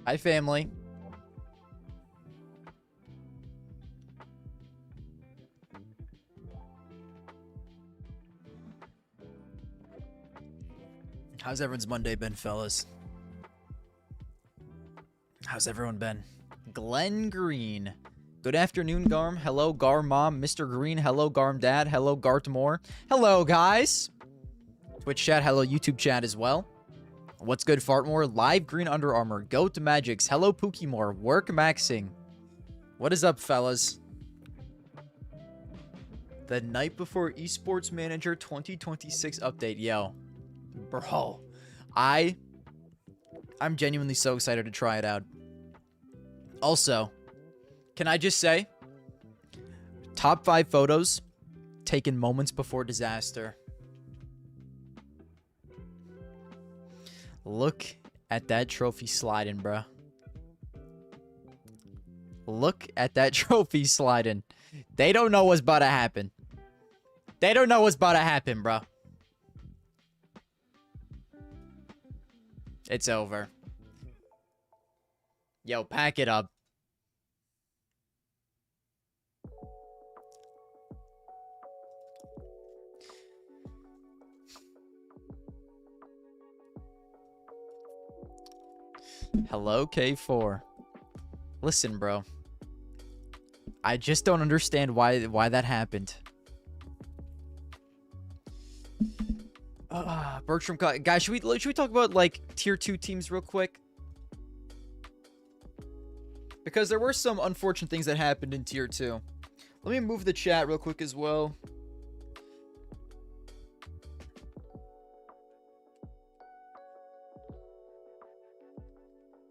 Hi, family. How's everyone's Monday been, fellas? How's everyone been? Glenn Green. Good afternoon, Garm. Hello, Garm Mom. Mr. Green. Hello, Garm Dad. Hello, Gartmore. Hello, guys. Twitch chat. Hello, YouTube chat as well. What's good, Fartmore? Live Green Under Armour. Goat Magics. Hello, Pookiemore. Work Maxing. What is up, fellas? The night before Esports Manager 2026 update. Yo. Bro. I'm genuinely so excited to try it out. Also, can I just say, top 5 photos taken moments before disaster. Look at that trophy sliding, bro. Look at that trophy sliding. They don't know what's about to happen. They don't know what's about to happen, bro. It's over. Yo, pack it up. Hello, K4. Listen, bro. I just don't understand why that happened. Bertram, guys, should we talk about like tier 2 teams real quick? Because there were some unfortunate things that happened in tier 2. Let me move the chat real quick as well.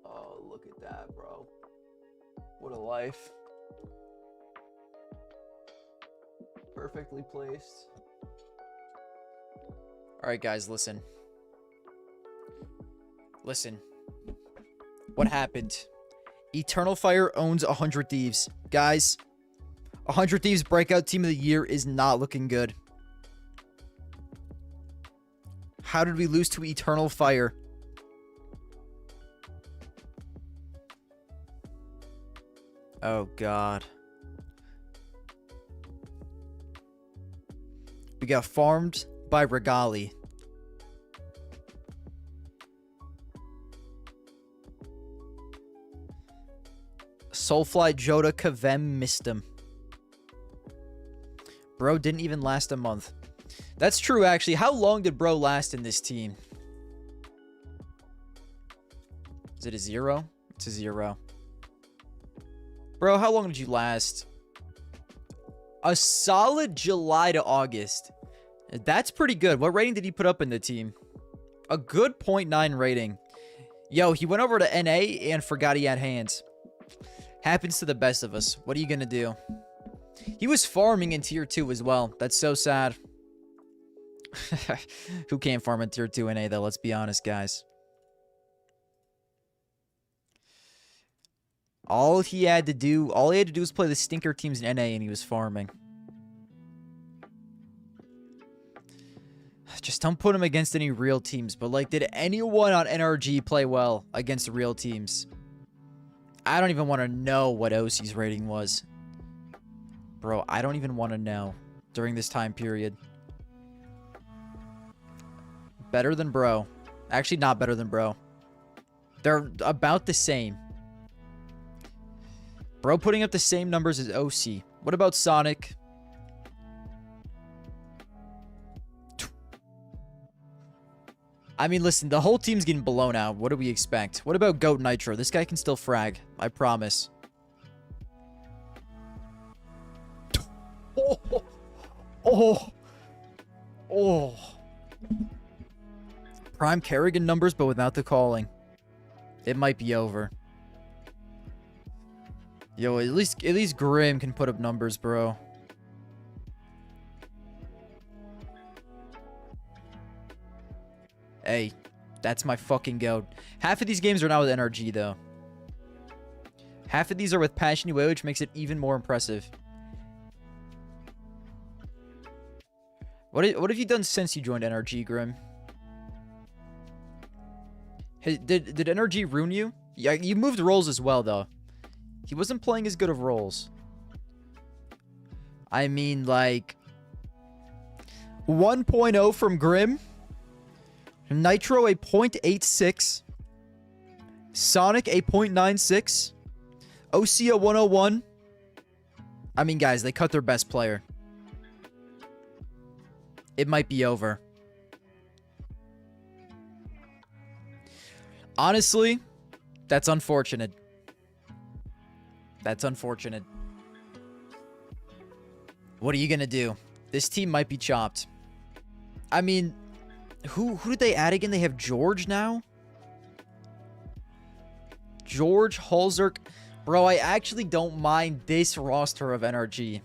Oh, look at that, bro. What a life. Perfectly placed. Alright, guys, listen. Listen. What happened? Eternal Fire owns 100 Thieves. Guys, 100 Thieves breakout team of the year is not looking good. How did we lose to Eternal Fire? Oh, God. We got farmed by Regali. Soulfly Joda Kavem missed him. Bro didn't even last a month. That's true, actually. How long did Bro last in this team? Is it a 0? It's a 0. Bro, how long did you last? A solid July to August. That's pretty good. What rating did he put up in the team? A good 0.9 rating. Yo, he went over to NA and forgot he had hands. Happens to the best of us. What are you going to do? He was farming in tier 2 as well. That's so sad. Who can't farm in tier 2 NA though? Let's be honest, guys. All he had to do was play the stinker teams in NA and he was farming. Just don't put him against any real teams. But, like, did anyone on NRG play well against real teams? I don't even want to know what OC's rating was. Bro, I don't even want to know during this time period. Better than Bro. Actually, not better than Bro. They're about the same. Bro putting up the same numbers as OC. What about Sonic? I mean, listen, the whole team's getting blown out. What do we expect? What about Goat Nitro? This guy can still frag. I promise. Oh. Oh. Oh. Prime Kerrigan numbers, but without the calling. It might be over. Yo, at least Grim can put up numbers, bro. Hey, that's my fucking goat. Half of these games are now with NRG, though. Half of these are with Passion UA, which makes it even more impressive. What have you done since you joined NRG, Grim? Hey, did NRG ruin you? Yeah, you moved roles as well, though. He wasn't playing as good of roles. I mean, like... 1.0 from Grim. Nitro, a 0.86. Sonic, a 0.96. Osea, 101. I mean, guys, they cut their best player. It might be over. Honestly, that's unfortunate. That's unfortunate. What are you going to do? This team might be chopped. I mean, who did they add again? They have George now? George, Holzerk. Bro, I actually don't mind this roster of NRG.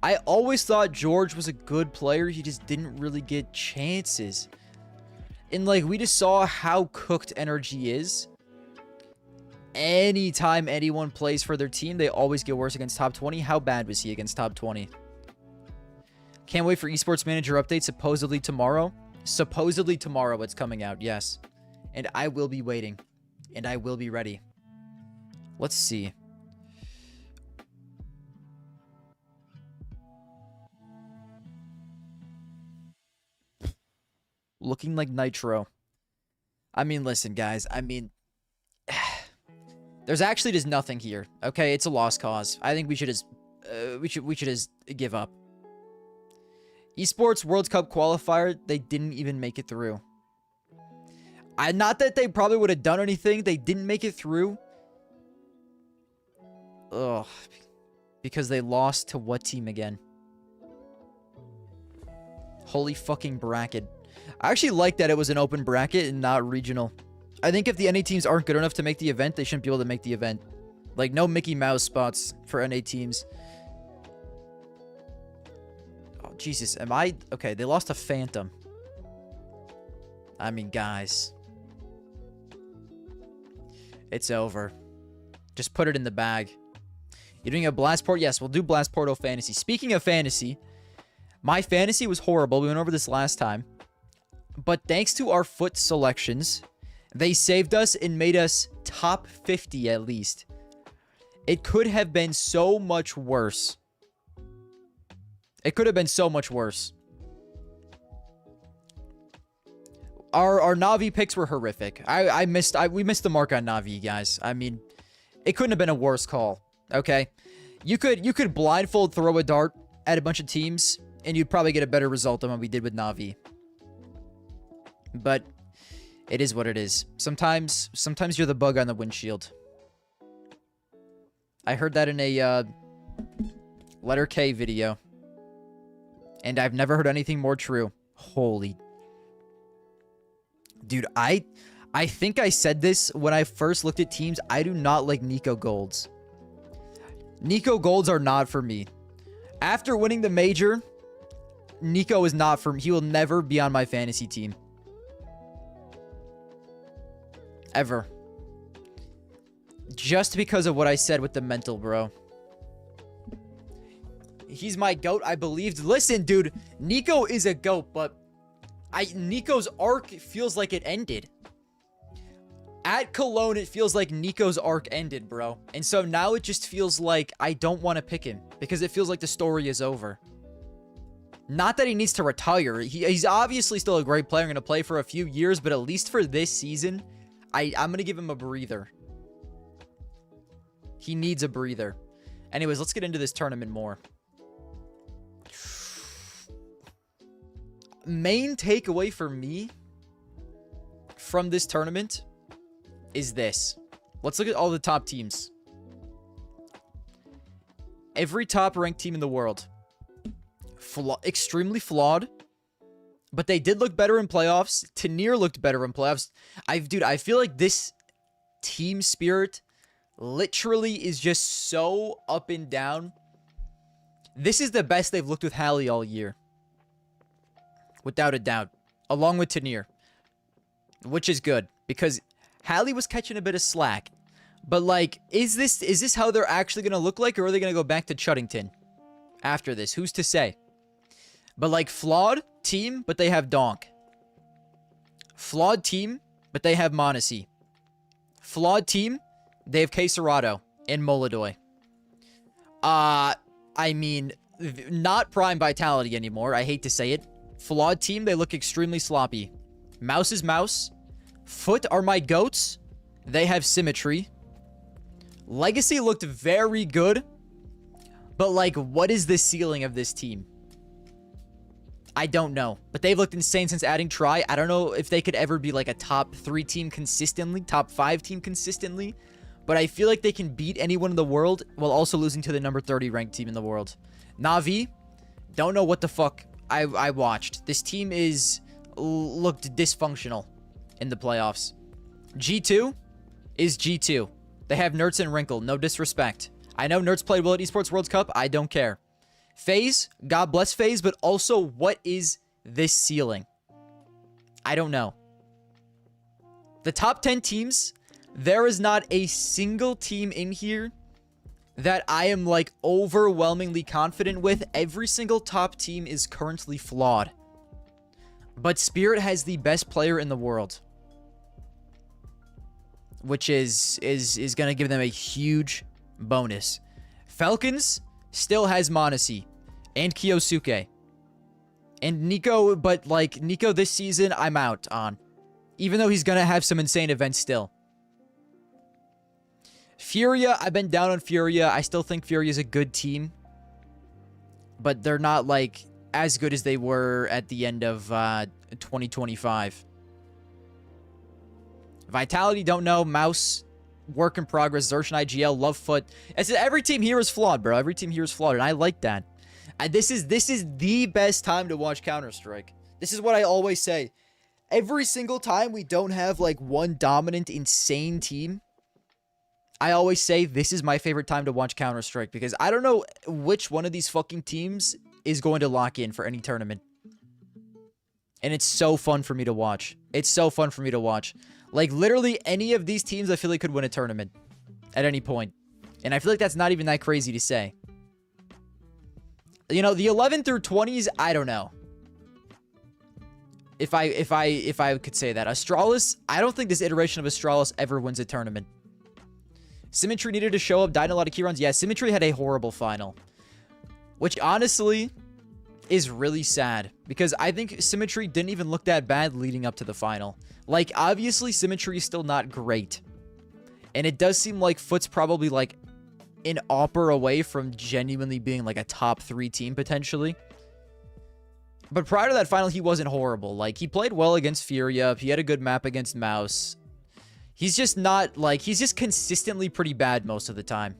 I always thought George was a good player. He just didn't really get chances. And, like, we just saw how cooked NRG is. Anytime anyone plays for their team, they always get worse against top 20. How bad was he against top 20? Can't wait for esports manager update supposedly tomorrow. Supposedly tomorrow it's coming out, yes. And I will be waiting. And I will be ready. Let's see. Looking like Nitro. I mean, listen, guys. I mean, there's actually just nothing here. Okay, it's a lost cause. I think we should just we should just give up. Esports World Cup qualifier, they didn't even make it through. Not that they probably would have done anything. They didn't make it through. Ugh. Because they lost to what team again? Holy fucking bracket. I actually like that it was an open bracket and not regional. I think if the NA teams aren't good enough to make the event, they shouldn't be able to make the event. Like, no Mickey Mouse spots for NA teams. Oh, Jesus. Am I... Okay, they lost to Phantom. I mean, guys. It's over. Just put it in the bag. You're doing a Blast Port? Yes, we'll do Blast Porto Fantasy. Speaking of fantasy, my fantasy was horrible. We went over this last time. But thanks to our foot selections, they saved us and made us top 50 at least. It could have been so much worse. It could have been so much worse. Our Na'Vi picks were horrific. We missed the mark on Na'Vi, guys. I mean, it couldn't have been a worse call. Okay? You could blindfold throw a dart at a bunch of teams, and you'd probably get a better result than what we did with Na'Vi. But it is what it is. Sometimes you're the bug on the windshield. I heard that in a letter K video. And I've never heard anything more true. Holy. Dude, I think I said this when I first looked at teams. I do not like Nico Golds. Nico Golds are not for me. After winning the major, Nico is not for me. He will never be on my fantasy team. Ever. Just because of what I said with the mental, bro. He's my GOAT, I believed. Listen, dude. Nico is a GOAT, but Nico's arc feels like it ended. At Cologne, it feels like Nico's arc ended, bro. And so now it just feels like I don't want to pick him. Because it feels like the story is over. Not that he needs to retire. He's obviously still a great player. Going to play for a few years. But at least for this season, I'm going to give him a breather. He needs a breather. Anyways, let's get into this tournament more. Main takeaway for me from this tournament is this. Let's look at all the top teams. Every top ranked team in the world. Extremely flawed. But they did look better in playoffs. Tenier looked better in playoffs. Dude, I feel like this team spirit literally is just so up and down. This is the best they've looked with Hallie all year. Without a doubt. Along with Tenier. Which is good. Because Hallie was catching a bit of slack. But, like, is this how they're actually going to look like? Or are they going to go back to Chuddington after this? Who's to say? But, like, flawed team, but they have Donk. Flawed team, but they have Monacy. Flawed team. They have Quesarado and Moladoy. I mean, not prime vitality anymore. I hate to say it. Flawed team. They look extremely sloppy. Mouse is Mouse. Foot are my goats. They have symmetry. Legacy looked very good. But, like, what is the ceiling of this team? I don't know. But they've looked insane since adding Try. I don't know if they could ever be, like, a top 3 team consistently. Top 5 team consistently. But I feel like they can beat anyone in the world while also losing to the number 30 ranked team in the world. Na'Vi, don't know what the fuck I watched. This team looked dysfunctional in the playoffs. G2 is G2. They have Nerds and Wrinkle. No disrespect. I know Nerds played well at Esports World Cup. I don't care. FaZe, God bless FaZe, but also what is this ceiling? I don't know. The top 10 teams, there is not a single team in here that I am like overwhelmingly confident with. Every single top team is currently flawed. But Spirit has the best player in the world, which is going to give them a huge bonus. Falcons still has Monesi and Kiyosuke and Nico, but like Nico this season, I'm out on, even though he's going to have some insane events still. Furia, I've been down on Furia. I still think Furia is a good team, but they're not like as good as they were at the end of 2025. Vitality, don't know. Mouse, work in progress. Zershan, IGL, love Foot. I said every team here is flawed, bro. Every team here is flawed, and I like that. This is the best time to watch Counter-Strike. This is what I always say. Every single time we don't have like one dominant, insane team, I always say this is my favorite time to watch Counter-Strike, because I don't know which one of these fucking teams is going to lock in for any tournament. And it's so fun for me to watch. It's so fun for me to watch. Like, literally any of these teams I feel like could win a tournament at any point. And I feel like that's not even that crazy to say. You know, the 11 through 20s, I don't know. If I could say that. Astralis, I don't think this iteration of Astralis ever wins a tournament. Symmetry needed to show up, died in a lot of key runs. Yeah, Symmetry had a horrible final, which honestly is really sad, because I think Symmetry didn't even look that bad leading up to the final. Like, obviously, Symmetry is still not great, and it does seem like Foot's probably like an upper away from genuinely being like a top 3 team potentially. But prior to that final, he wasn't horrible. Like, he played well against Furia. He had a good map against Mouse. He's just not, like, he's just consistently pretty bad most of the time.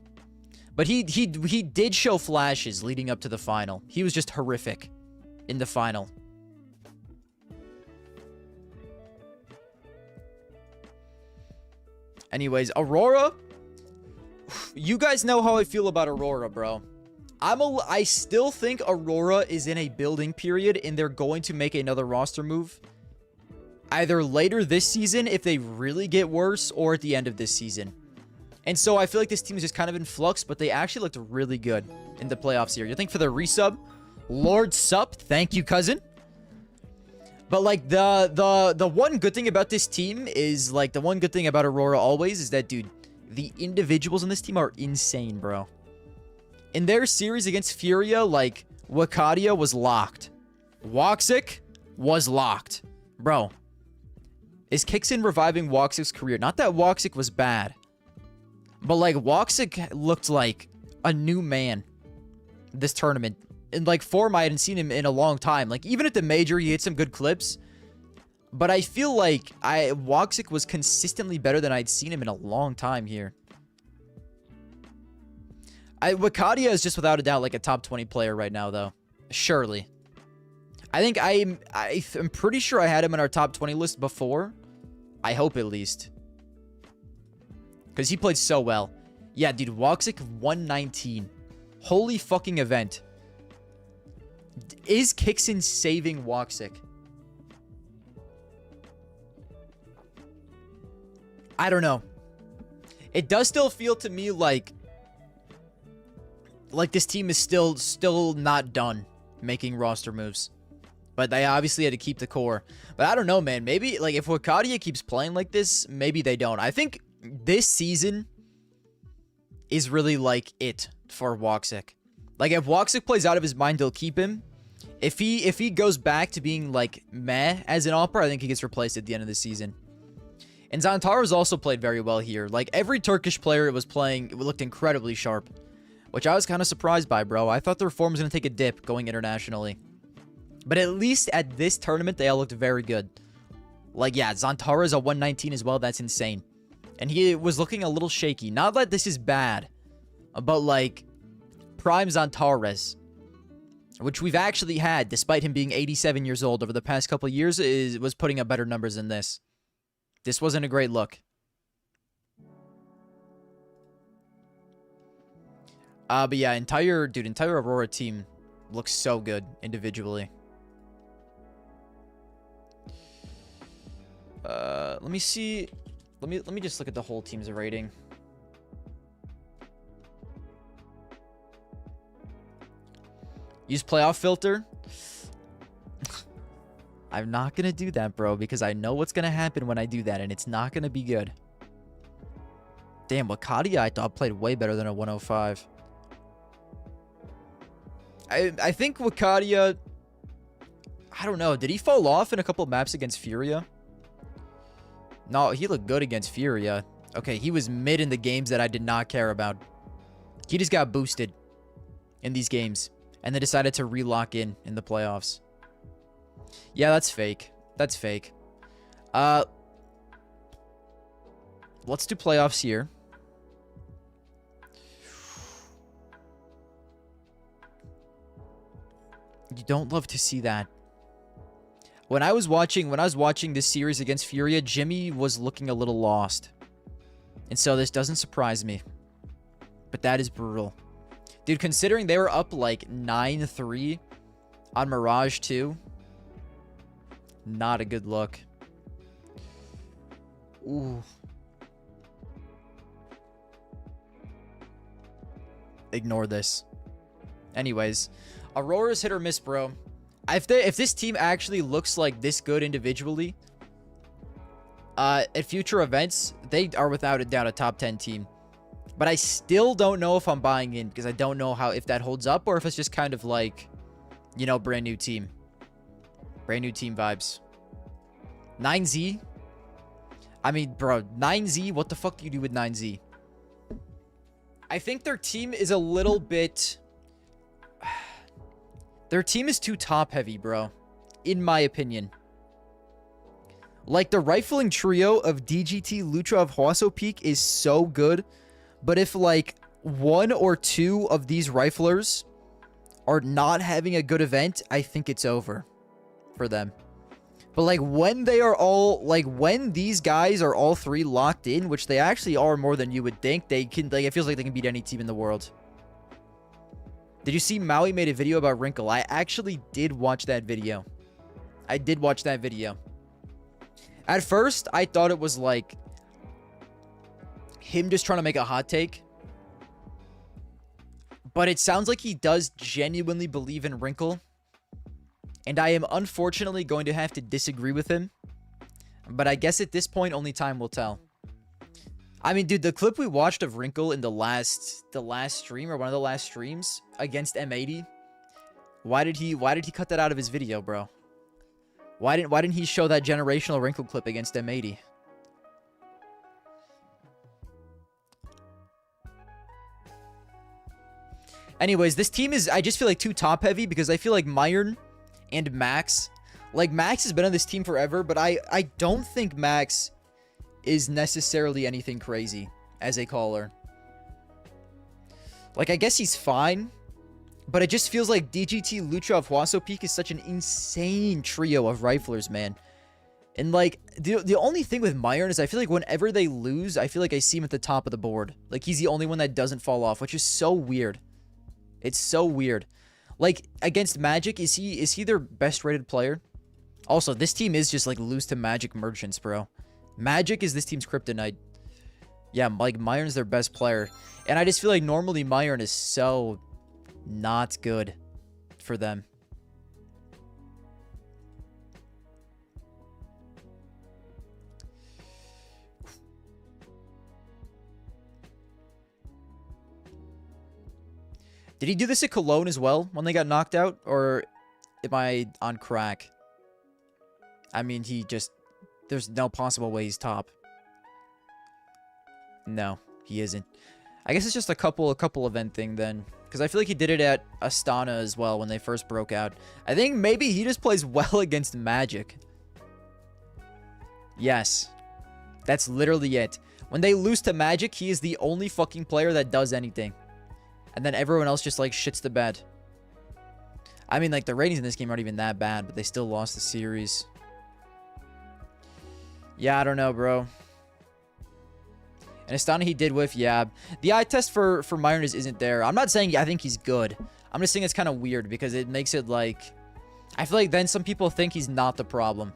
But he did show flashes leading up to the final. He was just horrific in the final. Anyways, Aurora. You guys know how I feel about Aurora, bro. I still think Aurora is in a building period, and they're going to make another roster move either later this season if they really get worse, or at the end of this season. And so I feel like this team is just kind of in flux, but they actually looked really good in the playoffs here. You think for the resub, Lord Sup, thank you, cousin. But like the one good thing about this team is, like, the one good thing about Aurora always is that, dude, the individuals in this team are insane, bro. In their series against Furia, like, Wakadia was locked. Woxic was locked. Bro, is Kixin reviving Woxic's career? Not that Woxic was bad, but, like, Woxic looked like a new man this tournament. In, like, form, I hadn't seen him in a long time. Like, even at the major, he hit some good clips. But I feel like Woxic was consistently better than I'd seen him in a long time here. Wakadia is just without a doubt, like, a top 20 player right now, though. Surely. I think I'm pretty sure I had him in our top 20 list before. I hope, at least. Because he played so well. Yeah, dude, Woxic 119. Holy fucking event. Is Kixin saving Woxic? I don't know. It does still feel to me like this team is still not done making roster moves. But they obviously had to keep the core. But I don't know, man. Maybe, like, if Wakadia keeps playing like this, maybe they don't. I think this season is really like it for Woxic. Like if Woxic plays out of his mind, they'll keep him. If he goes back to being like meh as an AWPer, I think he gets replaced at the end of the season. And Zantaro's also played very well here. Like every Turkish player it was playing, it looked incredibly sharp, which I was kind of surprised by, bro. I thought their form was going to take a dip going internationally. But at least at this tournament, they all looked very good. Like, yeah, Zantara's a 119 as well. That's insane. And he was looking a little shaky. Not that this is bad, but like prime Zantares, which we've actually had, despite him being 87 years old over the past couple of years, was putting up better numbers than this. This wasn't a great look. But yeah, entire Aurora team looks so good individually. Let me see. Let me just look at the whole team's rating. Use playoff filter. I'm not gonna do that, bro, because I know what's gonna happen when I do that, and it's not gonna be good. Damn, Wakadia I thought played way better than a 105. I think Wakadia, I don't know, did he fall off in a couple maps against Furia? No, he looked good against Furia. Okay, he was mid in the games that I did not care about. He just got boosted in these games, and then decided to relock in the playoffs. Yeah, that's fake. That's fake. Let's do playoffs here. You don't love to see that. When I was watching this series against Furia, Jimmy was looking a little lost. And so this doesn't surprise me. But that is brutal. Dude, considering they were up like 9-3 on Mirage 2, not a good look. Ooh. Ignore this. Anyways, Aurora's hit or miss, bro. If this team actually looks like this good individually, at future events, they are without a doubt a top 10 team. But I still don't know if I'm buying in, because I don't know if that holds up, or if it's just kind of like, you know, brand new team. Brand new team vibes. 9Z? I mean, bro, 9Z, what the fuck do you do with 9Z? I think their team is a little bit... Their team is too top-heavy, bro. In my opinion. Like, the rifling trio of DGT, Lutrov, Hwaso Peak is so good. But if, like, one or two of these riflers are not having a good event, I think it's over for them. But, like, when they are all... Like, when these guys are all three locked in, which they actually are more than you would think, they can... Like, it feels like they can beat any team in the world. Did you see Maui made a video about Wrinkle? I actually did watch that video. I did watch that video. At first, I thought it was like him just trying to make a hot take. But it sounds like he does genuinely believe in Wrinkle. And I am unfortunately going to have to disagree with him. But I guess at this point, only time will tell. I mean, dude, the clip we watched of Wrinkle in the last stream, or one of the last streams against M80, why did he cut that out of his video, bro? Why didn't he show that generational Wrinkle clip against M80? Anyways, this team is, I just feel like too top heavy, because I feel like Myron and Max, like Max has been on this team forever, but I don't think Max is necessarily anything crazy as a caller. Like, I guess he's fine, but it just feels like DGT, Lutrov, Hwaso Peak is such an insane trio of riflers, man. And, like, the only thing with Myron is I feel like whenever they lose, I feel like I see him at the top of the board. Like, he's the only one that doesn't fall off, which is so weird. It's so weird. Like, against Magic, is he their best rated player? Also, this team is just, like, lose to Magic Merchants, bro. Magic is this team's kryptonite. Yeah, like, Myron's their best player. And I just feel like normally Myron is so not good for them. Did he do this at Cologne as well when they got knocked out? Or am I on crack? I mean, there's no possible way he's top. No, he isn't. I guess it's just a couple event thing then. Because I feel like he did it at Astana as well when they first broke out. I think maybe he just plays well against Magic. Yes. That's literally it. When they lose to Magic, he is the only fucking player that does anything. And then everyone else just, like, shits the bed. I mean, like, the ratings in this game aren't even that bad, but they still lost the series. Yeah, I don't know, bro. And Astana he did with, yeah. The eye test for Myron isn't there. I'm not saying I think he's good. I'm just saying it's kind of weird because it makes it like... I feel like then some people think he's not the problem.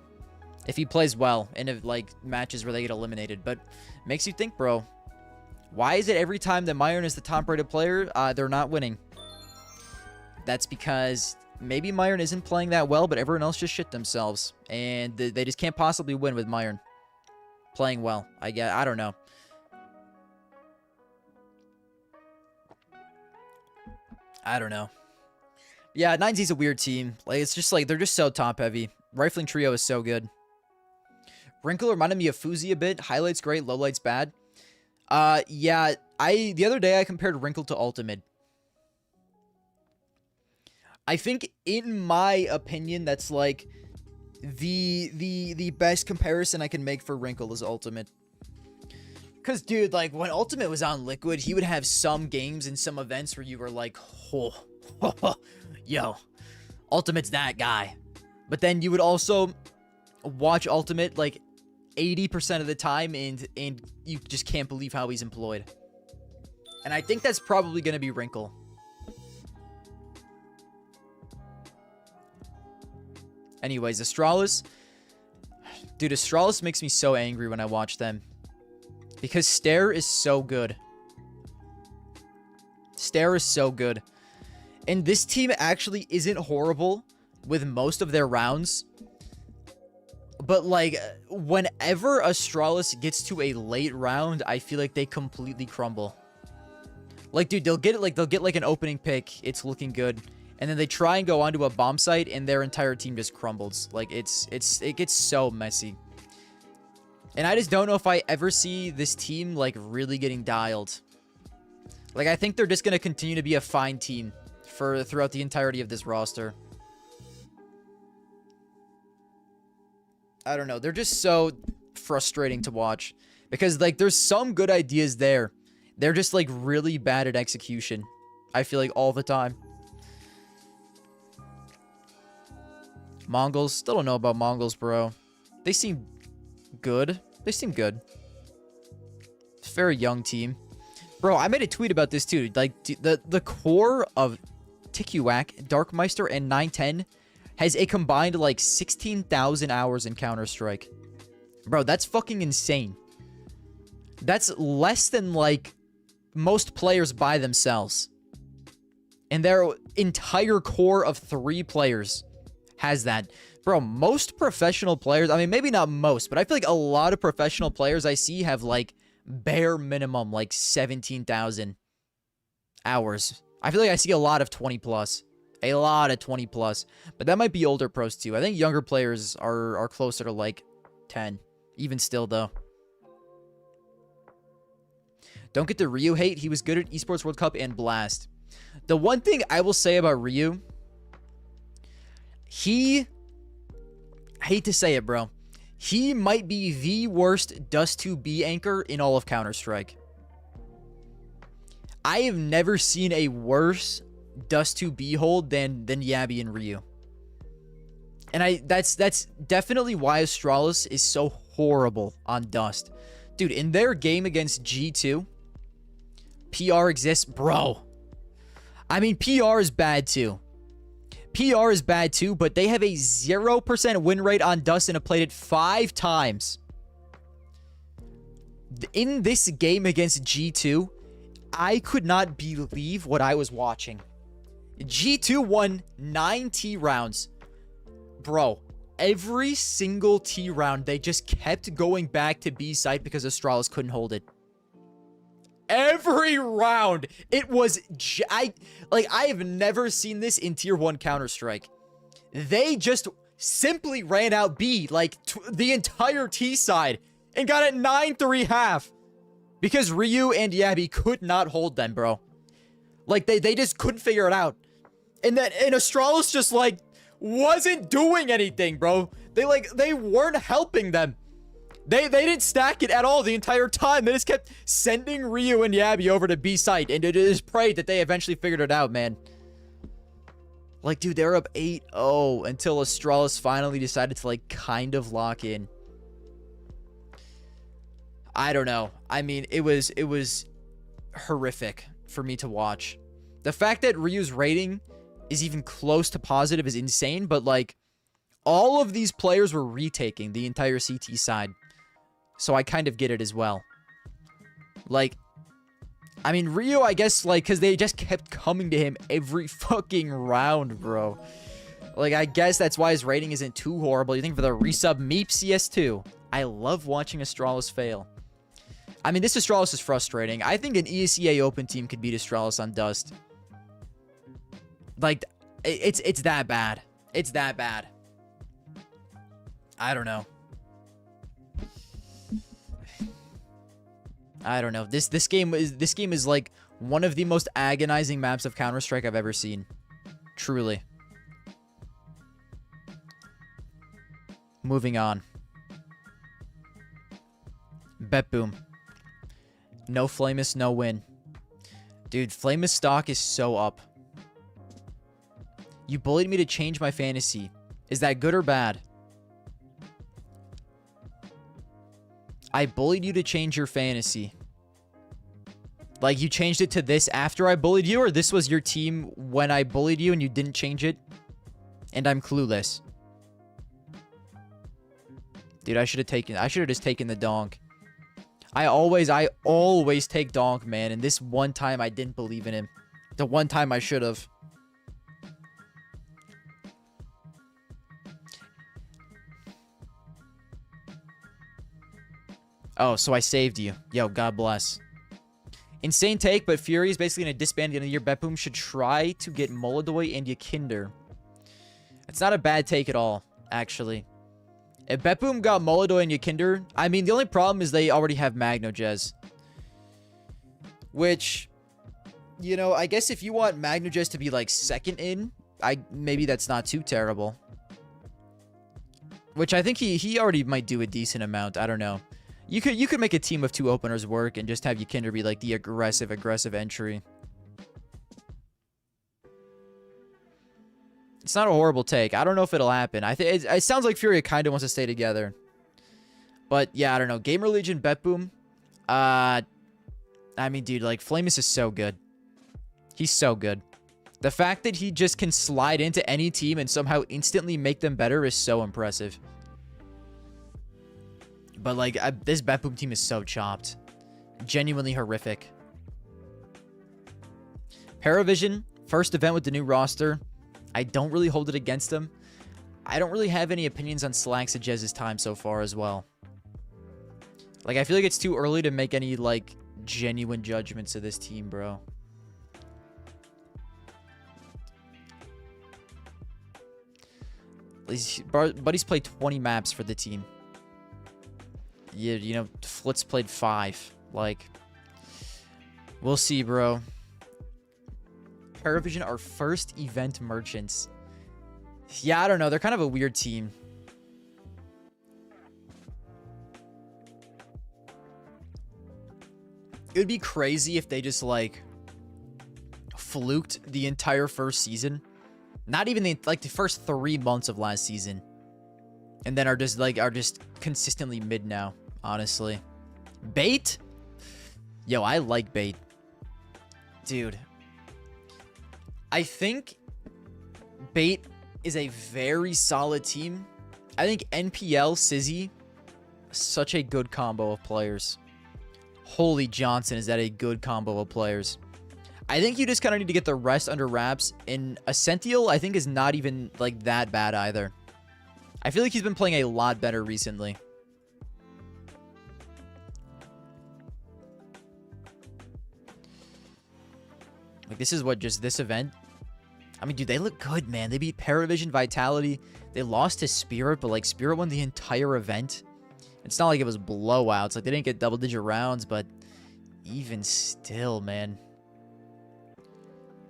If he plays well in, like, matches where they get eliminated. But makes you think, bro. Why is it every time that Myron is the top-rated player, they're not winning? That's because maybe Myron isn't playing that well, but everyone else just shit themselves. And they just can't possibly win with Myron playing well. I don't know. I don't know. Yeah, 9Z's a weird team. Like, it's just like, they're just so top-heavy. Rifling Trio is so good. Wrinkle reminded me of Fuzi a bit. Highlights great, lowlights bad. Yeah, the other day I compared Wrinkle to Ultimate. I think, in my opinion, that's like the best comparison I can make for Wrinkle is Ultimate. Because, dude, like, when Ultimate was on Liquid, he would have some games and some events where you were like, oh, yo, Ultimate's that guy. But then you would also watch Ultimate, like, 80% of the time, and you just can't believe how he's employed. And I think that's probably going to be Wrinkle. Anyways, Astralis. Dude, Astralis makes me so angry when I watch them. Because Stare is so good. Stare is so good. And this team actually isn't horrible with most of their rounds. But, like, whenever Astralis gets to a late round, I feel like they completely crumble. Like, dude, they'll get an opening pick. It's looking good. And then they try and go onto a bomb site, and their entire team just crumbles. Like, it gets so messy. And I just don't know if I ever see this team, like, really getting dialed. Like, I think they're just going to continue to be a fine team throughout the entirety of this roster. I don't know. They're just so frustrating to watch. Because, like, there's some good ideas there. They're just, like, really bad at execution. I feel like all the time. Mongols. Still don't know about Mongols, bro. They seem good. They seem good. It's a very young team. Bro, I made a tweet about this too. Like, the core of Tikuak, Darkmeister, and 910 has a combined, like, 16,000 hours in Counter-Strike. Bro, that's fucking insane. That's less than, like, most players by themselves. And their entire core of 3 players has that. Bro, most professional players, I mean, maybe not most, but I feel like a lot of professional players I see have, like, bare minimum, like, 17,000 hours. I feel like I see a lot of 20 plus. A lot of 20 plus. But that might be older pros too. I think younger players are closer to, like, 10. Even still, though. Don't get the Ryu hate. He was good at Esports World Cup and Blast. The one thing I will say about Ryu, I hate to say it, bro. He might be the worst Dust 2B anchor in all of Counter-Strike. I have never seen a worse Dust 2B hold than Yabby and Ryu. And that's definitely why Astralis is so horrible on Dust. Dude, in their game against G2, PR exists, bro. I mean, PR is bad too. PR is bad too, but they have a 0% win rate on Dust and have played it 5 times. In this game against G2, I could not believe what I was watching. G2 won 9 T rounds. Bro, every single T round, they just kept going back to B site because Astralis couldn't hold it. Every round, it was... I have never seen this in Tier 1 Counter-Strike. They just simply ran out B, like, the entire T side, and got it 9-3 half. Because Ryu and Yabby could not hold them, bro. Like, they just couldn't figure it out. And Astralis just, like, wasn't doing anything, bro. They weren't helping them. They didn't stack it at all the entire time. They just kept sending Ryu and Yabby over to B site, and it is prayed that they eventually figured it out, man. Like, dude, they were up 8-0 until Astralis finally decided to, like, kind of lock in. I don't know. I mean, it was horrific for me to watch. The fact that Ryu's rating is even close to positive is insane, but, like, all of these players were retaking the entire CT side. So I kind of get it as well. Like, I mean, Ryu, I guess, like, because they just kept coming to him every fucking round, bro. Like, I guess that's why his rating isn't too horrible. You think for the resub Meep CS2. I love watching Astralis fail. I mean, this Astralis is frustrating. I think an ESEA Open team could beat Astralis on Dust. Like, it's that bad. It's that bad. I don't know. I don't know. This game is like one of the most agonizing maps of Counter-Strike I've ever seen. Truly. Moving on. Bet boom. No Flamus, no win. Dude, Flamus stock is so up. You bullied me to change my fantasy. Is that good or bad? I bullied you to change your fantasy. Like, you changed it to this after I bullied you, or this was your team when I bullied you and you didn't change it? And I'm clueless. Dude, I should have just taken the donk. I always take donk, man. And this one time I didn't believe in him. The one time I should have. Oh, so I saved you. Yo, God bless. Insane take, but Fury is basically going to disband the end of the year. Bet boom should try to get Molodoy and Yakinder. It's not a bad take at all, actually. If Bet boom got Molodoy and Yakinder, I mean, the only problem is they already have Magno Jez. Which, you know, I guess if you want Magno Jez to be, like, second in, maybe that's not too terrible. Which I think he already might do a decent amount. I don't know. You could make a team of 2 openers work and just have Yakinder be like the aggressive entry. It's not a horrible take. I don't know if it'll happen. I think it sounds like Fury kind of wants to stay together. But yeah, I don't know. Gamer Legion Bet boom. I mean, dude, like Flamus is so good. He's so good. The fact that he just can slide into any team and somehow instantly make them better is so impressive. But, like, this Bet boom team is so chopped. Genuinely horrific. Paravision, first event with the new roster. I don't really hold it against them. I don't really have any opinions on Slacks and Jez's time so far as well. Like, I feel like it's too early to make any, like, genuine judgments of this team, bro. Buddy's played 20 maps for the team. Yeah, you know, Flitz played 5. Like, we'll see, bro. Paravision are first event merchants. Yeah, I don't know. They're kind of a weird team. It would be crazy if they just, like, fluked the entire first season. Not even the first 3 months of last season. And then are just consistently mid now, honestly. Bait? Yo, I like Bait. Dude. I think Bait is a very solid team. I think NPL, Sizzy, such a good combo of players. Holy Johnson, is that a good combo of players. I think you just kind of need to get the rest under wraps. And Ascential, I think, is not even, like, that bad either. I feel like he's been playing a lot better recently. Like, this is what, just this event? I mean, dude, they look good, man. They beat Paravision, Vitality. They lost to Spirit, but, like, Spirit won the entire event. It's not like it was blowouts. Like, they didn't get double-digit rounds, but even still, man.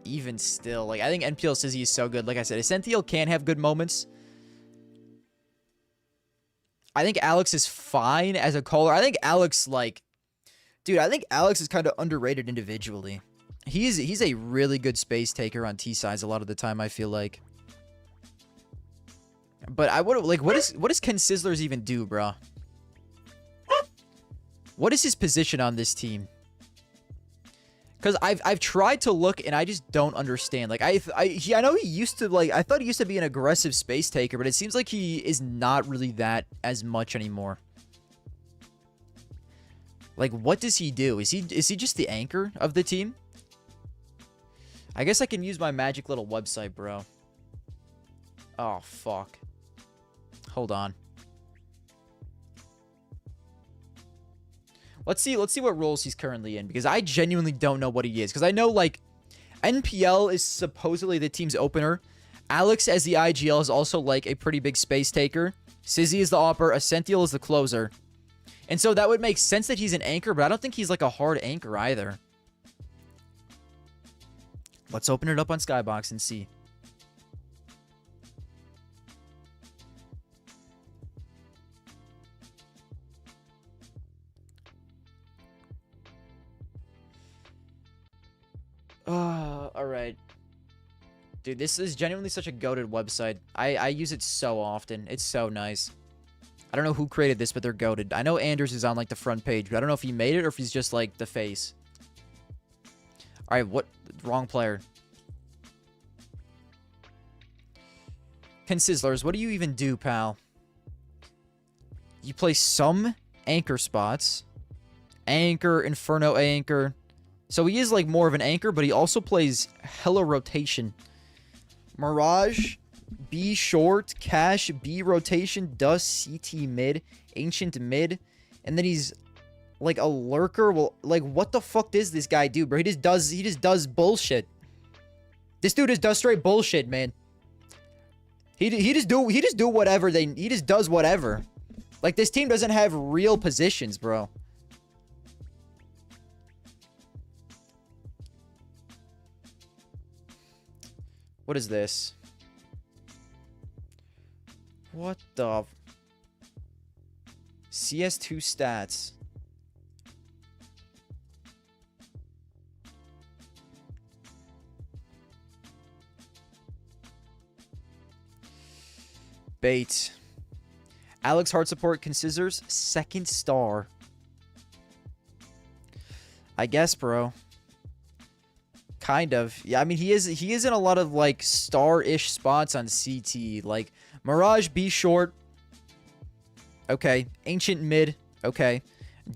Even still. Like, I think NPL Sizzy is so good. Like I said, Essential can have good moments. I think Alex is fine as a caller. I think Alex, like... Dude, I think Alex is kind of underrated individually. He's a really good space taker on T-size a lot of the time, I feel like. But I would like, what does Ken Sizzlers even do, bro? What is his position on this team? Because I've tried to look and I just don't understand. Like I know he used to, like, I thought he used to be an aggressive space taker, but it seems like he is not really that as much anymore. Like, what does he do? Is he just the anchor of the team? I guess I can use my magic little website, bro. Oh, fuck. Hold on. Let's see what roles he's currently in, because I genuinely don't know what he is. Because I know, like, NPL is supposedly the team's opener. Alex as the IGL is also, like, a pretty big space taker. Sizzy is the opper. Essential is the closer. And so that would make sense that he's an anchor, but I don't think he's, like, a hard anchor either. Let's open it up on Skybox and see. Alright. Dude, this is genuinely such a goated website. I use it so often. It's so nice. I don't know who created this, but they're goated. I know Anders is on, like, the front page, but I don't know if he made it or if he's just, like, the face. Alright, what? Wrong player. Ken Sizzlers, what do you even do, pal? You play some anchor spots. Anchor, Inferno anchor. So he is, like, more of an anchor, but he also plays hella rotation. Mirage, B short, Cash, B rotation, Dust, CT mid, Ancient mid. And then he's... like a lurker. Well, like, what the fuck does this guy do, bro? He just does bullshit. This dude just does straight bullshit, man. He just do whatever he just does whatever. Like, this team doesn't have real positions, bro. What is this? What the... CS2 stats. Bait. Alex Hard Support Consisters, 2nd star. I guess, bro. Kind of. Yeah, I mean, he is in a lot of, like, star-ish spots on CT. Like, Mirage, B short. Okay. Ancient mid. Okay.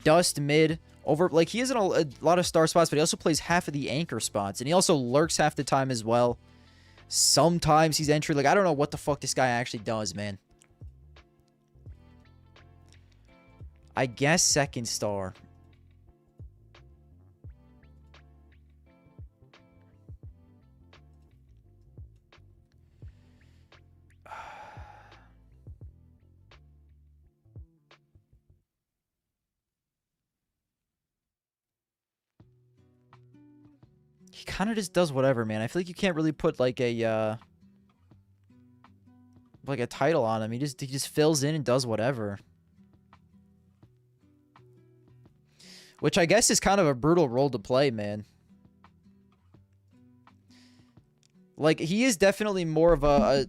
Dust mid. Over, like, he is in a lot of star spots, but he also plays half of the anchor spots. And he also lurks half the time as well. Sometimes he's entry. Like, I don't know what the fuck this guy actually does, man. I guess 2nd star. He kind of just does whatever, man. I feel like you can't really put, like, a title on him. He just fills in and does whatever. Which I guess is kind of a brutal role to play, man. Like, he is definitely more of a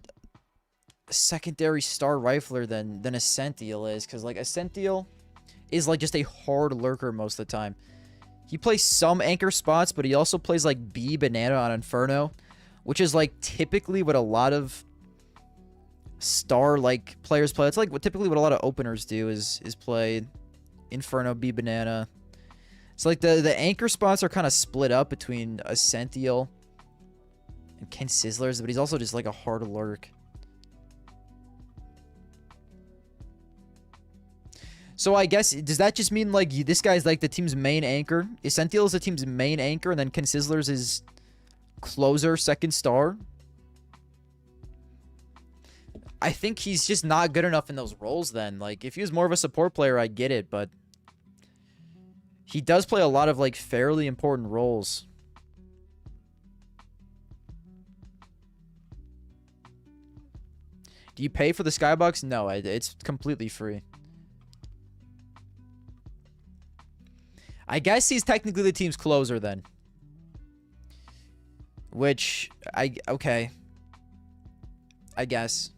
secondary star rifler than Essential is. Because, like, Essential is, like, just a hard lurker most of the time. He plays some anchor spots, but he also plays, like, B Banana on Inferno. Which is, like, typically what a lot of star, like, players play. It's, like, typically what a lot of openers do is play Inferno, B Banana. So, like, the anchor spots are kind of split up between Essential and Ken Sizzlers, but he's also just, like, a hard lurk. So, I guess, does that just mean, like, this guy's, like, the team's main anchor? Essential is the team's main anchor, and then Ken Sizzlers is closer, second star. I think he's just not good enough in those roles then. Like, if he was more of a support player, I get it, but he does play a lot of, like, fairly important roles. Do you pay for the skybox? No, it's completely free. I guess he's technically the team's closer then. Which, okay. I guess.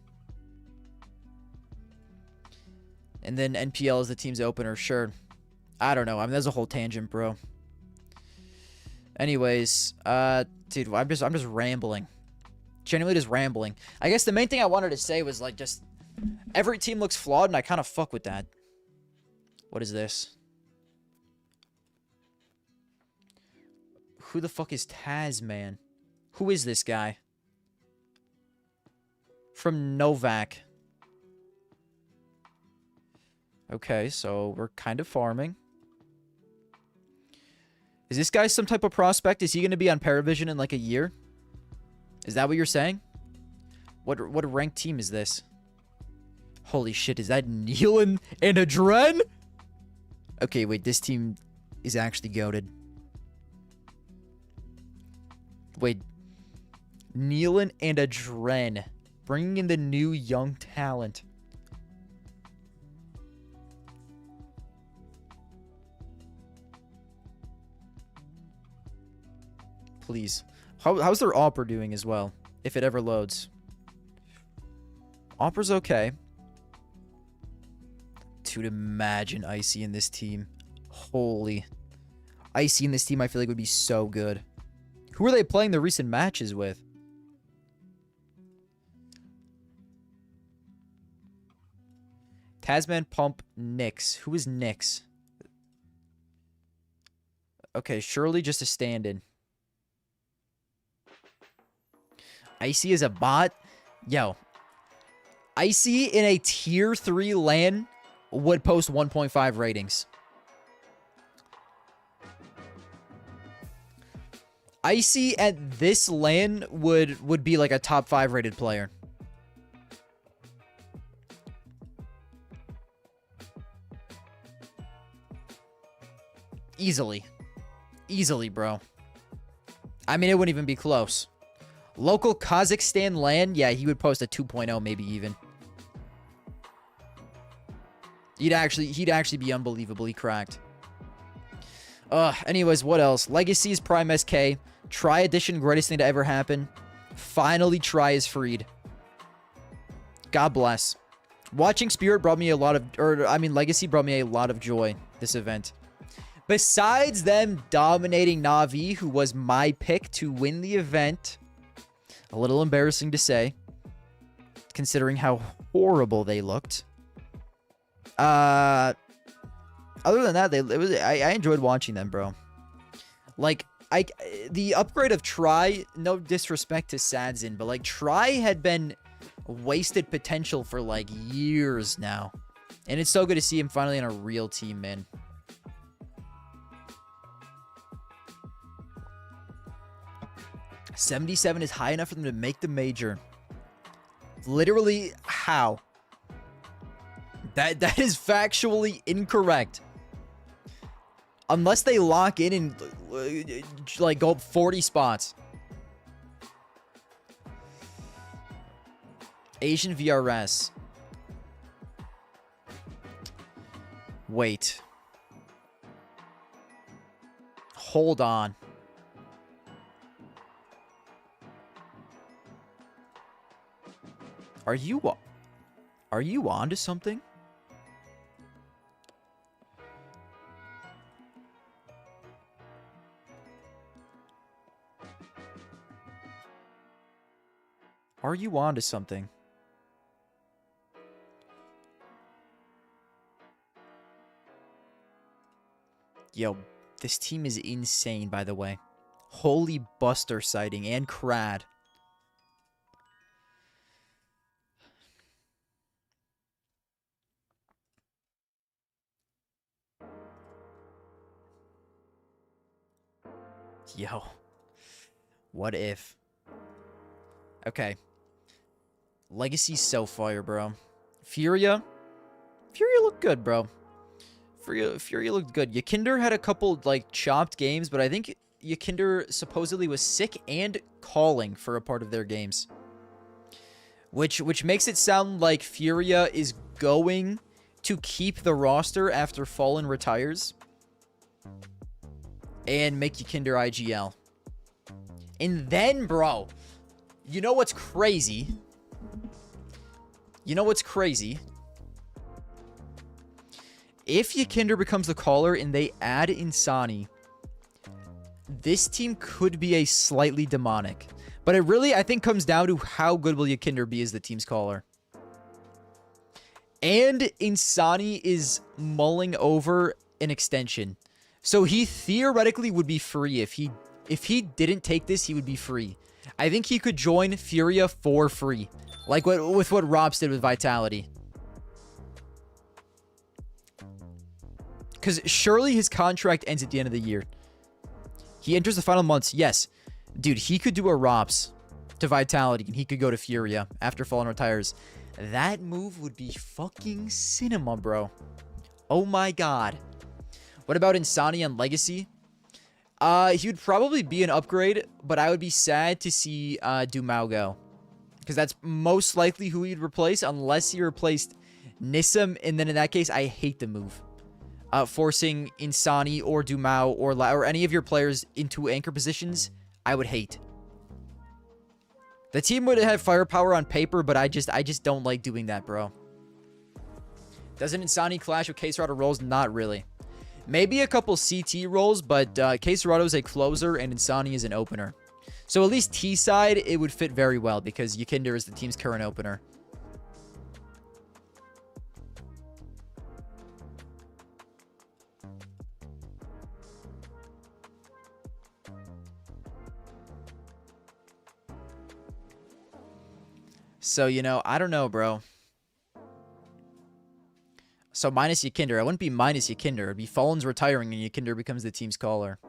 And then NPL is the team's opener, sure. I don't know. I mean, there's a whole tangent, bro. Anyways, dude, I'm just rambling. Genuinely just rambling. I guess the main thing I wanted to say was, like, just every team looks flawed, and I kind of fuck with that. What is this? Who the fuck is Taz, man? Who is this guy? From Novak. Okay, so we're kind of farming. Is this guy some type of prospect? Is he going to be on Paravision in like a year? Is that what you're saying? What ranked team is this? Holy shit, is that Nealon and Adren? Okay, wait, this team is actually goated. Wait. Nealon and Adren. Bringing in the new young talent. Please. How's their Opera doing as well? If it ever loads. Opera's okay. Dude, imagine Icy in this team. Holy. Icy in this team I feel like would be so good. Who are they playing the recent matches with? Tasman Pump Nix. Who is Nix? Okay, surely just a stand-in. Icy is a bot? Yo. Icy in a tier 3 LAN would post 1.5 ratings. Icy at this LAN would be like a top 5 rated player. Easily. Easily, bro. I mean, it wouldn't even be close. Local Kazakhstan LAN, yeah, he would post a 2.0, maybe even. He'd actually be unbelievably cracked. Anyways, what else? Legacy's Prime SK. Try Edition, greatest thing to ever happen. Finally, Try is freed. God bless. Watching Spirit brought me a lot of, Legacy brought me a lot of joy this event. Besides them dominating Na'Vi, who was my pick to win the event. A little embarrassing to say, considering how horrible they looked. Other than that, I enjoyed watching them, bro. Like, the upgrade of Try, no disrespect to Sadzin, but like Try had been wasted potential for like years now, and it's so good to see him finally on a real team, man. $77 is high enough for them to make the major. Literally, how? That is factually incorrect. Unless they lock in and like go up 40 spots. Asian VRS. Wait. Hold on. Are you on to something? Are you on to something? Yo, this team is insane, by the way. Holy Buster sighting and Crad. Yo. What if? Okay. Legacy's so fire, bro. Furia looked good, bro. Furia looked good. Yakinder had a couple, like, chopped games, but I think Yakinder supposedly was sick and calling for a part of their games. Which makes it sound like Furia is going to keep the roster after Fallen retires and make Yakinder IGL. And then, bro, you know what's crazy? You know what's crazy? If Yakinder becomes the caller and they add Insani, this team could be a slightly demonic. But it really, I think, comes down to how good will Yakinder be as the team's caller. And Insani is mulling over an extension. So he theoretically would be free. If he didn't take this, he would be free. I think he could join Furia for free. Like with what Robs did with Vitality. Because surely his contract ends at the end of the year. He enters the final months. Yes. Dude, he could do a Robs to Vitality, and he could go to Furia after Fallen retires. That move would be fucking cinema, bro. Oh my god. What about Insani on Legacy? He would probably be an upgrade, but I would be sad to see Dumao go. Because that's most likely who he'd replace, unless he replaced Nissim, and then in that case, I hate the move. Forcing Insani or Dumao or any of your players into anchor positions, I would hate. The team would have firepower on paper, but I just don't like doing that, bro. Doesn't Insani clash with K-Serrado roles? Not really. Maybe a couple CT roles, but K-Serrado is a closer and Insani is an opener. So at least T-side, it would fit very well because Yakinder is the team's current opener. So, you know, I don't know, bro. So, minus Yakinder. I wouldn't be minus Yakinder. It'd be Fallen's retiring and Yakinder becomes the team's caller.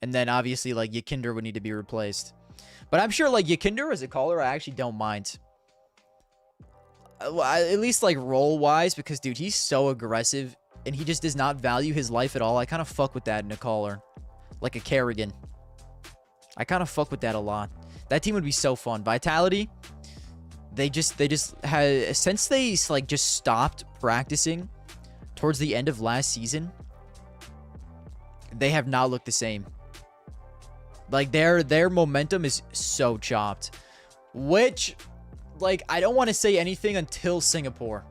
And then, obviously, like, Yakinder would need to be replaced. But I'm sure, like, Yakinder as a caller, I actually don't mind. At least, like, role-wise, because, dude, he's so aggressive. And he just does not value his life at all. I kind of fuck with that in a caller. Like a Kerrigan. I kind of fuck with that a lot. That team would be so fun. Vitality, they just had, since they like just stopped practicing towards the end of last season, they have not looked the same. Like their momentum is so chopped. Which, like, I don't want to say anything until Singapore.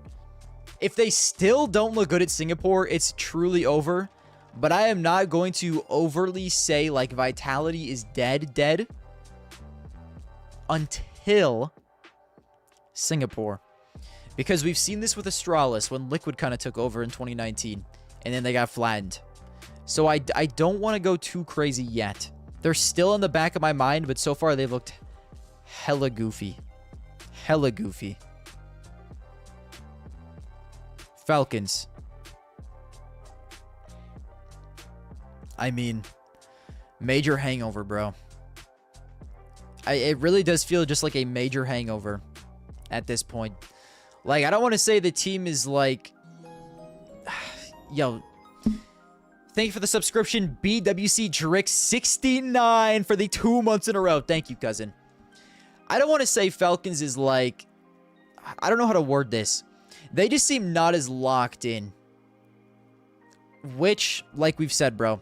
If they still don't look good at Singapore, it's truly over. But I am not going to overly say, like, Vitality is dead until Singapore. Because we've seen this with Astralis when Liquid kind of took over in 2019. And then they got flattened. So I don't want to go too crazy yet. They're still in the back of my mind, but so far they've looked hella goofy. Hella goofy. Falcons. I mean, major hangover, bro. It really does feel just like a major hangover at this point. Like, I don't want to say the team is like... Yo. Thank you for the subscription, BWC Drix 69 for the 2 months in a row. Thank you, cousin. I don't want to say Falcons is like... I don't know how to word this. They just seem not as locked in. Which, like we've said, bro...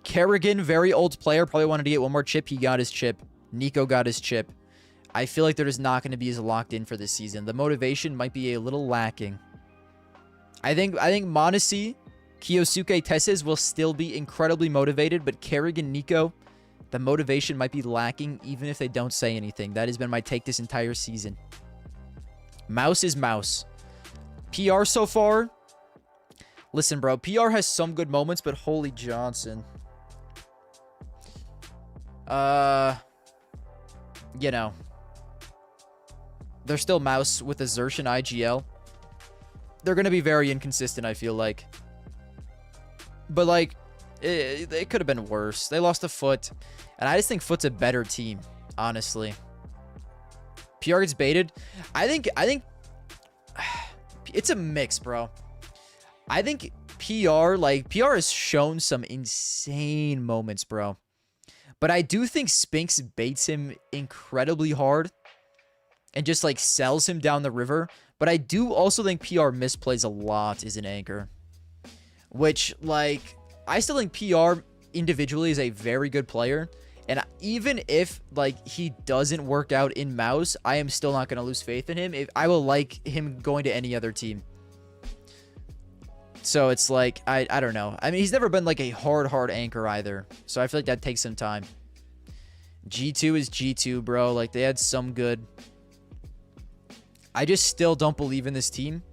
Kerrigan, very old player, probably wanted to get one more chip. He got his chip. Nico got his chip. I feel like they're just not going to be as locked in for this season. The motivation might be a little lacking. I think Monesi, Kiyosuke, Tesses will still be incredibly motivated, but Kerrigan, Nico, the motivation might be lacking even if they don't say anything. That has been my take this entire season. Mouse is mouse. PR so far? Listen, bro, PR has some good moments, but holy Johnson. You know. They're still mouse with a Xertian IGL. They're going to be very inconsistent, I feel like. But, like, it could have been worse. They lost to Foot. And I just think Foot's a better team, honestly. PR gets baited. I think it's a mix, bro. I think PR has shown some insane moments, bro. But I do think Spinks baits him incredibly hard and just, like, sells him down the river. But I do also think PR misplays a lot as an anchor. Which, like, I still think PR individually is a very good player. And even if, like, he doesn't work out in Mouse, I am still not going to lose faith in him. I will like him going to any other team. So it's like, I don't know. I mean, he's never been, like, a hard anchor either. So I feel like that takes some time. G2 is G2, bro. Like, they had some good... I just still don't believe in this team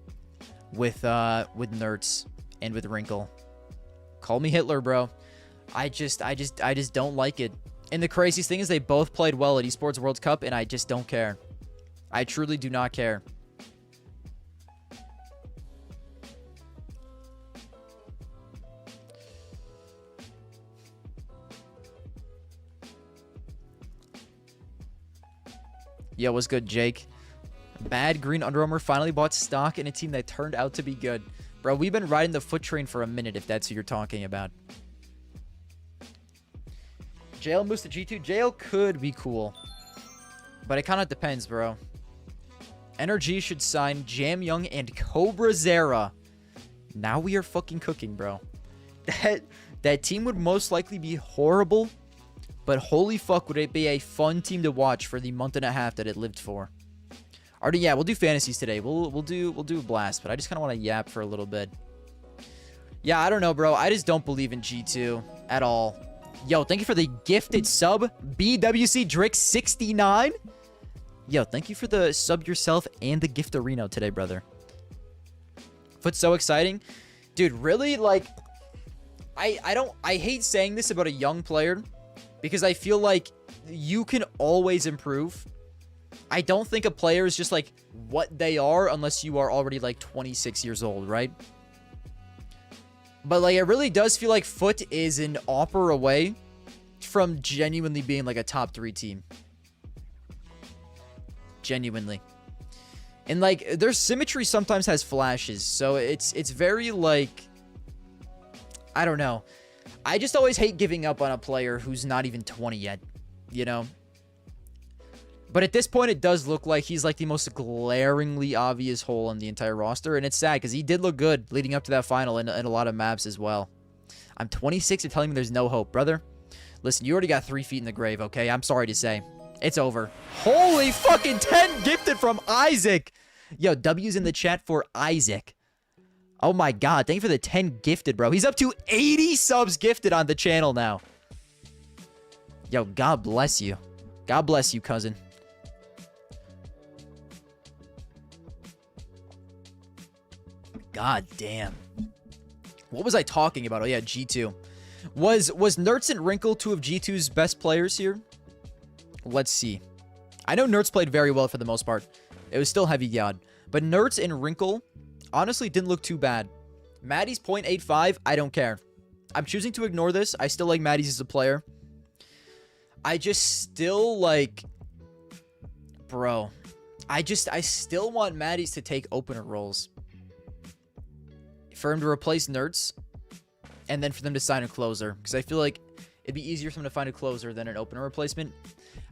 with Nerds and with Wrinkle. Call me Hitler, bro. I just don't like it. And the craziest thing is they both played well at Esports World Cup, and I just don't care. I truly do not care. Yo, what's good, Jake? Bad Green Under Armour finally bought stock in a team that turned out to be good. Bro, we've been riding the Foot train for a minute, if that's who you're talking about. Jail moves to G2. Jail could be cool. But it kind of depends, bro. NRG should sign Jam Young and Cobra Zera. Now we are fucking cooking, bro. That team would most likely be horrible. But holy fuck, would it be a fun team to watch for the month and a half that it lived for. Already, yeah, we'll do fantasies today. We'll do a blast, but I just kind of want to yap for a little bit. Yeah, I don't know, bro. I just don't believe in G2 at all. Yo, thank you for the gifted sub, BWC Drick 69. Yo, thank you for the sub yourself and the gift arena today, brother. Foot's so exciting. Dude, really, like, I hate saying this about a young player because I feel like you can always improve. I don't think a player is just, like, what they are unless you are already, like, 26 years old, right? But, like, it really does feel like Foot is an offer away from genuinely being, like, a top 3 team. Genuinely. And, like, their symmetry sometimes has flashes. So, it's very, like... I don't know. I just always hate giving up on a player who's not even 20 yet. You know? But at this point, it does look like he's, like, the most glaringly obvious hole in the entire roster. And it's sad, because he did look good leading up to that final in a lot of maps as well. I'm 26 and telling me there's no hope, brother. Listen, you already got 3 feet in the grave, okay? I'm sorry to say. It's over. Holy fucking 10 gifted from Isaac. Yo, W's in the chat for Isaac. Oh, my God. Thank you for the 10 gifted, bro. He's up to 80 subs gifted on the channel now. Yo, God bless you. God bless you, cousin. God damn. What was I talking about? Oh, yeah, G2. Was Nertz and Wrinkle 2 of G2's best players here? Let's see. I know Nertz played very well for the most part. It was still heavy God. But Nertz and Wrinkle honestly didn't look too bad. Maddie's 0.85, I don't care. I'm choosing to ignore this. I still like Maddie's as a player. I just still like... Bro. I still want Maddie's to take opener roles. For him to replace Nerds, and then for them to sign a closer, because I feel like it'd be easier for them to find a closer than an opener replacement.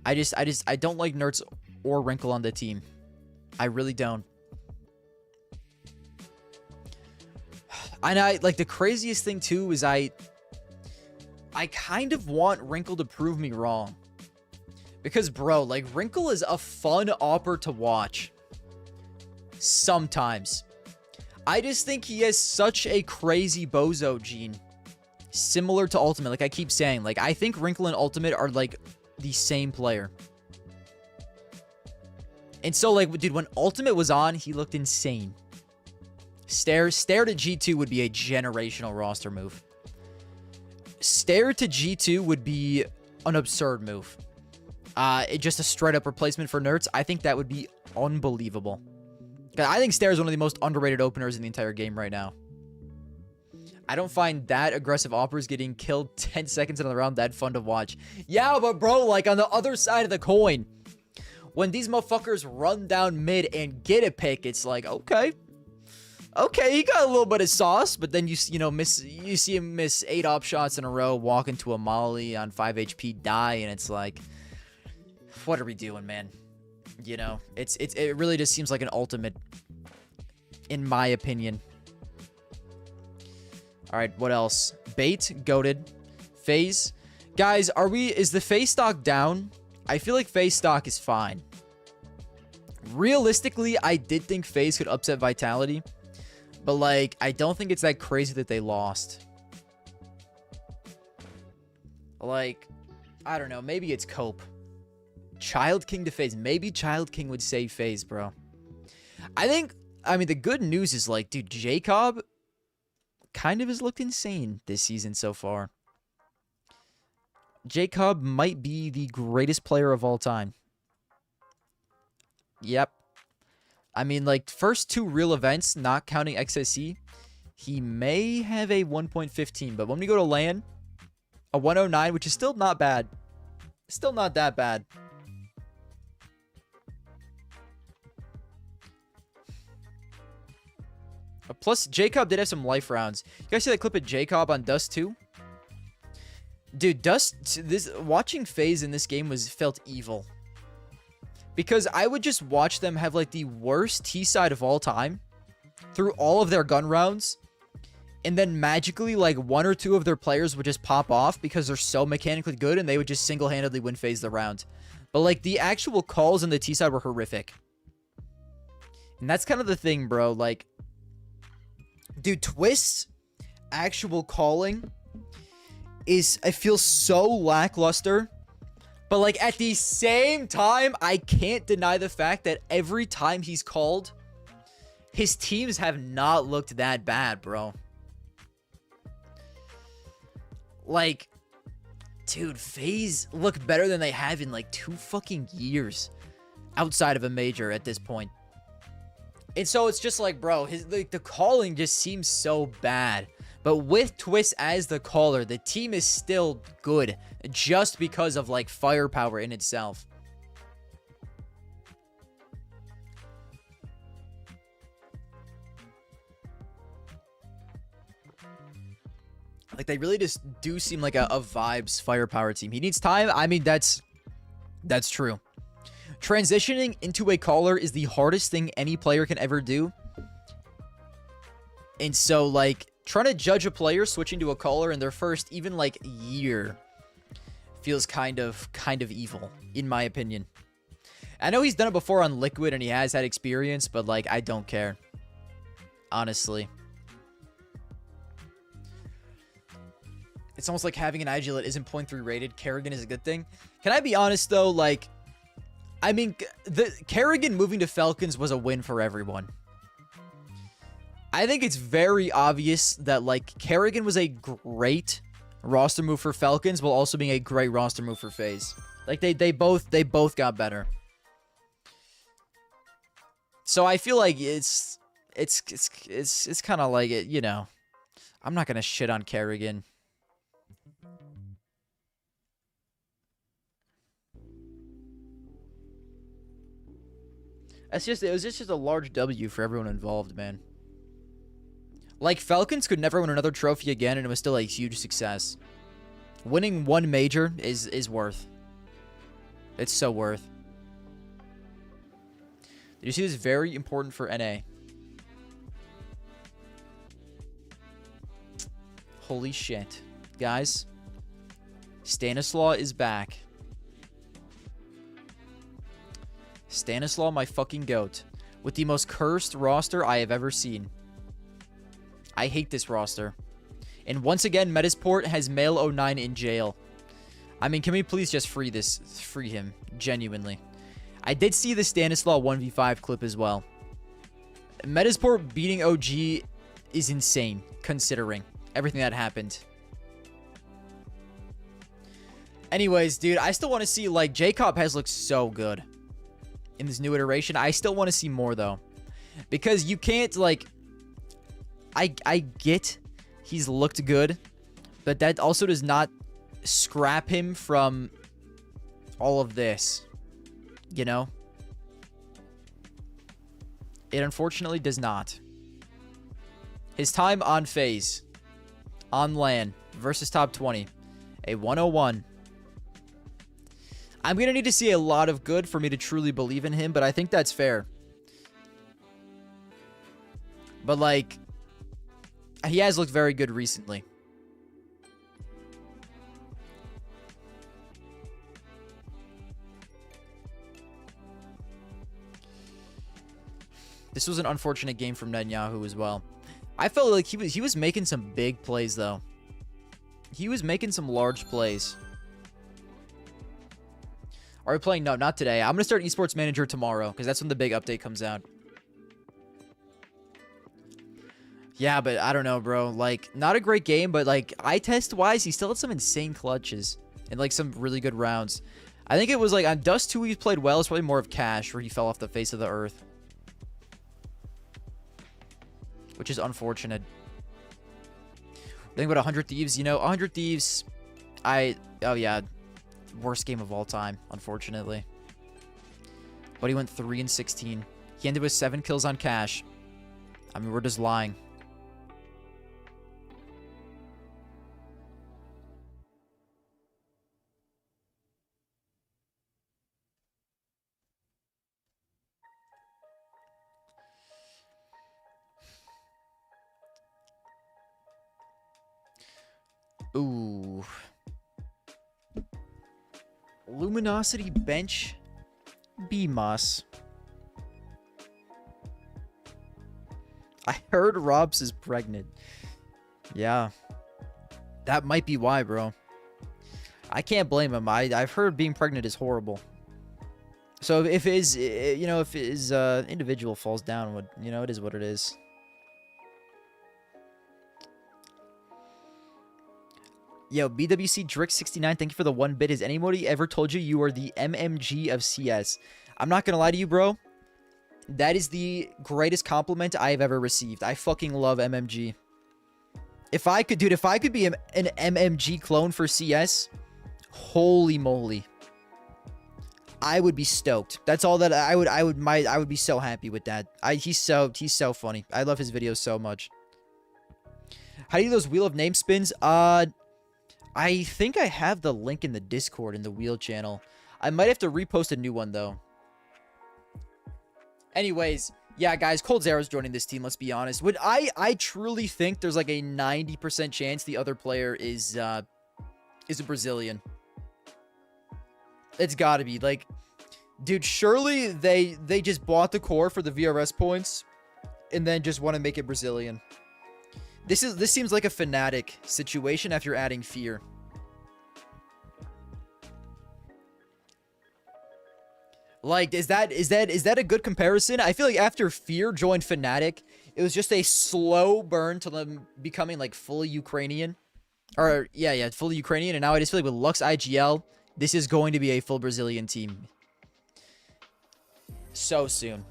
I don't like Nerds or Wrinkle on the team. I really don't. And like, the craziest thing too is I kind of want Wrinkle to prove me wrong, because bro, like, Wrinkle is a fun opper to watch sometimes. I just think he has such a crazy bozo gene. Similar to Ultimate. Like I keep saying. Like, I think Wrinkle and Ultimate are, like, the same player. And so, like, dude, when Ultimate was on, he looked insane. Stare to G2 would be a generational roster move. Stare to G2 would be an absurd move. Just a straight-up replacement for Nerds. I think that would be unbelievable. I think Stare is one of the most underrated openers in the entire game right now. I don't find that aggressive offers getting killed 10 seconds into the round that fun to watch. Yeah, but bro, like on the other side of the coin, when these motherfuckers run down mid and get a pick, it's like, okay, he got a little bit of sauce, but then you see him miss 8 op shots in a row, walk into a molly on 5 HP, die, and it's like, what are we doing, man? You know, it really just seems like an ultimate, in my opinion. All right, what else? Bait, goated, phase. Guys, is the phase stock down? I feel like phase stock is fine. Realistically, I did think phase could upset Vitality, but like, I don't think it's that crazy that they lost. Like, I don't know, maybe it's Cope. Child King to phase. Maybe Child King would save phase, bro. I mean, the good news is like, dude, Jacob kind of has looked insane this season so far. Jacob might be the greatest player of all time. Yep. I mean, like, first 2 real events, not counting XSC, he may have a 1.15. But when we go to LAN, a 109, which is still not bad. Still not that bad. Plus, Jacob did have some life rounds. You guys see that clip of Jacob on Dust 2? Dude, watching FaZe in this game felt evil. Because I would just watch them have like the worst T-side of all time through all of their gun rounds. And then magically, like 1 or 2 of their players would just pop off because they're so mechanically good and they would just single-handedly win FaZe the round. But like the actual calls in the T-side were horrific. And that's kind of the thing, bro. Like, dude, Twist's actual calling I feel so lackluster. But like at the same time, I can't deny the fact that every time he's called, his teams have not looked that bad, bro. Like, dude, FaZe look better than they have in like 2 fucking years outside of a major at this point. And so it's just like, bro, the calling just seems so bad. But with Twist as the caller, the team is still good just because of like firepower in itself. Like, they really just do seem like a vibes firepower team. He needs time. I mean, that's true. Transitioning into a caller is the hardest thing any player can ever do. And so, like, trying to judge a player switching to a caller in their first even like year feels kind of evil, in my opinion. I know he's done it before on Liquid and he has had experience, but like, I don't care. Honestly. It's almost like having an IG that isn't 0.3 rated. Kerrigan is a good thing. Can I be honest though? Like, I mean, the Kerrigan moving to Falcons was a win for everyone. I think it's very obvious that like Kerrigan was a great roster move for Falcons while also being a great roster move for FaZe. Like they both got better. So I feel like it's kind of like it, you know. I'm not gonna shit on Kerrigan. It was just a large W for everyone involved, man. Like, Falcons could never win another trophy again, and it was still a huge success. Winning 1 major is worth. It's so worth. Did you see this? Very important for NA. Holy shit. Guys, Stanislaw is back. Stanislaw, my fucking goat. With the most cursed roster I have ever seen. I hate this roster. And once again, Metasport has Male 09 in jail. I mean, can we please just free him? Genuinely. I did see the Stanislaw 1v5 clip as well. Metasport beating OG is insane, considering everything that happened. Anyways, dude, I still want to see, like, Jacob has looked so good in this new iteration. I still want to see more, though. Because you can't, like... I get He's looked good. But that also does not scrap him from all of this. You know? It unfortunately does not. His time on phase, on LAN, versus top 20. A 101. I'm going to need to see a lot of good for me to truly believe in him, but I think that's fair. But, like, he has looked very good recently. This was an unfortunate game from Netanyahu as well. I felt like he was making some big plays, though. He was making some large plays. Are we playing? No, not today. I'm going to start Esports Manager tomorrow, because that's when the big update comes out. Yeah, but I don't know, bro. Like, not a great game, but, like, eye test-wise, he still had some insane clutches. And, like, some really good rounds. I think it was, like, on Dust 2, he played well. It's probably more of Cash, where he fell off the face of the earth. Which is unfortunate. I think about 100 Thieves, you know, 100 Thieves, oh yeah, worst game of all time, unfortunately. But he went 3-16. He ended with 7 kills on Cash. I mean, we're just lying. Ooh. Luminosity bench BMOS. I heard Robs is pregnant. Yeah. That might be why, bro. I can't blame him. I've heard being pregnant is horrible. So if his, you know, if his individual falls down, you know, it is what it is. Yo, BWC Drix69, thank you for the 1 bit. Has anybody ever told you you are the MMG of CS? I'm not gonna lie to you, bro. That is the greatest compliment I have ever received. I fucking love MMG. If I could, dude, if I could be an MMG clone for CS, holy moly. I would be stoked. That's all that I would be so happy with that. He's so funny. I love his videos so much. How do you do those Wheel of Name spins? I think I have the link in the Discord in the wheel channel. I might have to repost a new one, though. Anyways, yeah, guys, Cold Zero's joining this team, let's be honest. I truly think there's like a 90% chance the other player is a Brazilian. It's gotta be. Like, dude, surely they just bought the core for the VRS points and then just want to make it Brazilian. This seems like a Fnatic situation after adding Fear. Like, is that a good comparison? I feel like after Fear joined Fnatic, it was just a slow burn to them becoming like fully Ukrainian. Or yeah, fully Ukrainian. And now I just feel like with Lux IGL, this is going to be a full Brazilian team. So soon.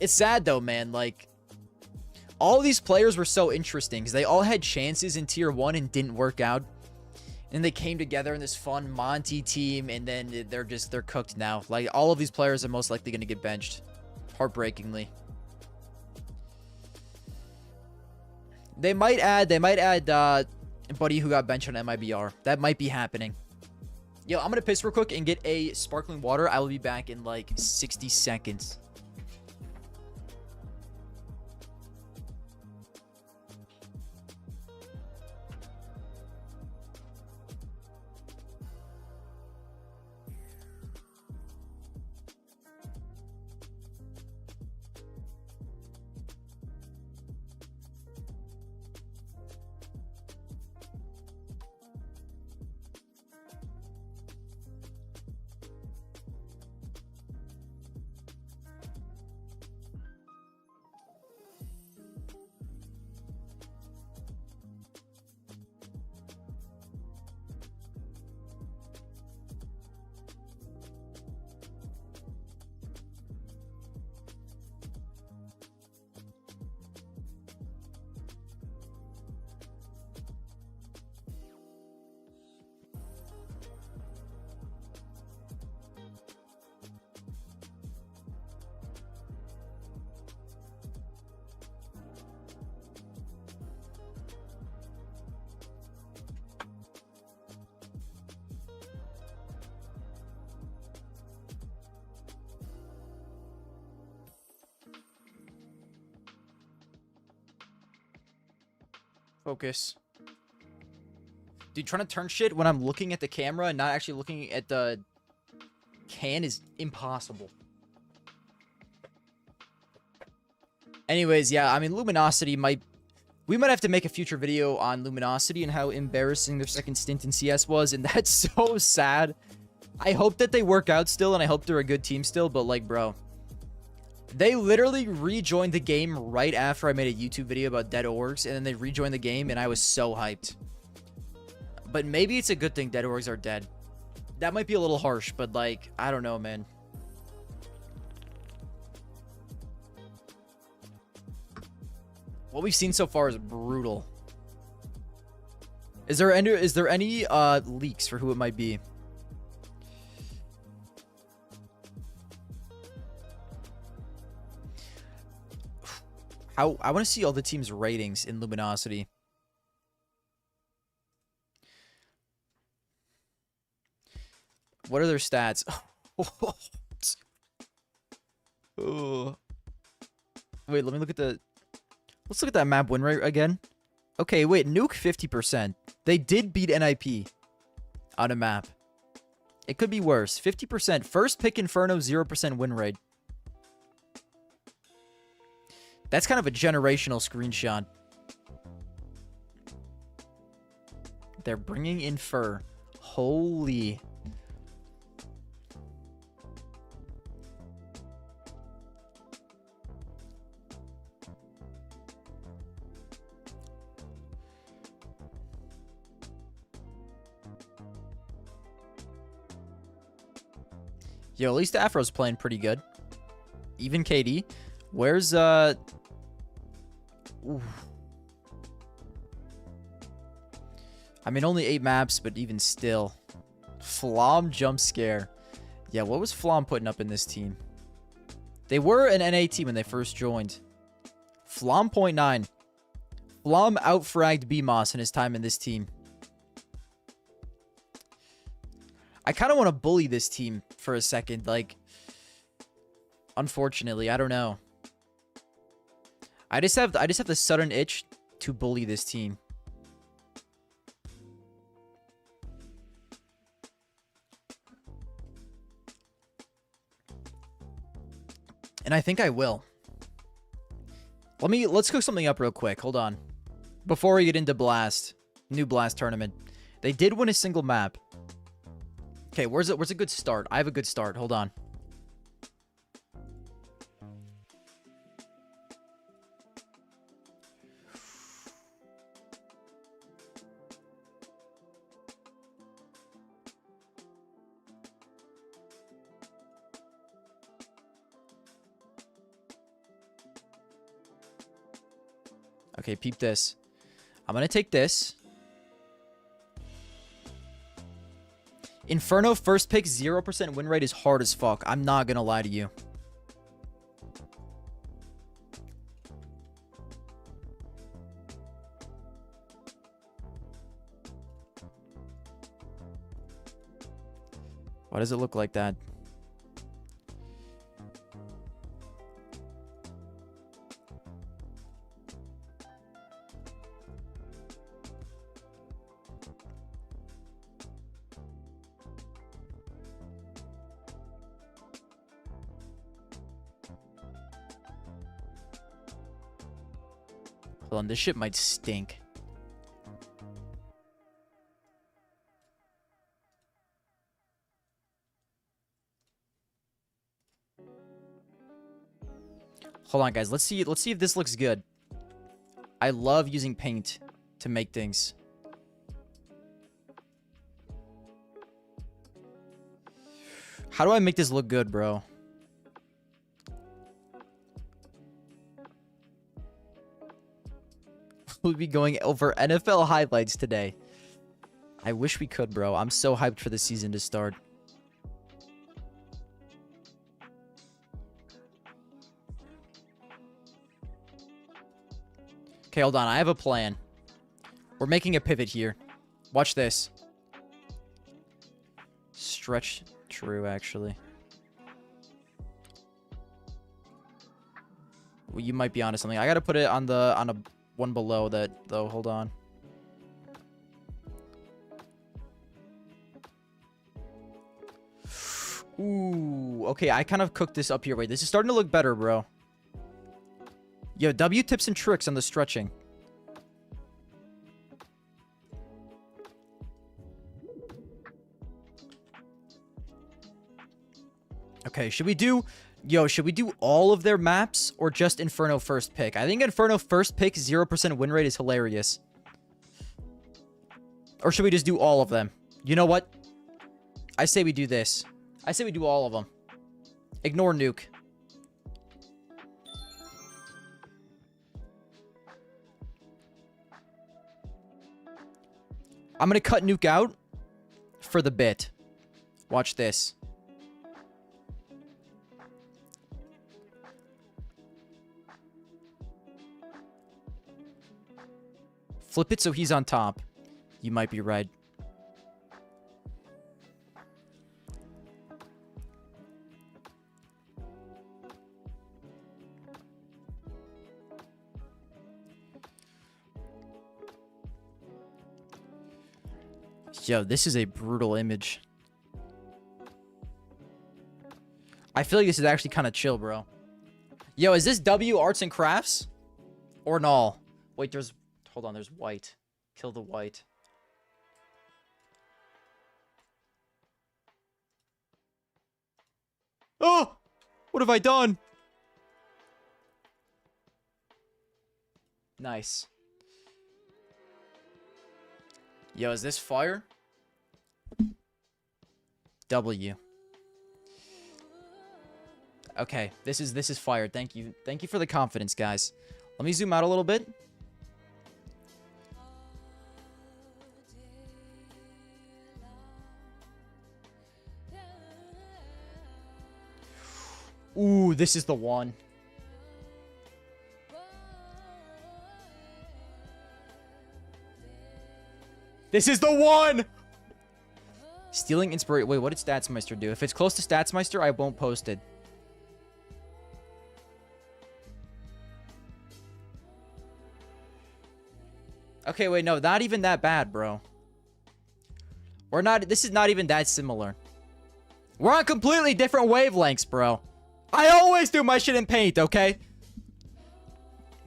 It's sad though, man. Like, all these players were so interesting because they all had chances in Tier 1 and didn't work out. And they came together in this fun Monty team, and then they're cooked now. Like, all of these players are most likely going to get benched. Heartbreakingly. They might add Buddy who got benched on MIBR. That might be happening. Yo, I'm going to piss real quick and get a sparkling water. I will be back in like 60 seconds. Focus. Dude, trying to turn shit when I'm looking at the camera and not actually looking at the can is impossible. Anyways, yeah, I mean, Luminosity might... We might have to make a future video on Luminosity and how embarrassing their second stint in CS was, and that's so sad. I hope that they work out still, and I hope they're a good team still, but, like, bro... They literally rejoined the game right after I made a YouTube video about Dead Orgs, and then they rejoined the game, and I was so hyped. But maybe it's a good thing Dead Orgs are dead. That might be a little harsh, but, like, I don't know, man. What we've seen so far is brutal. Is there any leaks for who it might be? I want to see all the teams' ratings in Luminosity. What are their stats? Oh. Wait, let me look at the... Let's look at that map win rate again. Okay, wait, Nuke 50%. They did beat NIP on a map. It could be worse. 50%. First pick Inferno, 0% win rate. That's kind of a generational screenshot. They're bringing in Fur. Holy. Yo, at least Afro's playing pretty good. Even KD. Where's, Ooh. I mean, only 8 maps, but even still. Flom jump scare. Yeah, what was Flom putting up in this team? They were an NA team when they first joined. Flom 0.9. Flom outfragged BMOS in his time in this team. I kind of want to bully this team for a second. Like, unfortunately, I don't know. I just have the sudden itch to bully this team. And I think I will. Let's cook something up real quick. Hold on. Before we get into Blast, new Blast tournament. They did win a single map. Okay, where's a good start? I have a good start. Hold on. Okay, peep this. I'm gonna take this. Inferno first pick, 0% win rate is hard as fuck. I'm not gonna lie to you. Why does it look like that? Hold on, this shit might stink. Hold on, guys. Let's see if this looks good. I love using paint to make things. How do I make this look good, bro? We'll be going over NFL highlights today. I wish we could, bro. I'm so hyped for the season to start. Okay, hold on. I have a plan. We're making a pivot here. Watch this. Stretch. True, actually. Well, you might be onto something. I gotta put it on a one below that, though. Hold on. Ooh, okay, I kind of cooked this up here. Wait, this is starting to look better, bro. Yo, W tips and tricks on the stretching. Okay, should we do... Yo, should we do all of their maps or just Inferno first pick? I think Inferno first pick 0% win rate is hilarious. Or should we just do all of them? You know what? I say we do this. I say we do all of them. Ignore Nuke. I'm going to cut Nuke out for the bit. Watch this. Flip it so he's on top. You might be right. Yo, this is a brutal image. I feel like this is actually kind of chill, bro. Yo, is this W Arts and Crafts? Or null? Wait, there's... Hold on, there's white. Kill the white. Oh! What have I done? Nice. Yo, is this fire? W. Okay, this is fire. Thank you. Thank you for the confidence, guys. Let me zoom out a little bit. Ooh, this is the one. This is the one! Stealing inspiration. Wait, what did Statsmeister do? If it's close to Statsmeister, I won't post it. Okay, wait, no, not even that bad, bro. We're not, this is not even that similar. We're on completely different wavelengths, bro. I always do my shit in paint, okay?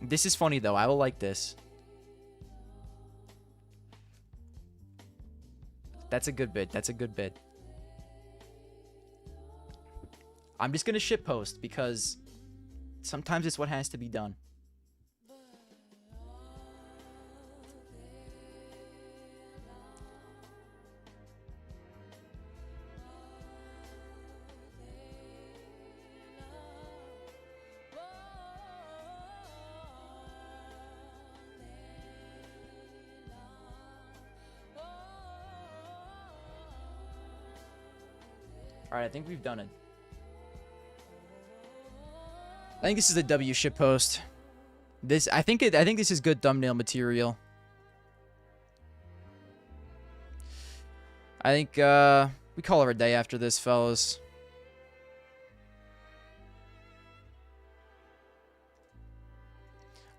This is funny, though. I will like this. That's a good bit. That's a good bit. I'm just gonna shitpost because sometimes it's what has to be done. Alright, I think we've done it. I think this is a W shitpost. I think this is good thumbnail material. I think we call it a day after this, fellas.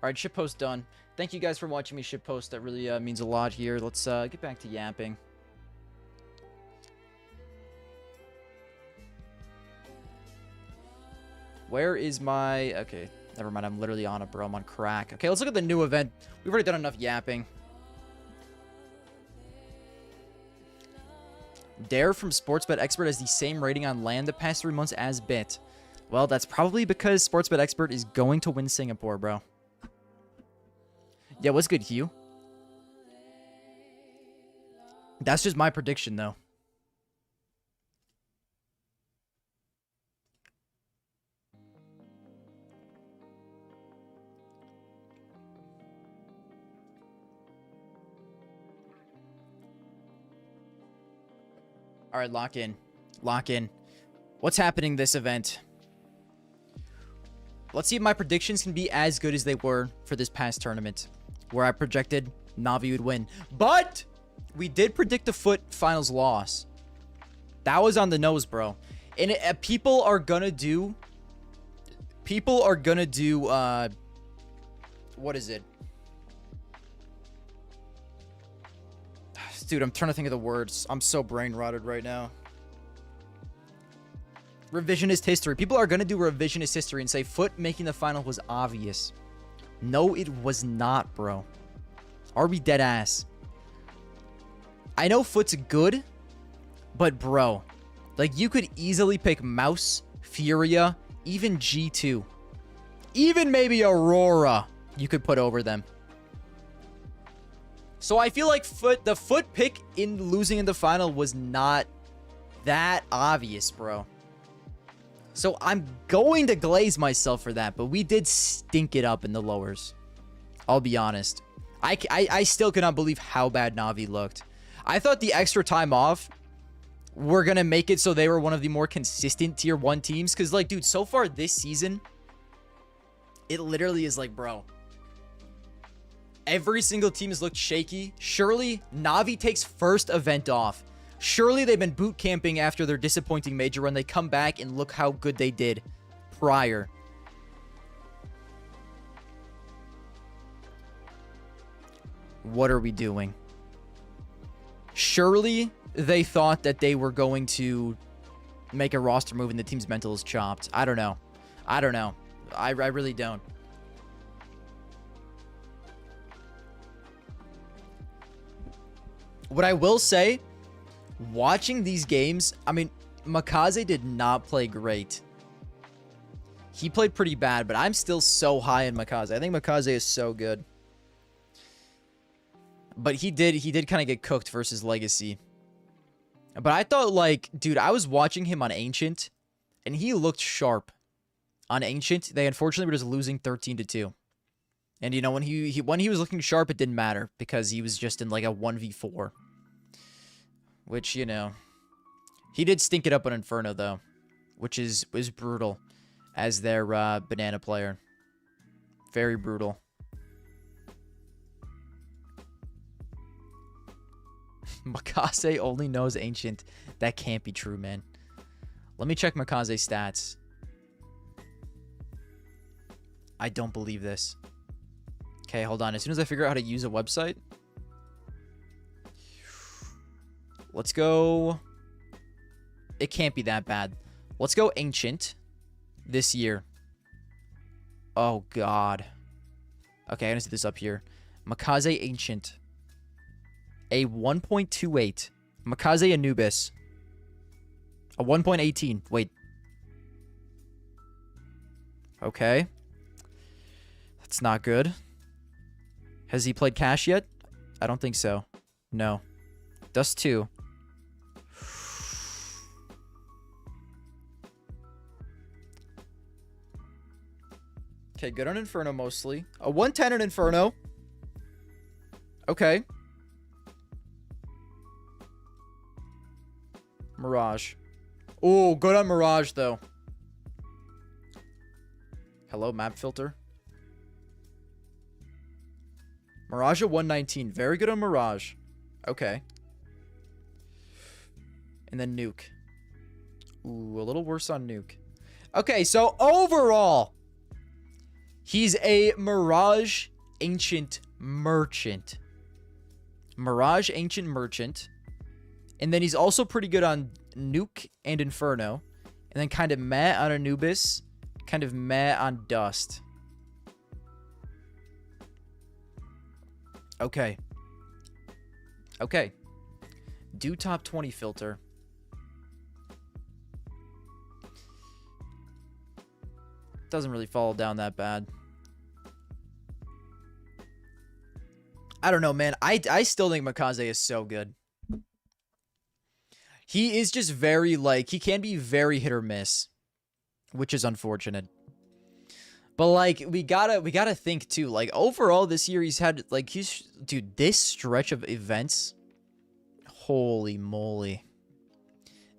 Alright, shitpost done. Thank you guys for watching me shitpost. That really means a lot here. Let's get back to yapping. Where is my... Okay, never mind. I'm literally on it, bro. I'm on crack. Okay, let's look at the new event. We've already done enough yapping. Dare from Sportsbet Expert has the same rating on land the past 3 months as Bit. Well, that's probably because Sportsbet Expert is going to win Singapore, bro. Yeah, what's good, Hugh? That's just my prediction, though. All right, lock in. Lock in. What's happening this event? Let's see if my predictions can be as good as they were for this past tournament, where I projected Navi would win. But we did predict a Foot finals loss. That was on the nose, bro. And people are gonna do... what is it? Dude, I'm trying to think of the words. I'm so brain rotted right now. Revisionist history. People are going to do revisionist history and say Foot making the final was obvious. No, it was not, bro. Are we dead ass? I know Foot's good, but bro, like you could easily pick Mouse, Furia, even G2. Even maybe Aurora you could put over them. So I feel like the Foot pick in losing in the final was not that obvious, bro. So I'm going to glaze myself for that, but we did stink it up in the lowers. I'll be honest. I still cannot believe how bad Na'Vi looked. I thought the extra time off were going to make it so they were one of the more consistent tier 1 teams. Because, like, dude, so far this season, it literally is like, bro, every single team has looked shaky. Surely Na'Vi takes first event off. Surely they've been boot camping after their disappointing major run. They come back and look how good they did prior. What are we doing? Surely they thought that they were going to make a roster move and the team's mental is chopped. I don't know. I don't know. I really don't. What I will say, watching these games, I mean, Makaze did not play great. He played pretty bad, but I'm still so high in Makaze. I think Makaze is so good. But he did kind of get cooked versus Legacy. But I thought, like, dude, I was watching him on Ancient, and he looked sharp. On Ancient, they unfortunately were just losing 13-2. And, you know, when he was looking sharp, it didn't matter, because he was just in, like, a 1v4. Which, you know, he did stink it up on Inferno, though, which was brutal as their banana player. Very brutal. Makaze only knows Ancient. That can't be true, man. Let me check Makaze's stats. I don't believe this. Okay, hold on. As soon as I figure out how to use a website. Let's go. It can't be that bad. Let's go Ancient this year. Oh, God. Okay, I'm going to see this up here. Makaze Ancient. A 1.28. Makaze Anubis. A 1.18. Wait. Okay. That's not good. Has he played Cash yet? I don't think so. No. Dust 2. Okay, good on Inferno mostly. A 110 on Inferno. Okay. Mirage. Oh, good on Mirage, though. Hello, map filter. Mirage at 119. Very good on Mirage. Okay. And then Nuke. Ooh, a little worse on Nuke. Okay, so overall, he's a Mirage Ancient Merchant. Mirage Ancient Merchant. And then he's also pretty good on Nuke and Inferno. And then kind of meh on Anubis. Kind of meh on Dust. Okay. Okay. Do top 20 filter. Doesn't really fall down that bad. I don't know, man. I still think Makaze is so good. He is just very, like, he can be very hit or miss, which is unfortunate. But, like, we gotta think, too. Like, overall, this year, he's had, like, dude, this stretch of events, holy moly.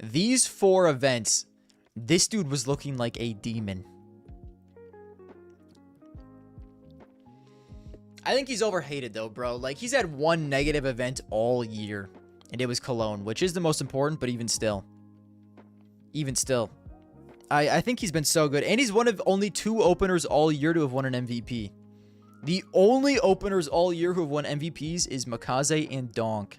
These 4 events, this dude was looking like a demon. I think he's overhated, though, bro. Like, he's had one negative event all year. And it was Cologne, which is the most important, but even still. Even still. I think he's been so good. And he's one of only 2 openers all year to have won an MVP. The only openers all year who have won MVPs is Makaze and Donk.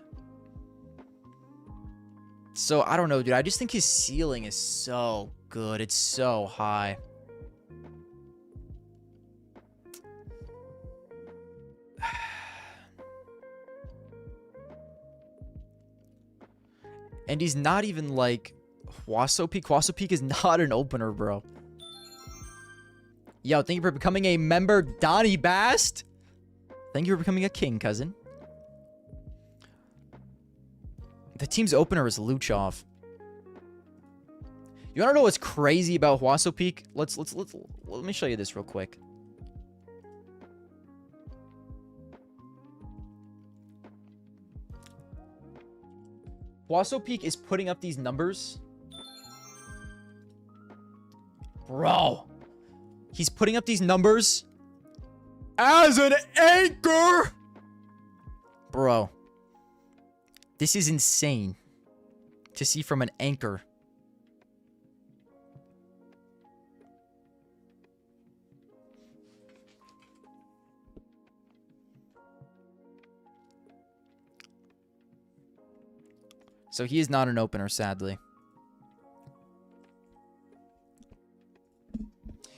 So, I don't know, dude. I just think his ceiling is so good. It's so high. And he's not even like Huaso Peak. Huaso Peak is not an opener, bro. Yo, thank you for becoming a member, Donnie Bast. Thank you for becoming a king, cousin. The team's opener is Luchov. You want to know what's crazy about Huaso Peak? Let me show you this real quick. Huaso Peak is putting up these numbers. Bro. He's putting up these numbers as an anchor. Bro. This is insane to see from an anchor. So he is not an opener, sadly.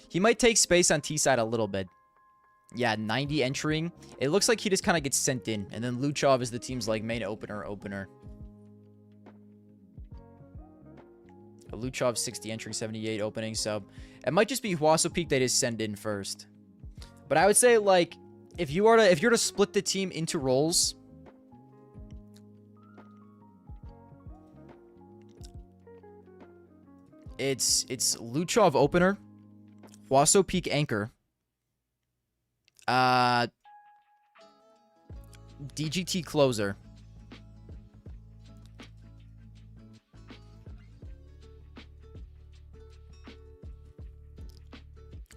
He might take space on T-side a little bit. Yeah, 90 entering. It looks like he just kind of gets sent in. And then Luchov is the team's like main opener. Luchov 60 entering, 78 opening. So it might just be Huaso Peak they just send in first. But I would say like if you're to split the team into roles, it's Luchov opener, Huaso Peak anchor, DGT closer,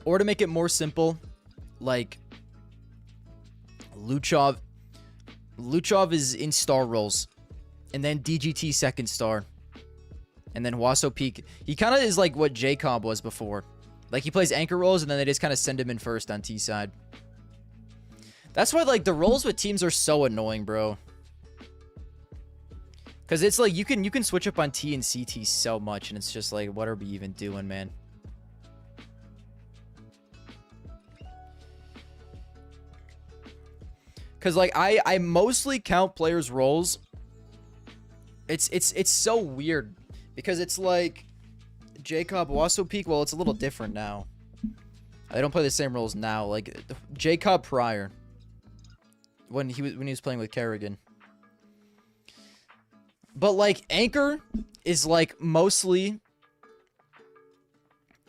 or to make it more simple, like Luchov is in star roles, and then DGT second star. And then Huaso Peak, he kind of is like what Jacob was before. Like, he plays anchor roles, and then they just kind of send him in first on T side. That's why, like, the roles with teams are so annoying, bro. Because it's like, you can switch up on T and CT so much, and it's just like, what are we even doing, man? Because, like, I mostly count players' roles. It's so weird. Because it's like Jacob, Huaso Peak, well, it's a little different now. They don't play the same roles now. Like Jacob prior, when he was playing with Kerrigan. But like anchor is like mostly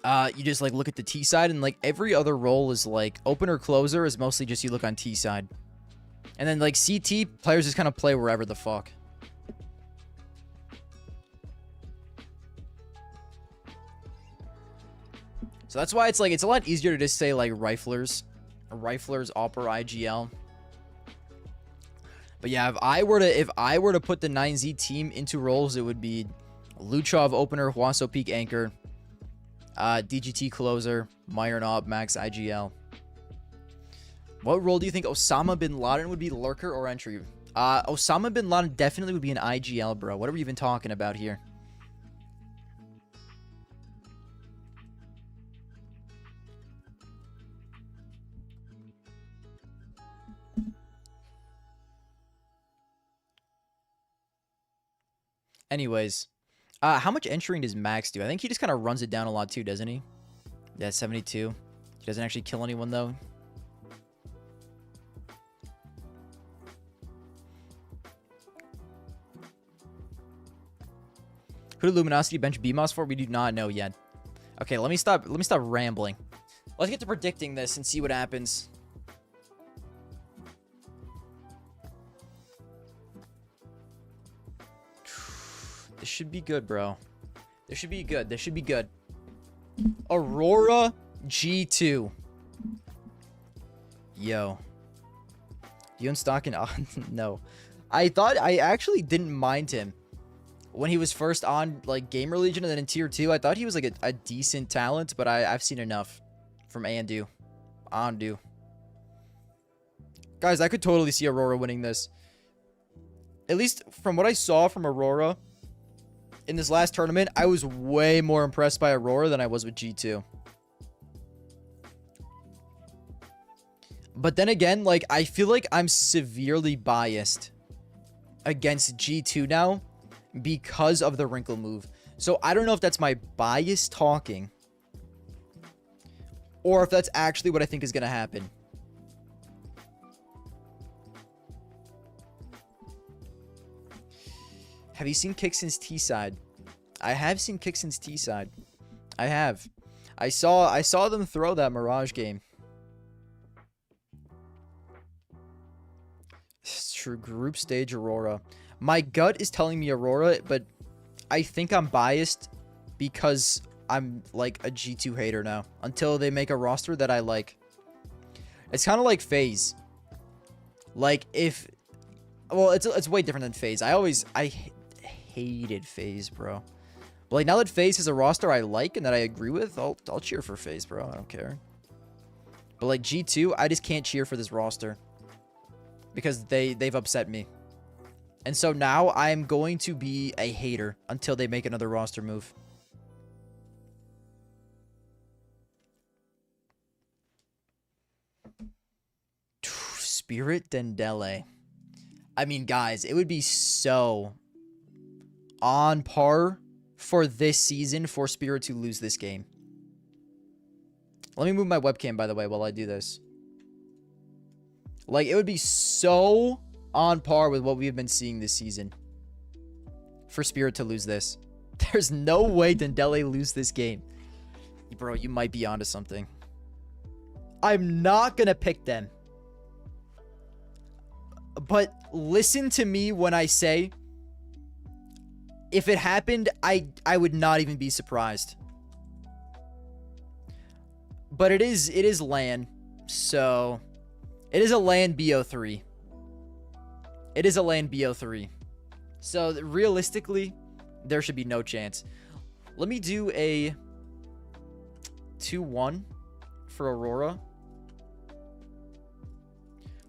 you just like look at the T side, and like every other role is like opener closer is mostly just you look on T side. And then like CT players just kind of play wherever the fuck. So that's why it's like, it's a lot easier to just say like riflers, Opera, IGL. But yeah, if I were to put the 9Z team into roles, it would be Luchov opener, Huaso Peak anchor, DGT closer, Myronov, Max, IGL. What role do you think Osama bin Laden would be, lurker or entry? Osama bin Laden definitely would be an IGL, bro. What are we even talking about here? Anyways, how much entering does Max do? I think he just kind of runs it down a lot too, doesn't he? Yeah, 72. He doesn't actually kill anyone, though. Who did Luminosity bench BMOS for? We do not know yet. Okay, let me stop rambling. Let's get to predicting this and see what happens. This should be good, bro. This should be good. This should be good. Aurora G2. Yo. You in stock in... No. I actually didn't mind him when he was first on like Gamer Legion and then in tier 2. I thought he was like a decent talent, but I've seen enough from Andu. Guys, I could totally see Aurora winning this. At least from what I saw from Aurora, in this last tournament, I was way more impressed by Aurora than I was with G2. But then again, like, I feel like I'm severely biased against G2 now because of the wrinkle move. So I don't know if that's my bias talking or if that's actually what I think is going to happen. Have you seen Kixon's T-side? I have seen Kixon's T-side. I have. I saw them throw that Mirage game. It's true. Group stage Aurora. My gut is telling me Aurora, but I think I'm biased because I'm like a G2 hater now until they make a roster that I like. It's kind of like FaZe. Like if, well, it's way different than FaZe. I hated FaZe, bro. But like now that FaZe is a roster I like and that I agree with, I'll cheer for FaZe, bro. I don't care. But like G2, I just can't cheer for this roster because they've upset me. And so now I'm going to be a hater until they make another roster move. Spirit Dendele. I mean, guys, it would be so on par for this season for Spirit to lose this game. Let me move my webcam, by the way, while I do this. Like, it would be so on par with what we've been seeing this season for Spirit to lose this. There's no way Dendele lose this game. Bro, you might be onto something. I'm not gonna pick them. But listen to me when I say, if it happened, I would not even be surprised. But it is LAN, so it is a LAN BO3. It is a LAN BO3. So realistically, there should be no chance. Let me do a 2-1 for Aurora.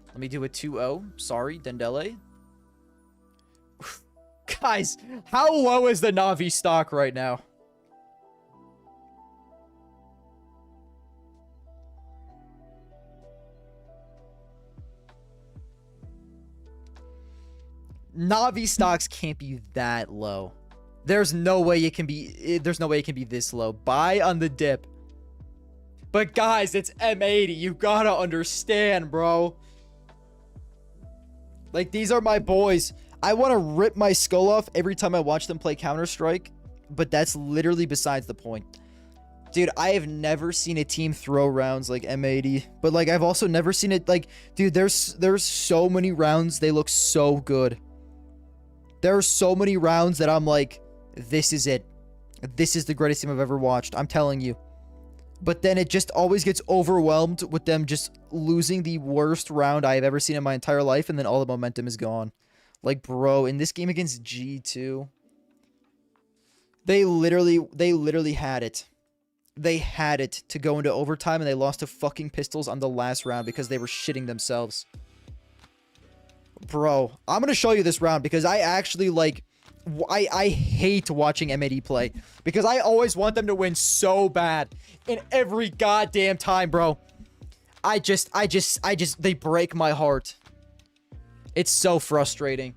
Let me do a 2-0. Sorry, Dendele. Guys, how low is the Na'Vi stock right now? Na'Vi stocks can't be that low. There's no way it can be. There's no way it can be this low. Buy on the dip. But guys, it's M80. You gotta understand, bro. Like, these are my boys. I want to rip my skull off every time I watch them play Counter-Strike, but that's literally besides the point. Dude, I have never seen a team throw rounds like M80, but like I've also never seen it like, dude, there's so many rounds they look so good. There are so many rounds that I'm like, this is it. This is the greatest team I've ever watched. I'm telling you. But then it just always gets overwhelmed with them just losing the worst round I've ever seen in my entire life, and then all the momentum is gone. Like, bro, in this game against G2, they literally had it. They had it to go into overtime, and they lost to fucking Pistols on the last round because they were shitting themselves. Bro, I'm going to show you this round because I actually, like, I hate watching M80 play because I always want them to win so bad in every goddamn time, bro. They break my heart. It's so frustrating.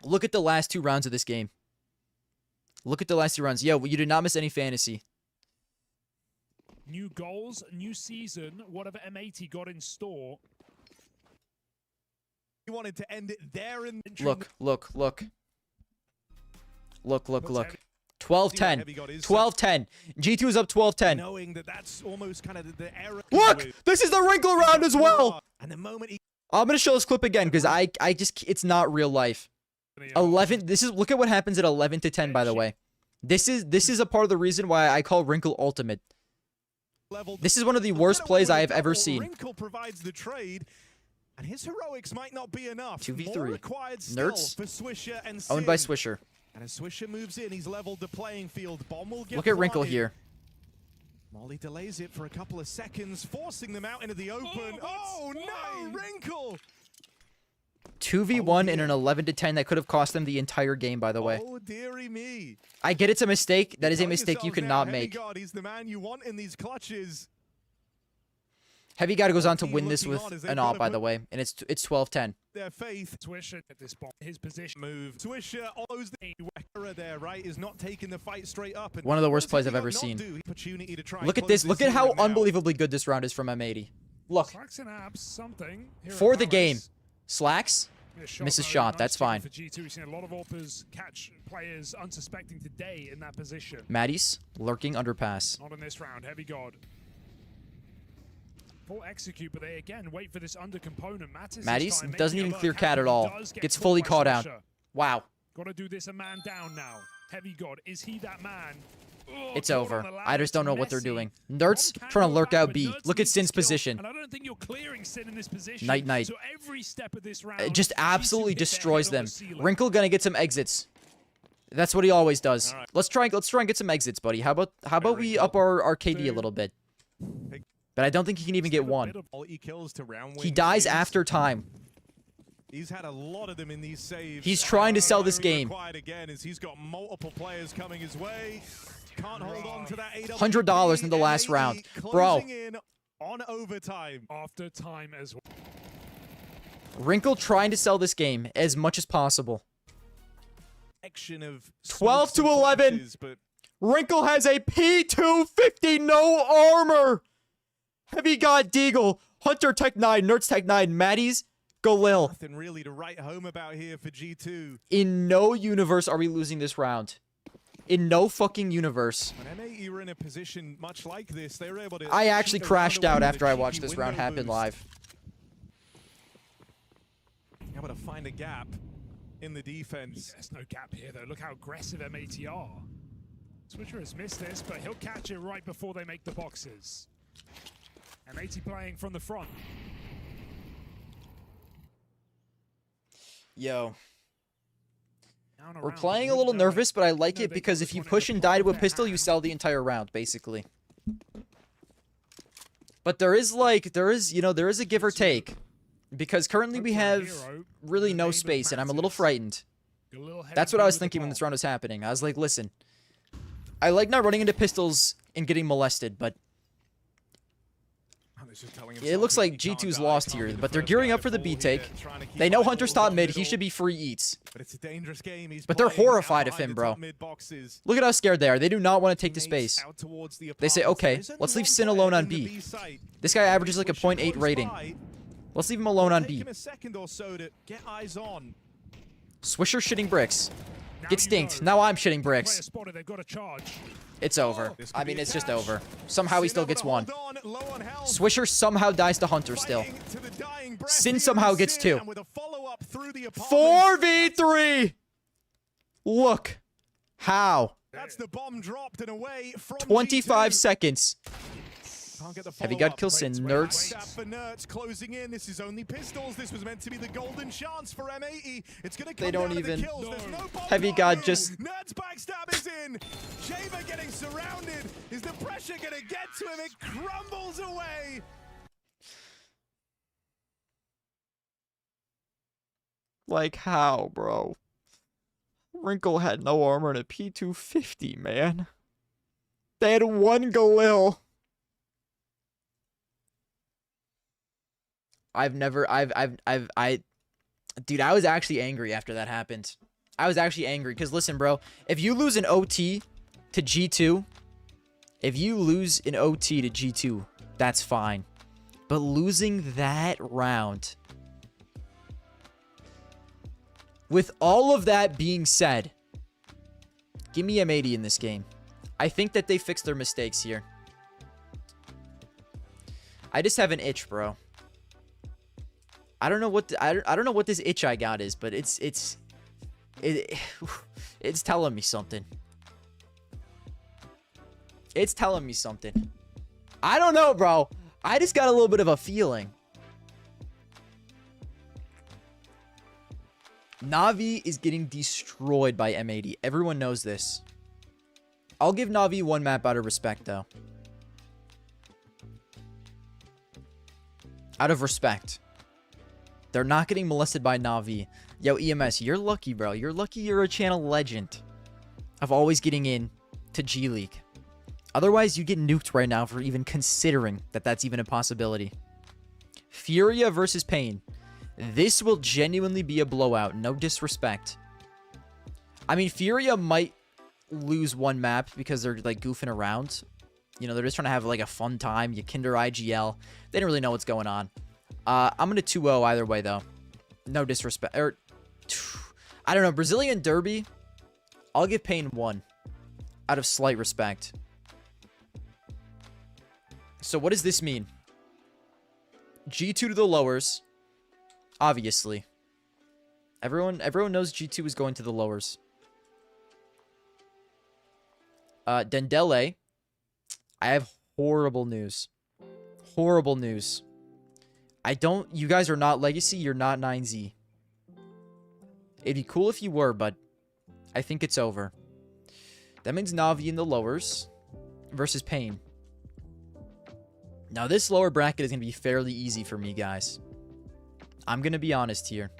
Look at the last 2 rounds of this game. Look at the last 2 rounds. Yo, you did not miss any fantasy. New goals, new season, whatever M80 got in store. He wanted to end it there in Look. 12-10. 12-10. G2 is up 12-10. Knowing that that's almost kind of the error. Look! This is the wrinkle round as well! And the moment I'm gonna show this clip again because I just, it's not real life. 11, look at what happens at 11-10, by the way. This is a part of the reason why I call Wrinkle ultimate. This is one of the worst plays I have ever seen. Wrinkle provides the trade, and his heroics might not be enough. 2v3. Nerds For Swisher and owned by Swisher. And as Swisher moves in, he's leveled the playing field. Bomb will get Look at Wrinkle planted. here. Molly delays it for a couple of seconds, forcing them out into the open. Oh no, Wrinkle! 2v1 in an 11-10 that could have cost them the entire game, by the way. Oh, dearie me. I get it's a mistake. That is a Tell mistake you yourselves cannot now, make. Heavy God, he's the man you want in these clutches. Heavy God goes on to He win this looking on with as they've an got ult, to by put the way, and it's 12-10. their faith. Swisher at this point, his position. Move. Swisher follows the Wecker there, right? Is not taking the fight straight up. And One of the worst what does plays I've he ever not seen. do? Opportunity to try Look and at this. close Look at how lead now. unbelievably good this round is from M80. Look, Slacks and abs, something. Here for at the game. Paris. Slacks. Misses though, shot, nice that's shooting fine. For G2, we've seen a lot of AWPers catch players unsuspecting today in that position. Maddie's lurking underpass. Not in this round, Heavy God. Full execute, but they again wait for this under component. Maddie's doesn't even clear cat at all. Gets fully caught out. Wow. Got to do this a man down now. Heavy God, is he that man? Oh, It's caught over. on the ladder, I just don't know it's what they're messy. doing. Nerds One trying to can lurk go out back, B. but Nerds Look at needs Sin's skill, position. And I don't think you're clearing Sin in this position. Night, night. So every step of this round, It just G2 absolutely hit their destroys head on them. the ceiling. Wrinkle gonna get some exits. That's what he always does. All right. Let's try and get some exits, buddy. How about we up our KD a little bit? But I don't think he can even get one. Quality kills to round He win dies games. after time. He's had a lot of them in these saves. He's trying to sell this Very game. required again as he's got multiple players coming his way. Can't hold on to that AWP. $100 in the last M80 round. Bro. closing in on overtime. After time as well. Wrinkle trying to sell this game as much as possible. Action of 12 smokes to and 11. flashes, but Wrinkle has a P250, no armor. Heavy God Deagle, Hunter Tech 9, Nerds Tech 9, Maddie's Galil. nothing really to write home about here for G2. In no universe are we losing this round. In no fucking universe. When M80 were in a position much like this, they were able to. I actually cheat around crashed out away with after a I watched cheeky this round window happen boost. live. Able to find a gap in the defense. There's no gap here though. Look how aggressive M80 are. Switcher has missed this, but he'll catch it right before they make the boxes. M80 playing from the front. Yo. Down We're around, playing but a little wouldn't know nervous, but I like No, it they because got if this you one in push the and die to palm a of their pistol, you hand. sell the entire round, basically. But there is a give or take. Because currently we Hunter have hero, really the no name of space, and I'm a little Mantis. frightened. Galil heading That's what I through was with the thinking when bomb. this round was happening. I was like, listen, I like not running into pistols and getting molested, but And it's just telling it himself looks he like can't G2's die, lost can't here. be the But they're first gearing guy up to for the fall B here, take. trying to keep They know eyeballs Hunter's on top the mid. He middle. should be free eats. But it's a dangerous game. He's But they're playing out horrified of behind him, the bro. top mid boxes. Look at how scared they are. They do not want to take the Teammates space. out towards the They say, apartments. There okay, is only let's leave one Sin player alone on in the B. site. This guy averages like a Pushing 0.8 close rating. by. Let's leave him alone on Take B. him a second or so to get eyes on. Swisher shitting bricks. Now Get you stinked. know. Now I'm shitting Player bricks. spotted, they've got to charge. It's over. This could I be mean, a it's just catch. over. Somehow he Sin still able gets to one. hold on, low on health. Swisher somehow dies to Hunter still. Fighting to the dying breath Sin here somehow is gets Sin, two. and with a follow-up through the apartments. 4v3! Look. How? That's the bomb dropped and away from 25 G2. seconds. Can't get the Heavy follow-up. God kills Sin. Wait, Nerds. Stab for Nerds closing in. This is only pistols. This was meant to be the golden chance for M80. It's going to come They don't down to the even- kills. There's no bomb Heavy on God you. just- Nerds backstab is in. Shaver getting surrounded. Is the pressure going to get to him? It crumbles away. Like how, bro? Wrinkle had no armor and a P250, man. They had one Galil. Dude, I was actually angry after that happened. I was actually angry because listen, bro, if you lose an OT to G2, that's fine. But losing that round, with all of that being said, give me M80 in this game. I think that they fixed their mistakes here. I just have an itch, bro. I don't know what I don't know what this itch I got is, but it's telling me something. It's telling me something. I don't know, bro. I just got a little bit of a feeling. Na'Vi is getting destroyed by M80. Everyone knows this. I'll give Na'Vi one map out of respect, though. Out of respect. They're not getting molested by Na'Vi. Yo, EMS, you're lucky, bro. You're lucky you're a channel legend of always getting in to G League. Otherwise, you get nuked right now for even considering that that's even a possibility. Furia versus Pain. This will genuinely be a blowout. No disrespect. I mean, Furia might lose one map because they're, like, goofing around. You know, they're just trying to have, like, a fun time. You Kinder IGL. They don't really know what's going on. I'm going to 2-0 either way, though. No disrespect. I don't know. Brazilian Derby. I'll give Pain 1 out of slight respect. So what does this mean? G2 to the lowers. Obviously. Everyone knows G2 is going to the lowers. Dendele. I have horrible news. Horrible news. You guys are not Legacy. You're not 9Z. It'd be cool if you were, but I think it's over. That means Na'Vi in the lowers versus Pain. Now, this lower bracket is going to be fairly easy for me, guys. I'm going to be honest here.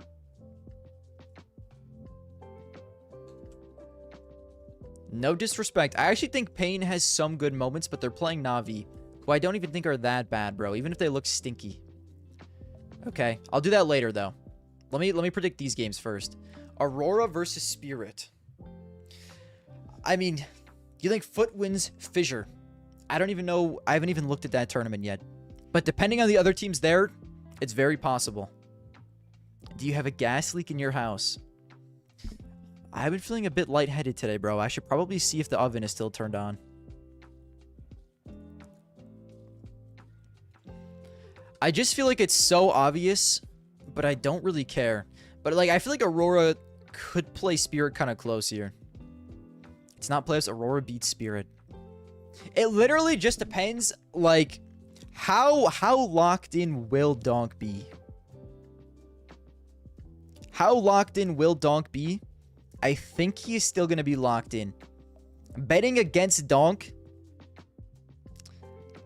No disrespect. I actually think Pain has some good moments, but they're playing Na'Vi, who I don't even think are that bad, bro, even if they look stinky. Okay, I'll do that later, though. Let me predict these games first. Aurora versus Spirit. I mean, you think Foot wins Fissure. I don't even know. I haven't even looked at that tournament yet. But depending on the other teams there, it's very possible. Do you have a gas leak in your house? I've been feeling a bit lightheaded today, bro. I should probably see if the oven is still turned on. I just feel like it's so obvious, but I don't really care. But, like, I feel like Aurora could play Spirit kind of close here. It's not playoffs. Aurora beats Spirit. It literally just depends, like, how locked in will Donk be? How locked in will Donk be? I think he is still going to be locked in. Betting against Donk,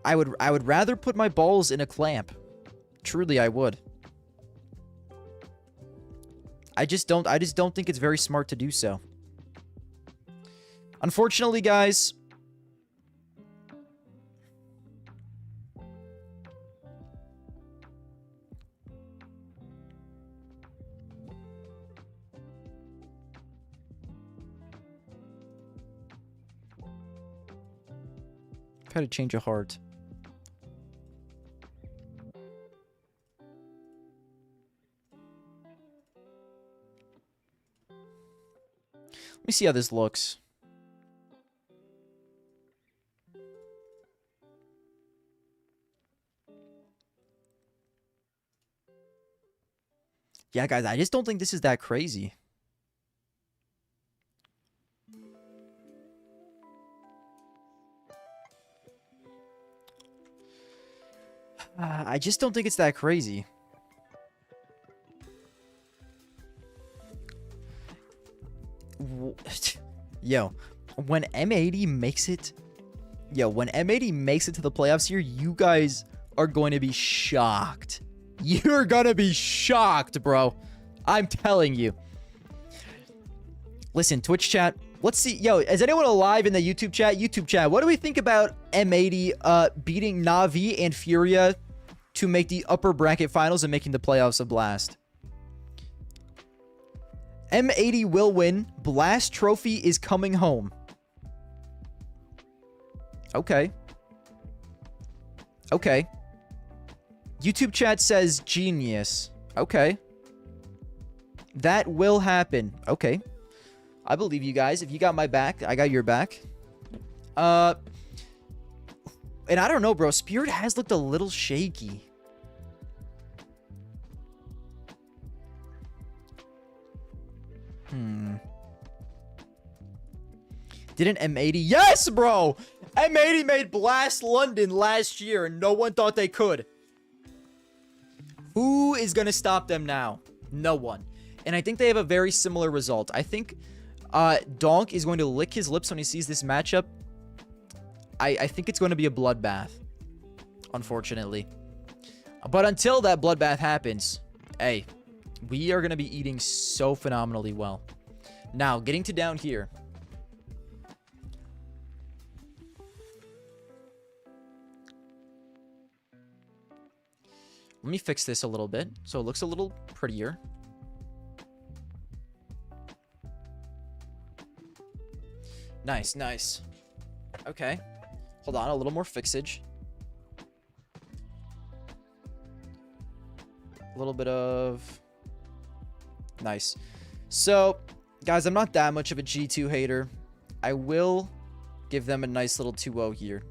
I would rather put my balls in a clamp. Truly, I would. I just don't think it's very smart to do so. Unfortunately, guys, I've had a change of heart. Let me see how this looks. Yeah, guys, I just don't think this is that crazy. I just don't think it's that crazy. Yo, when M80 makes it... Yo, when M80 makes it to the playoffs here, you guys are going to be shocked. You're going to be shocked, bro. I'm telling you. Listen, Twitch chat. Let's see. Yo, is anyone alive in the YouTube chat? YouTube chat. What do we think about M80 beating Na'Vi and Furia to make the upper bracket finals and making the playoffs a blast? M80 will win. Blast Trophy is coming home. Okay. Okay. YouTube chat says genius. Okay. That will happen. Okay. I believe you guys. If you got my back, I got your back. And I don't know, bro. Spirit has looked a little shaky. Didn't M80? Yes, bro! M80 made Blast London last year, and no one thought they could. Who is going to stop them now? No one. And I think they have a very similar result. I think Donk is going to lick his lips when he sees this matchup. I think it's going to be a bloodbath, unfortunately. But until that bloodbath happens, hey, We are going to be eating so phenomenally well. Now, getting to down here. Let me fix this a little bit so it looks a little prettier. Nice, nice. Okay. Hold on, a little more fixage. A little bit of... Nice. So, guys, I'm not that much of a G2 hater. I will give them a nice little 2-0 here.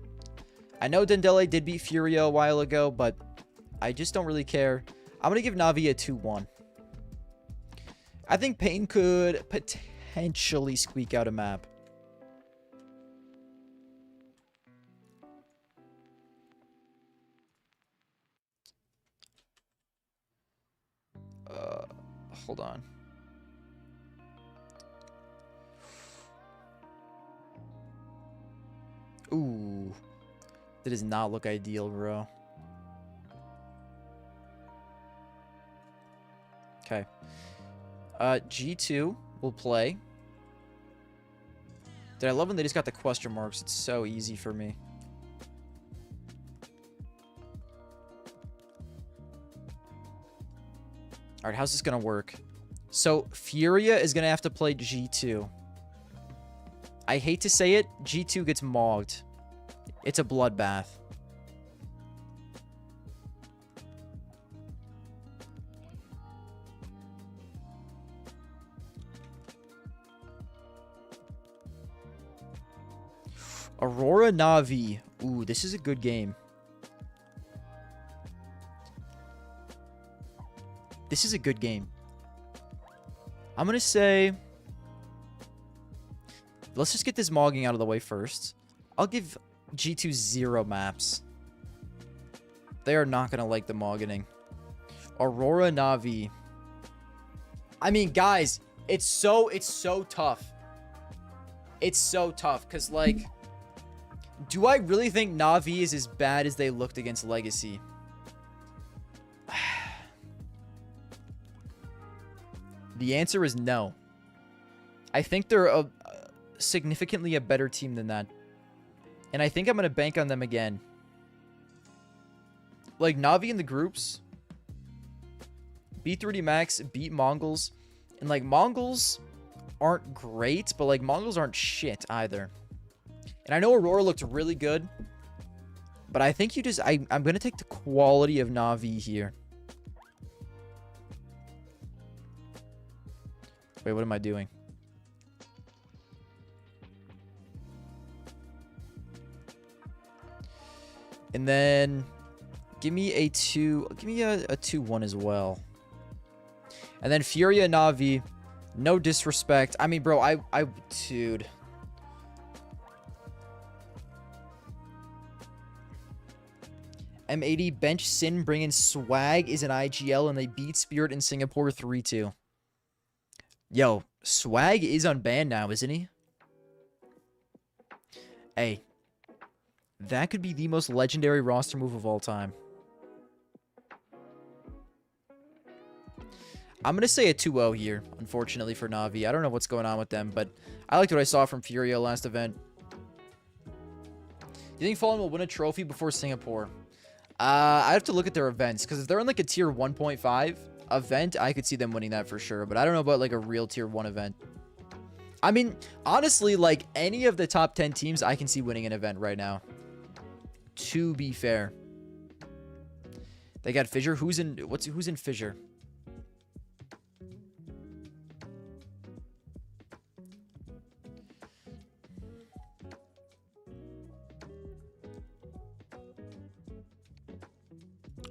I know Dendele did beat Furia a while ago, but I just don't really care. I'm going to give Na'Vi a 2-1. I think Pain could potentially squeak out a map. Hold on. Ooh. That does not look ideal, bro. Okay. G2 will play. Dude, I love when they just got the question marks. It's so easy for me. All right, how's this going to work? So, Furia is going to have to play G2. I hate to say it, G2 gets mogged. It's a bloodbath. Aurora Na'Vi. Ooh, this is a good game. This is a good game. I'm going to say... Let's just get this mogging out of the way first. I'll give G2 0 maps. They are not going to like the mogging. Aurora Na'Vi. I mean, guys, it's so tough. It's so tough because, like, do I really think Na'Vi is as bad as they looked against Legacy? The answer is no. I think they're significantly a better team than that. And I think I'm going to bank on them again. Like, Na'Vi in the groups. B3D Max beat Mongols. And, like, Mongols aren't great, but, like, Mongols aren't shit either. And I know Aurora looked really good. But I think you just... I'm going to take the quality of Na'Vi here. Wait, what am I doing? And then give me a 2-1 as well. And then Furia Na'Vi, no disrespect. I mean, bro, dude. M80 bench Sin bringing swag is an IGL and they beat Spirit in Singapore 3-2. Yo, Swag is unbanned now, isn't he? Hey, that could be the most legendary roster move of all time. I'm going to say a 2-0 here, unfortunately, for Na'Vi. I don't know what's going on with them, but I liked what I saw from Furia last event. You think Fallen will win a trophy before Singapore? I have to look at their events, because if they're in like a tier 1.5 event, I could see them winning that for sure, but I don't know about like a real tier 1 event. I mean, honestly, like any of the top 10 teams, I can see winning an event right now. To be fair. They got Fissure. Who's in Fissure?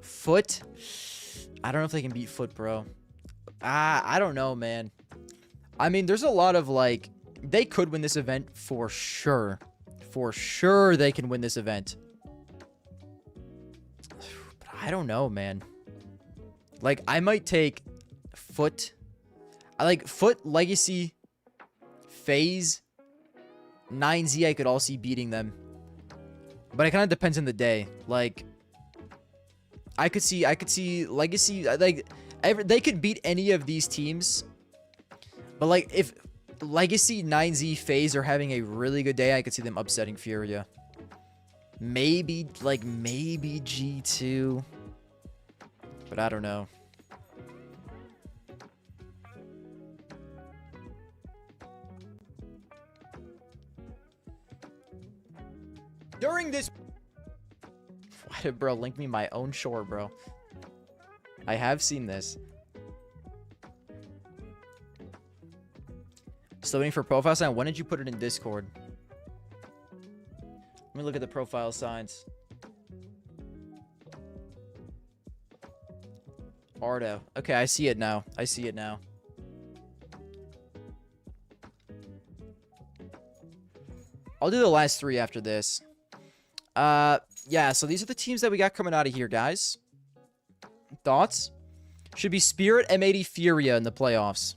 Foot? I don't know if they can beat Foot, bro. I don't know, man. I mean, there's a lot of, like... They could win this event for sure. For sure they can win this event. But I don't know, man. Like, I might take Foot. I like Foot, Legacy, FaZe, 9Z. I could all see beating them. But it kind of depends on the day. Like... I could see Legacy, like, They could beat any of these teams. But, like, if Legacy, 9Z, FaZe are having a really good day, I could see them upsetting Furia. Maybe G2. But I don't know. During this... Why did bro link me my own shore, bro? I have seen this. Still waiting for profile sign. When did you put it in Discord? Let me look at the profile signs. Ardo. Okay, I see it now. I see it now. I'll do the last 3 after this. Yeah, so these are the teams that we got coming out of here, guys. Thoughts? Should be Spirit, M80, Furia in the playoffs.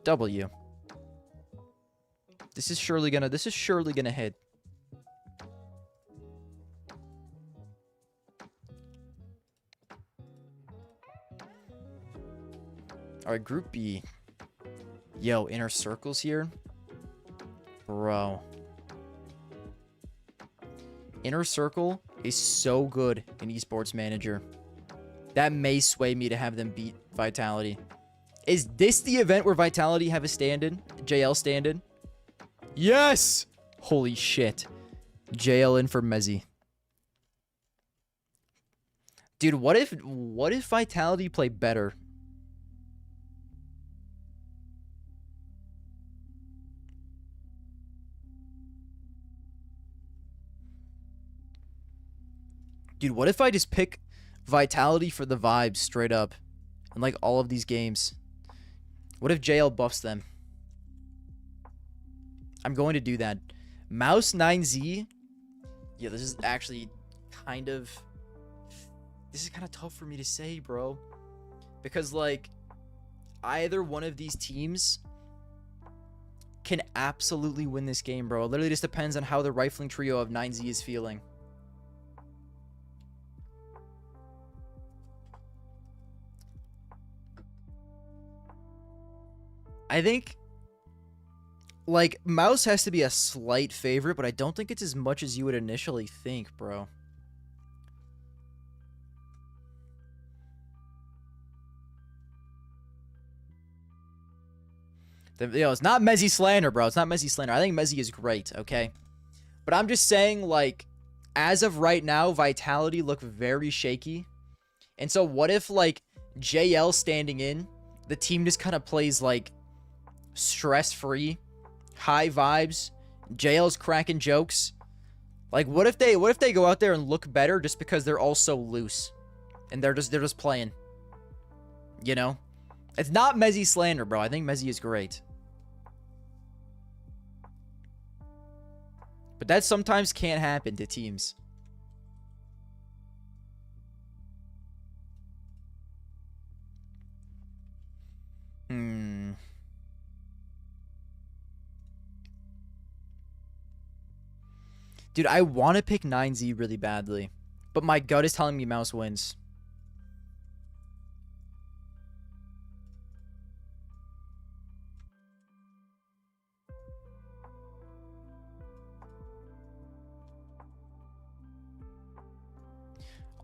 W. This is surely gonna hit. Alright, Group B. Yo, Inner Circle's here. Bro. Inner Circle is so good in Esports Manager. That may sway me to have them beat Vitality. Is this the event where Vitality have a stand-in? JL stand-in? Yes! Holy shit. JL in for Mezzy. Dude, what if Vitality play better? Dude, what if I just pick Vitality for the vibes straight up in like all of these games? What if JL buffs them? I'm going to do that. Mouse 9Z. Yeah, this is actually kind of... This is kind of tough for me to say, bro. Because, like, either one of these teams can absolutely win this game, bro. It literally just depends on how the rifling trio of 9Z is feeling. I think, like, Mouse has to be a slight favorite, but I don't think it's as much as you would initially think, bro. It's not Mezzy slander, bro. It's not Mezzy slander. I think Mezzy is great, okay? But I'm just saying, like, as of right now, Vitality look very shaky. And so what if, like, JL standing in, the team just kind of plays, like, stress-free, high vibes, JL's cracking jokes. Like, what if they go out there and look better just because they're all so loose and they're just playing? You know? It's not Mezzy slander, bro. I think Mezzy is great. But that sometimes can't happen to teams. Dude, I want to pick 9Z really badly, but my gut is telling me Mouse wins.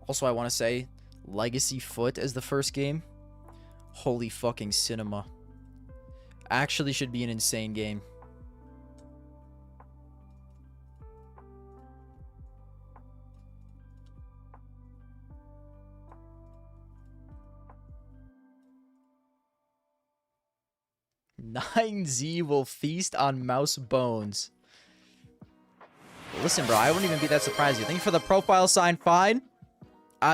Also, I want to say, Legacy Foot as the first game. Holy fucking cinema. Actually should be an insane game. "9Z will feast on mouse bones." Listen, bro, I wouldn't even be that surprised. Thank you for the profile sign. Fine.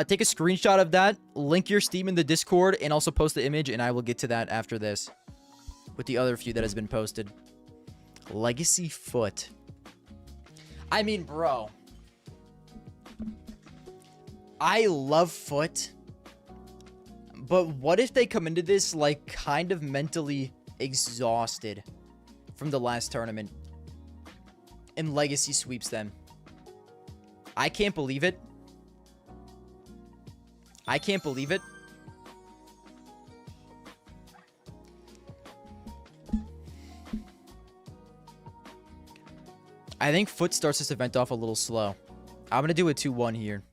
Take a screenshot of that, link your Steam in the Discord, and also post the image, and I will get to that after this with the other few that has been posted. Legacy Foot. I mean, bro, I love Foot, but what if they come into this, like, kind of mentally exhausted from the last tournament and Legacy sweeps them? I can't believe it. I can't believe it. I think Foot starts this event off a little slow. I'm going to do a 2-1 here.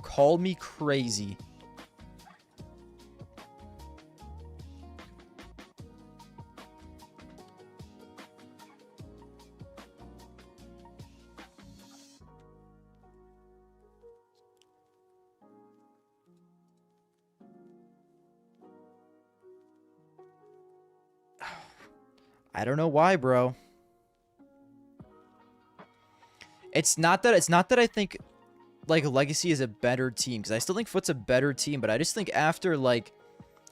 Call me crazy. I don't know why, bro. It's not that I think like Legacy is a better team, because I still think Foot's a better team, but I just think after like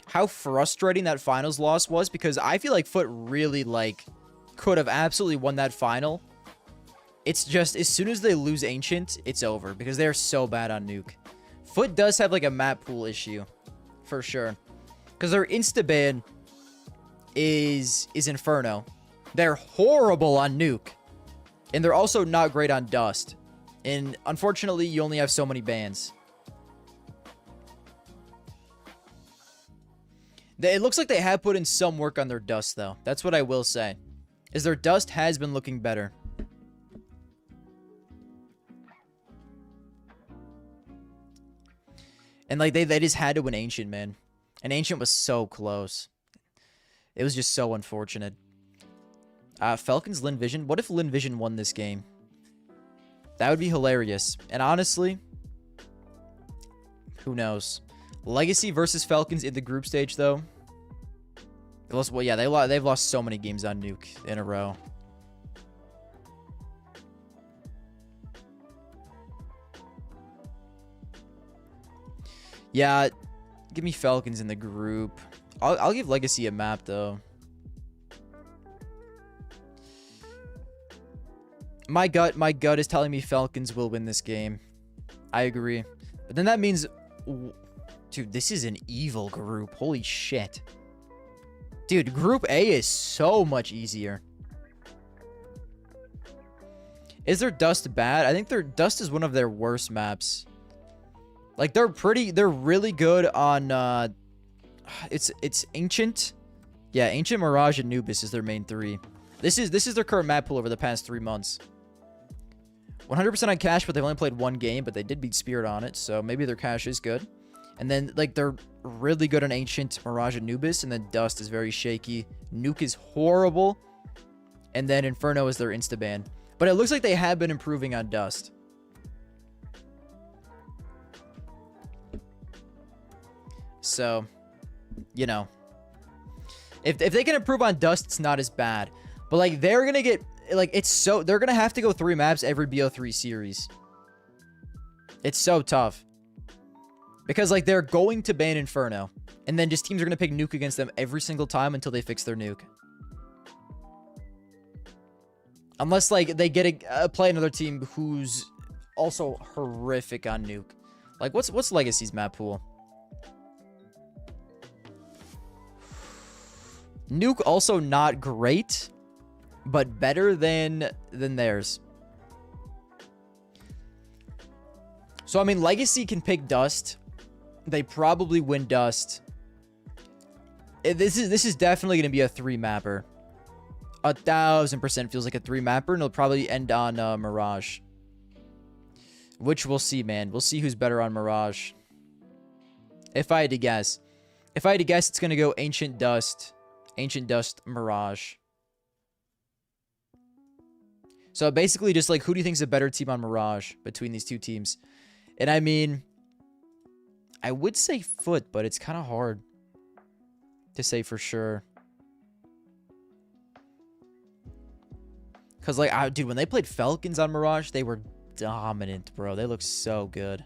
how frustrating that finals loss was, because I feel like Foot really like could have absolutely won that final. It's just as soon as they lose Ancient, it's over, because they're so bad on Nuke. Foot does have like a map pool issue for sure, because their insta-ban is Inferno. They're horrible on Nuke. And they're also not great on Dust. And unfortunately, you only have so many bans. It looks like they have put in some work on their Dust, though. That's what I will say. Is their Dust has been looking better. And like they just had to win Ancient, man. And Ancient was so close. It was just so unfortunate. Falcons Lin Vision. What if Lin Vision won this game? That would be hilarious. And honestly, who knows? Legacy versus Falcons in the group stage, though. Well, yeah, they've lost so many games on Nuke in a row. Yeah, give me Falcons in the group. I'll give Legacy a map, though. My gut is telling me Falcons will win this game. I agree. But then that means... Dude, this is an evil group. Holy shit. Dude, Group A is so much easier. Is their Dust bad? I think their Dust is one of their worst maps. Like, they're really good on... It's Ancient. Yeah, Ancient, Mirage, and Nubis is their main three. This is their current map pool over the past 3 months. 100% on cash, but they've only played 1 game, but they did beat Spirit on it, so maybe their cash is good. And then, like, they're really good on Ancient, Mirage, and Nubis, and then Dust is very shaky. Nuke is horrible, and then Inferno is their insta-ban. But it looks like they have been improving on Dust. So, you know. If they can improve on Dust, it's not as bad. But, like, they're going to get... Like, it's so... They're going to have to go 3 maps every BO3 series. It's so tough. Because, like, they're going to ban Inferno. And then just teams are going to pick Nuke against them every single time until they fix their Nuke. Unless, like, they get play another team who's also horrific on Nuke. Like, what's Legacy's map pool? Nuke also not great, but better than theirs. So, I mean, Legacy can pick Dust. They probably win Dust. This is definitely going to be a 3-mapper. 1000% feels like a 3-mapper, and it'll probably end on Mirage. Which we'll see, man. We'll see who's better on Mirage. If I had to guess. If I had to guess, it's going to go Ancient Dust. Ancient Dust, Mirage. So basically just like, who do you think is a better team on Mirage between these two teams? And I mean, I would say Foot, but it's kind of hard to say for sure. Because like, dude, when they played Falcons on Mirage, they were dominant, bro. They look so good.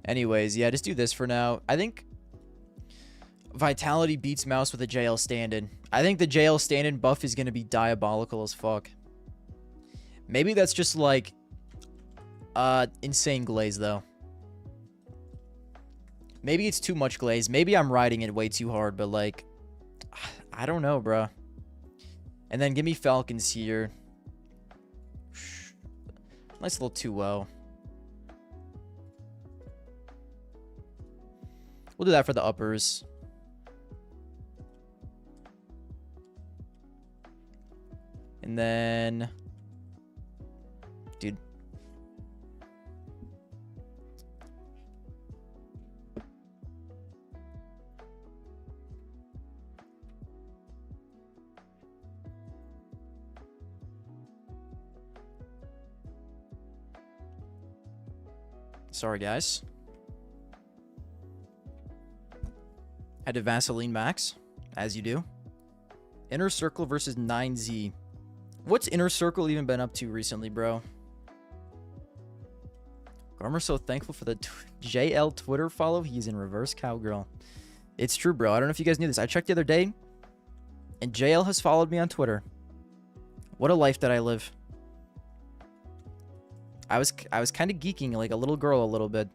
Anyways, yeah, just do this for now. I think Vitality beats Mouse with a JL stand-in. I think the JL stand-in buff is going to be diabolical as fuck. Maybe that's just like insane glaze, though. Maybe it's too much glaze. Maybe I'm riding it way too hard, but like, I don't know, bro. And then give me Falcons here. Nice little 2-0. We'll do that for the uppers. And then... Dude. Sorry, guys. Had to Vaseline Max, as you do. Inner Circle versus 9Z. What's Inner Circle even been up to recently, bro? Garmer's so thankful for the JL Twitter follow. He's in reverse cowgirl. It's true, bro. I don't know if you guys knew this. I checked the other day, and JL has followed me on Twitter. What a life that I live. I was kind of geeking like a little girl a little bit.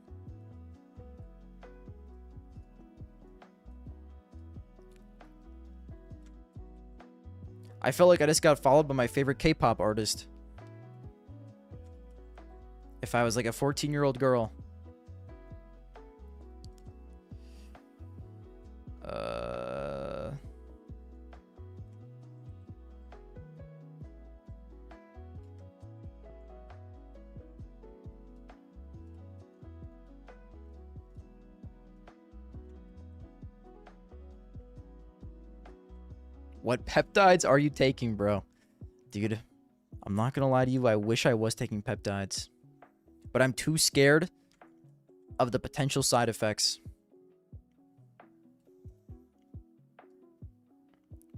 I felt like I just got followed by my favorite K-pop artist. If I was like a 14-year-old girl. What peptides are you taking, bro? Dude, I'm not gonna lie to you. I wish I was taking peptides. But I'm too scared of the potential side effects.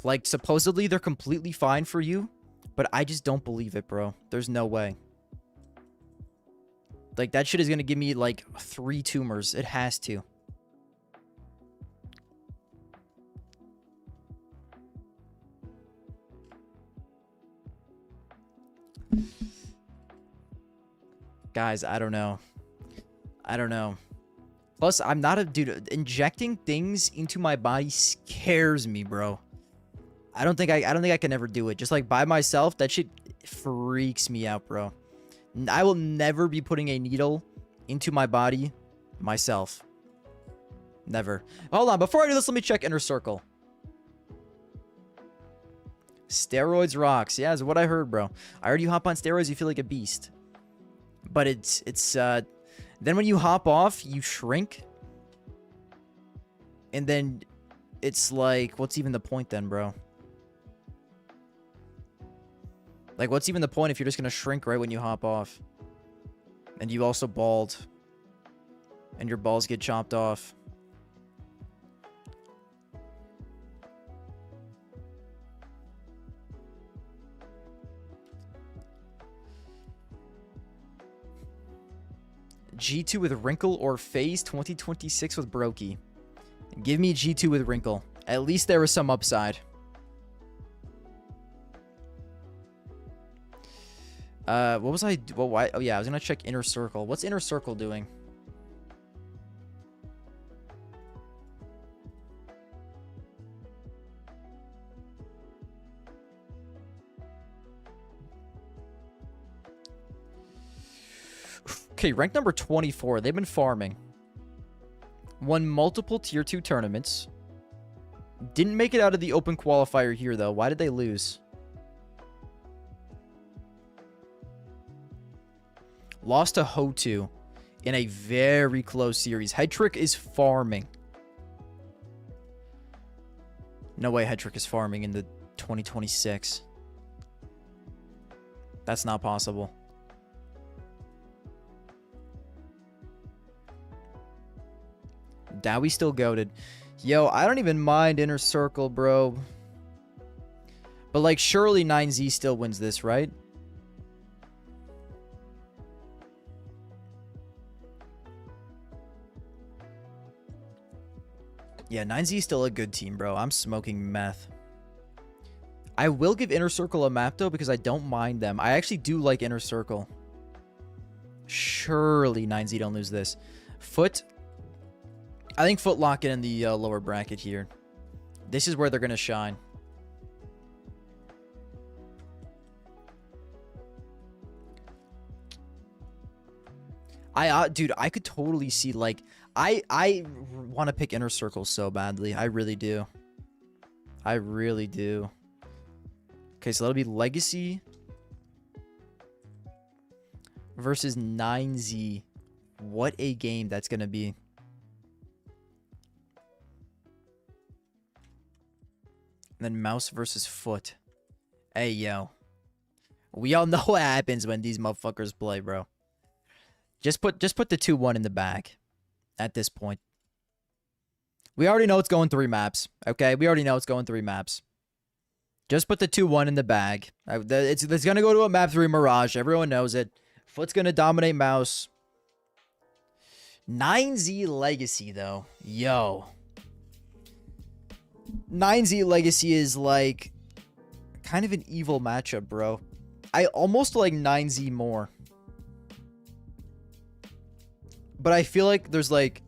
Like, supposedly they're completely fine for you, but I just don't believe it, bro. There's no way. Like, that shit is gonna give me, like, 3 tumors. It has to. Guys, I don't know. I don't know. Plus, I'm not a dude. Injecting things into my body scares me, bro. I don't think I can ever do it. Just like by myself, that shit freaks me out, bro. I will never be putting a needle into my body myself. Never. Hold on, before I do this, let me check Inner Circle. Steroids rocks. Yeah, is what I heard, bro. I heard you hop on steroids, you feel like a beast. But then when you hop off, you shrink. And then it's like, what's even the point then, bro? Like, what's even the point if you're just gonna shrink right when you hop off? And you also bald. And your balls get chopped off. G2 with wrinkle or phase 2026 with Brokey. Give me G2 with wrinkle. At least there was some upside. What was I? Well, why? Oh yeah, I was gonna check Inner Circle. What's Inner Circle doing? Okay, rank number 24. They've been farming. Won multiple tier 2 tournaments. Didn't make it out of the open qualifier here, though. Why did they lose? Lost to Hotu in a very close series. Headtrick is farming. No way Headtrick is farming in the 2026. That's not possible. Dowie still goated. Yo, I don't even mind Inner Circle, bro. But, like, surely 9Z still wins this, right? Yeah, 9Z is still a good team, bro. I'm smoking meth. I will give Inner Circle a map, though, because I don't mind them. I actually do like Inner Circle. Surely 9Z don't lose this. Foot. I think Foot lock it in the lower bracket here. This is where they're going to shine. Dude, I could totally see, like, I want to pick Inner Circle so badly. I really do. I really do. Okay, so that'll be Legacy versus 9Z. What a game that's going to be. And then Mouse versus Foot. Hey, yo. We all know what happens when these motherfuckers play, bro. Just put the 2-1 in the bag at this point. We already know it's going 3 maps, okay? We already know it's going 3 maps. Just put the 2-1 in the bag. It's going to go to a map 3 Mirage. Everyone knows it. Foot's going to dominate Mouse. 9Z Legacy, though. Yo. 9Z Legacy is, like, kind of an evil matchup, bro. I almost like 9Z more. But I feel like there's, like,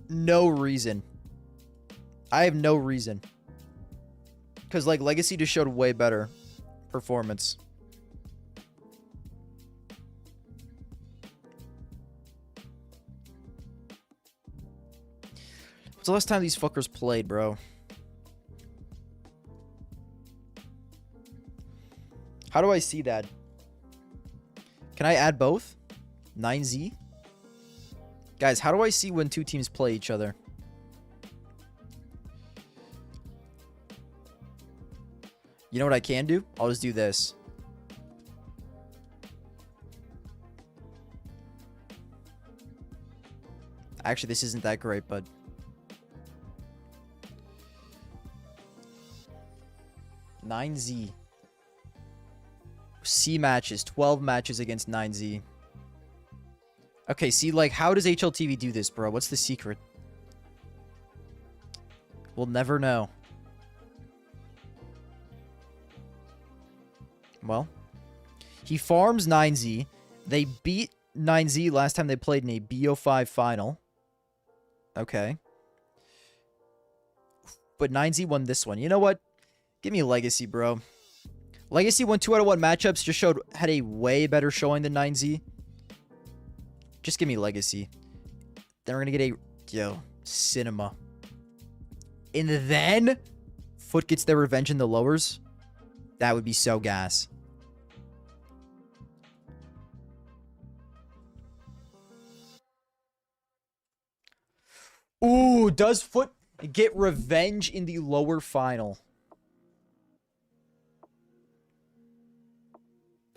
no reason. I have no reason. Because, like, Legacy just showed way better performance. When's the last time these fuckers played, bro? How do I see that? Can I add both? 9Z? Guys, how do I see when 2 teams play each other? You know what I can do? I'll just do this. Actually, this isn't that great, but... "9Z. C matches. 12 matches against 9Z. Okay, see, like, how does HLTV do this, bro? What's the secret? We'll never know. Well, he farms 9Z. They beat 9Z last time they played in a BO5 final. Okay. But 9Z won this one. You know what? Give me Legacy, bro. Legacy won 2 out of 1 matchups. Just had a way better showing than 9Z. Just give me Legacy. Then we're going to get a... Cinema. And then... Foot gets their revenge in the lowers. That would be so gas. Ooh, does Foot get revenge in the lower final?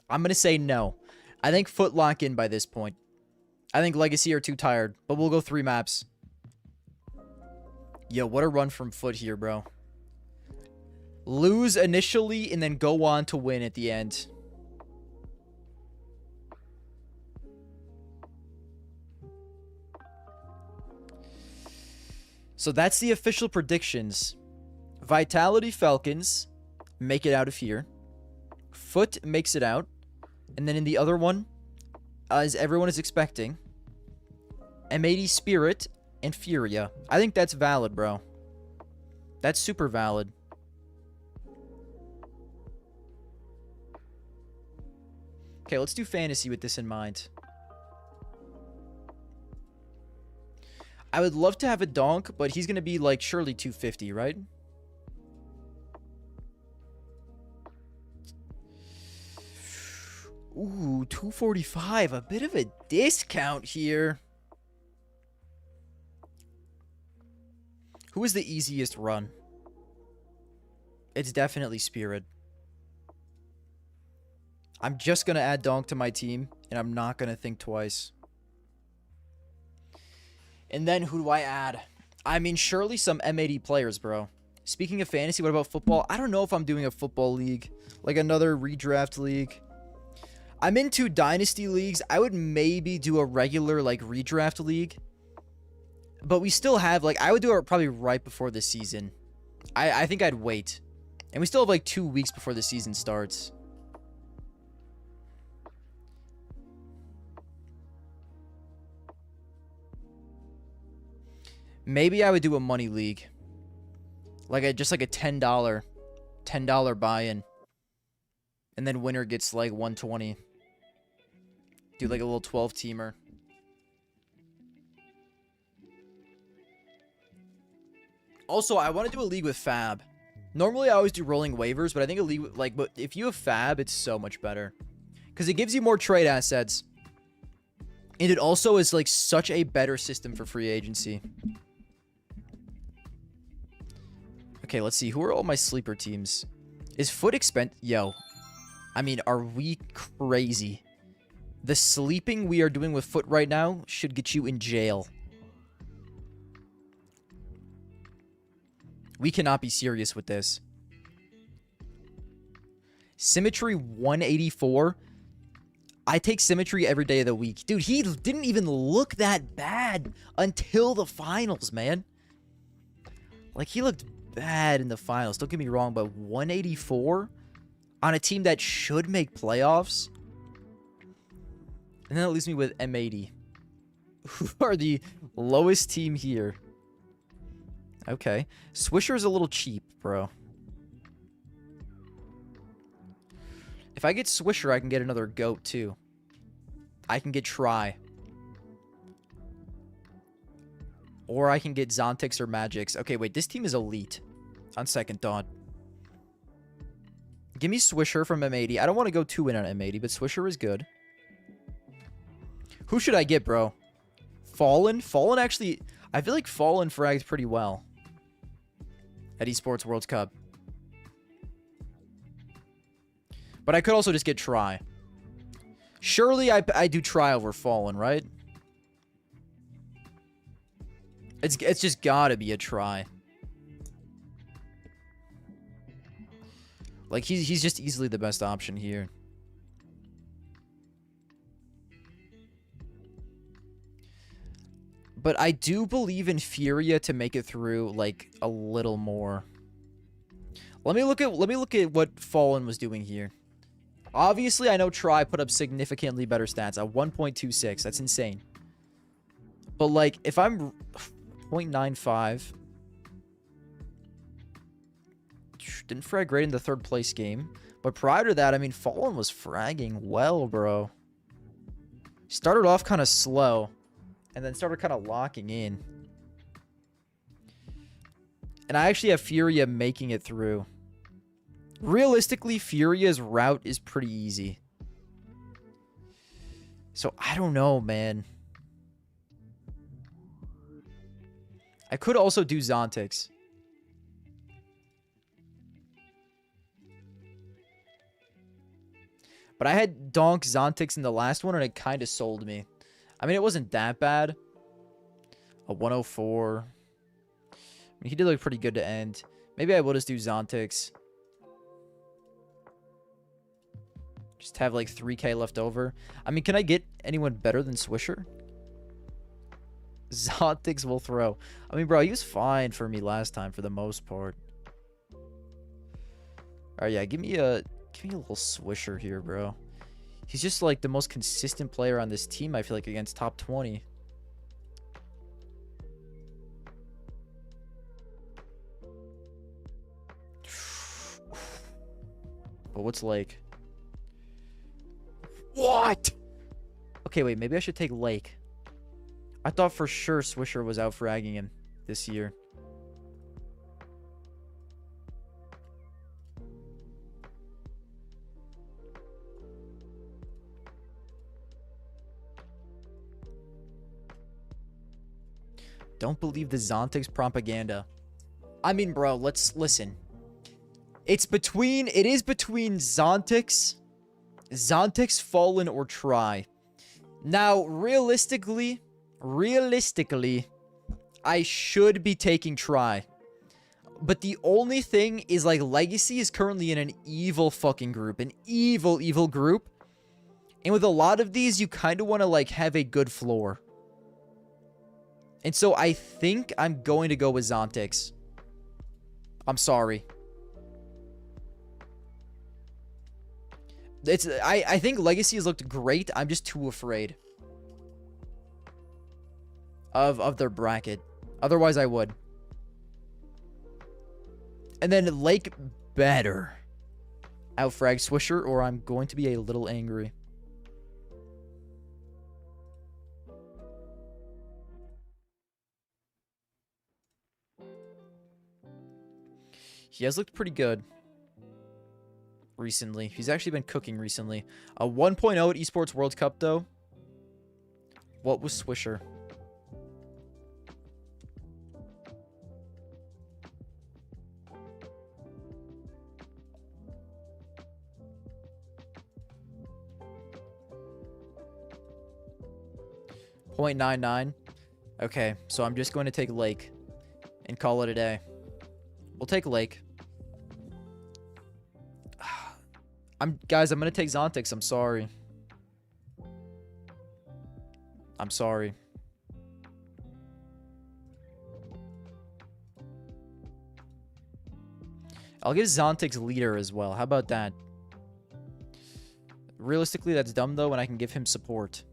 I'm going to say no. I think Foot lock in by this point. I think Legacy are too tired, but we'll go 3 maps. Yo, what a run from Foot here, bro. Lose initially and then go on to win at the end. So that's the official predictions. Vitality Falcons make it out of here. Foot makes it out. And then in the other one, as everyone is expecting, M80 Spirit and Furia. I think that's valid, bro. That's super valid. Okay, let's do fantasy with this in mind. I would love to have a donk, but he's going to be, like, surely 250, right? Ooh, 245. A bit of a discount here. Who is the easiest run? It's definitely Spirit. I'm just going to add donk to my team, and I'm not going to think twice. And then who do I add? I mean, surely some M80 players, bro. Speaking of fantasy, what about football? I don't know if I'm doing a football league. Like another redraft league. I'm into dynasty leagues. I would maybe do a regular, like, redraft league. But we still have, like, I would do it probably right before the season. I think I'd wait. And we still have, like, 2 weeks before the season starts. Maybe I would do a money league. Like just like a $10 buy-in. And then winner gets like 120. Do like a little 12-teamer. Also, I want to do a league with Fab. Normally, I always do rolling waivers, but I think a league but if you have Fab, it's so much better because it gives you more trade assets, and it also is like such a better system for free agency. Okay, let's see. Who are all my sleeper teams? Is Foot expensive? Yo, I mean, are we crazy? The sleeping we are doing with Foot right now should get you in jail. We cannot be serious with this. Symmetry 184. I take Symmetry every day of the week. Dude, he didn't even look that bad until the finals, man. Like, he looked bad in the finals. Don't get me wrong, but 184 on a team that should make playoffs? And then it leaves me with M80. Who are the lowest team here? Okay. Swisher's a little cheap, bro. If I get Swisher, I can get another GOAT, too. I can get Try. Or I can get Zontix or Magix. Okay, wait. This team is elite. On second thought. Give me Swisher from M80. I don't want to go too in on M80, but Swisher is good. Who should I get, bro? Fallen? Fallen actually... I feel like Fallen frags pretty well. At Esports World Cup. But I could also just get Try. Surely I do Try over Fallen, right? It's just gotta be a Try. Like, he's just easily the best option here. But I do believe in Furia to make it through, like, a little more. Let me look at what Fallen was doing here. Obviously, I know Try put up significantly better stats at 1.26. That's insane. But, like, if I'm 0.95... Didn't frag great in the third place game. But prior to that, I mean, Fallen was fragging well, bro. Started off kind of slow. And then started kind of locking in. And I actually have Furia making it through. Realistically, Furia's route is pretty easy. So, I don't know, man. I could also do Zontix. But I had Donk Zontix in the last one, and it kind of sold me. I mean, it wasn't that bad. A 104. I mean, he did look pretty good to end. Maybe I will just do Zontix. Just have like 3k left over. I mean, can I get anyone better than Swisher? Zontix will throw. I mean, bro, he was fine for me last time for the most part. Alright, yeah, give me a little Swisher here, bro. He's just like the most consistent player on this team, I feel like, against top 20. But what's Lake? What? Okay, wait, maybe I should take Lake. I thought for sure Swisher was out fragging him this year. Don't believe the Zontix propaganda. I mean, bro, let's listen. It is between Zontix, Fallen, or Try. Now, realistically, I should be taking Try. But the only thing is, like, Legacy is currently in an evil fucking group. An evil, evil group. And with a lot of these, you kind of want to, like, have a good floor. And so I think I'm going to go with Zontix. I'm sorry. I think Legacy has looked great. I'm just too afraid of their bracket. Otherwise, I would. And then Lake better outfrag Swisher, or I'm going to be a little angry. He has looked pretty good recently. He's actually been cooking recently. A 1.0 at Esports World Cup, though. What was Swisher? .99. Okay, so I'm just going to take Lake and call it a day. We'll take Lake. Guys, I'm going to take Zontix. I'm sorry. I'm sorry. I'll get Zontix leader as well. How about that? Realistically, that's dumb, though, when I can give him support.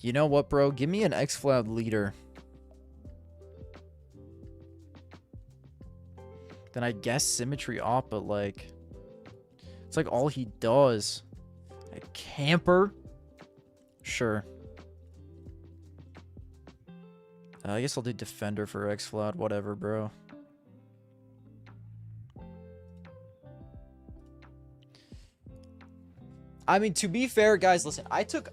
You know what, bro? Give me an X-Cloud leader. Then I guess Symmetry Op, but like... It's like all he does. A camper? Sure. I guess I'll do Defender for X-Cloud. Whatever, bro. I mean, to be fair, guys, listen. I took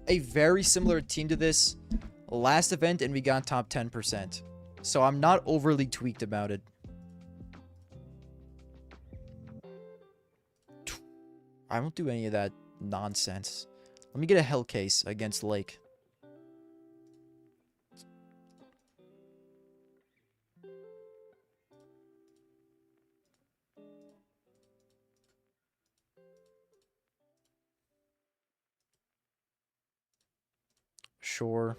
a very similar team to this last event, and we got top 10%. So I'm not overly tweaked about it. I won't do any of that nonsense. Let me get a Hell Case against Lake. Sure.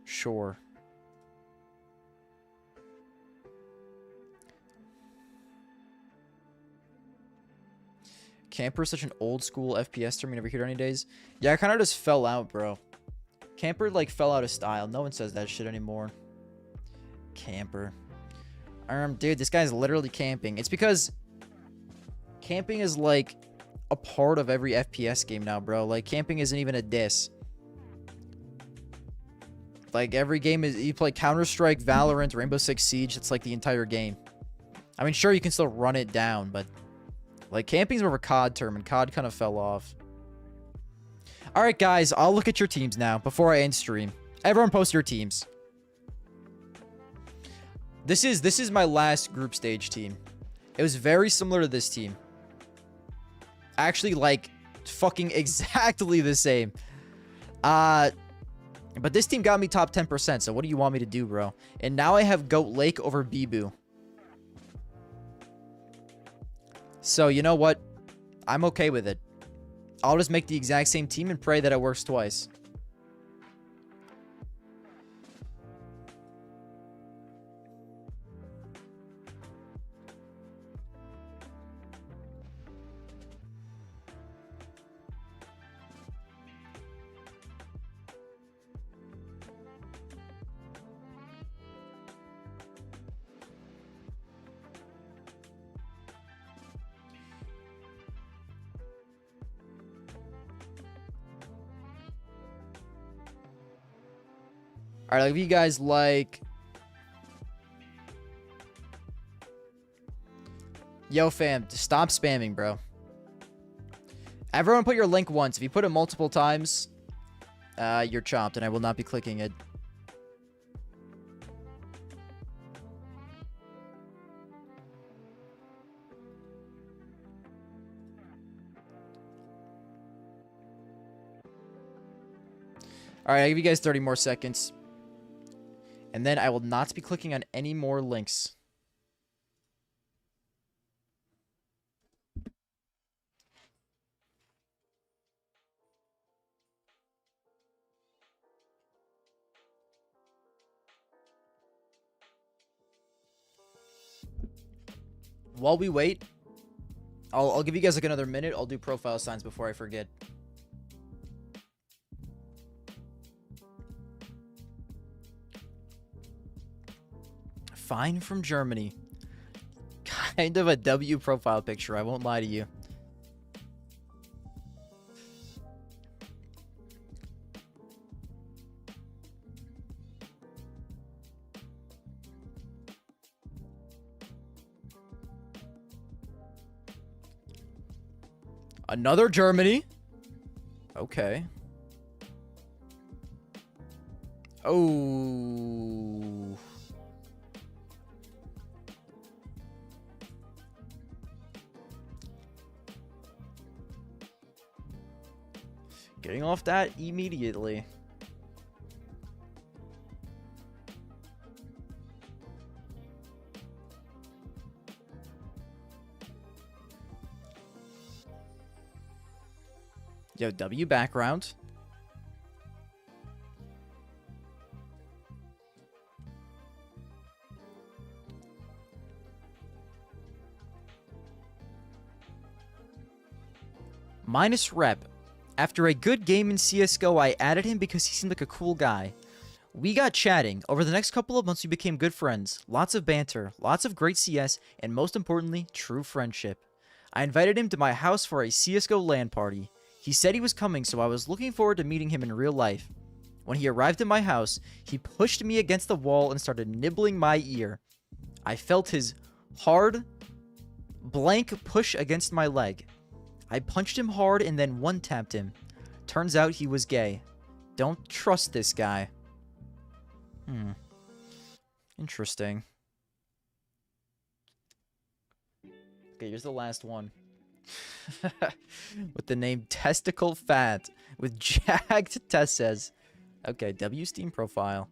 Sure. Camper is such an old school FPS term you never hear any days. Yeah, I kind of just fell out, bro. Camper, like, fell out of style. No one says that shit anymore. Camper. Dude, this guy's literally camping. It's because camping is, like, a part of every FPS game now, bro. Like, camping isn't even a diss. Like, every game is... You play Counter-Strike, Valorant, Rainbow Six Siege. It's, like, the entire game. I mean, sure, you can still run it down, but... Like, camping's more of a COD term, and COD kind of fell off. Alright, guys. I'll look at your teams now before I end stream. Everyone post your teams. This is my last group stage team. It was very similar to this team. Actually, like, fucking exactly the same. But this team got me top 10%, so what do you want me to do, bro? And now I have Goat Lake over Bibu. So, you know what? I'm okay with it. I'll just make the exact same team and pray that it works twice. All right, if you guys like... Yo, fam, stop spamming, bro. Everyone put your link once. If you put it multiple times, you're chopped, and I will not be clicking it. All right, I'll give you guys 30 more seconds. And then I will not be clicking on any more links. While we wait, I'll give you guys like another minute. I'll do profile signs before I forget. Fine from Germany. Kind of a W profile picture, I won't lie to you. Another Germany. Okay. Oh. Getting off that immediately. Yo, W background. Minus rep. After a good game in CSGO, I added him because he seemed like a cool guy. We got chatting. Over the next couple of months, we became good friends. Lots of banter, lots of great CS, and most importantly, true friendship. I invited him to my house for a CSGO LAN party. He said he was coming, so I was looking forward to meeting him in real life. When he arrived at my house, he pushed me against the wall and started nibbling my ear. I felt his hard, blank push against my leg. I punched him hard and then one-tapped him. Turns out he was gay. Don't trust this guy. Interesting. Okay, here's the last one. With the name Testicle Fat. With jagged testes. Okay, W Steam profile.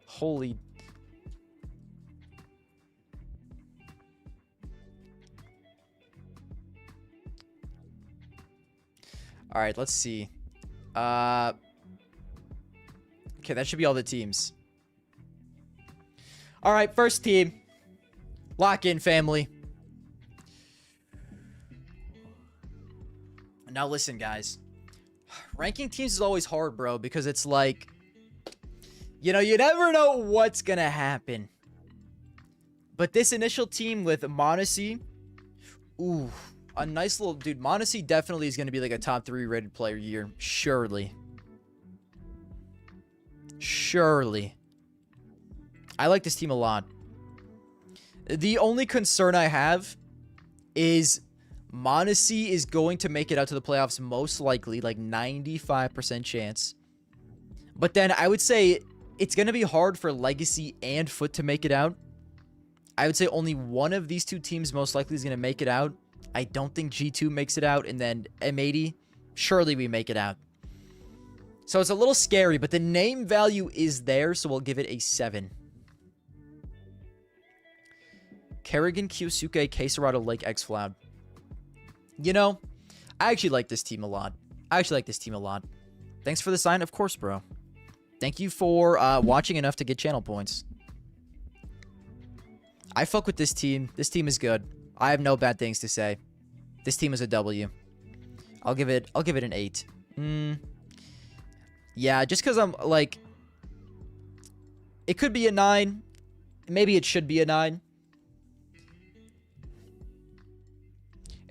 Holy... Alright, let's see. Okay, that should be all the teams. Alright, first team. Lock in, family. Now listen, guys. Ranking teams is always hard, bro, because it's like... You know, you never know what's gonna happen. But this initial team with m0NESY... Ooh... A nice little... Dude, m0NESY definitely is going to be like a top 3 rated player year. Surely. Surely. I like this team a lot. The only concern I have is m0NESY is going to make it out to the playoffs most likely. Like 95% chance. But then I would say it's going to be hard for Legacy and Foot to make it out. I would say only one of these two teams most likely is going to make it out. I don't think G2 makes it out, and then M80, surely we make it out. So it's a little scary, but the name value is there, so we'll give it a 7. Kerrigan, Kyosuke, K-Serado, Lake, X-Floud. You know, I actually like this team a lot. Thanks for the sign, of course, bro. Thank you for watching enough to get channel points. I fuck with this team. This team is good. I have no bad things to say. This team is a W. I'll give it an 8. Yeah, just because I'm like... It could be a 9. Maybe it should be a 9.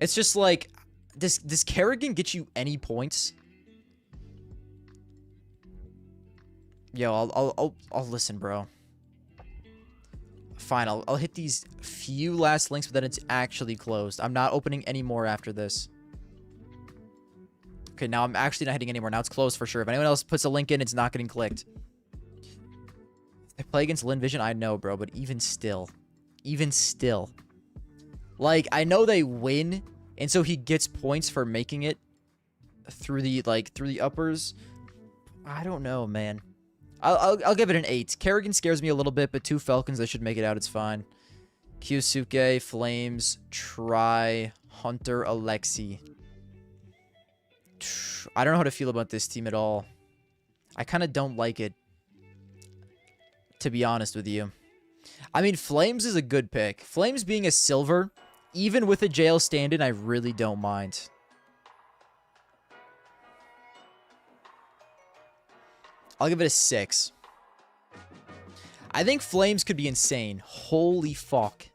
It's just like... Does Kerrigan get you any points? Yo, I'll listen, bro. Fine, I'll hit these few last links, but then it's actually closed. I'm not opening any more after this. Okay, now I'm actually not hitting anymore. Now it's closed for sure. If anyone else puts a link in, it's not getting clicked. They play against Lin Vision, I know, bro, but even still. Like, I know they win, and so he gets points for making it through the uppers. I don't know, man. I'll give it an 8. Kerrigan scares me a little bit, but 2 Falcons, they should make it out. It's fine. Kyosuke, Flames, Try, Hunter, Alexi. I don't know how to feel about this team at all. I kind of don't like it, to be honest with you. I mean, Flames is a good pick. Flames being a silver, even with a JL stand-in, I really don't mind. I'll give it a 6. I think Flames could be insane. Holy fuck.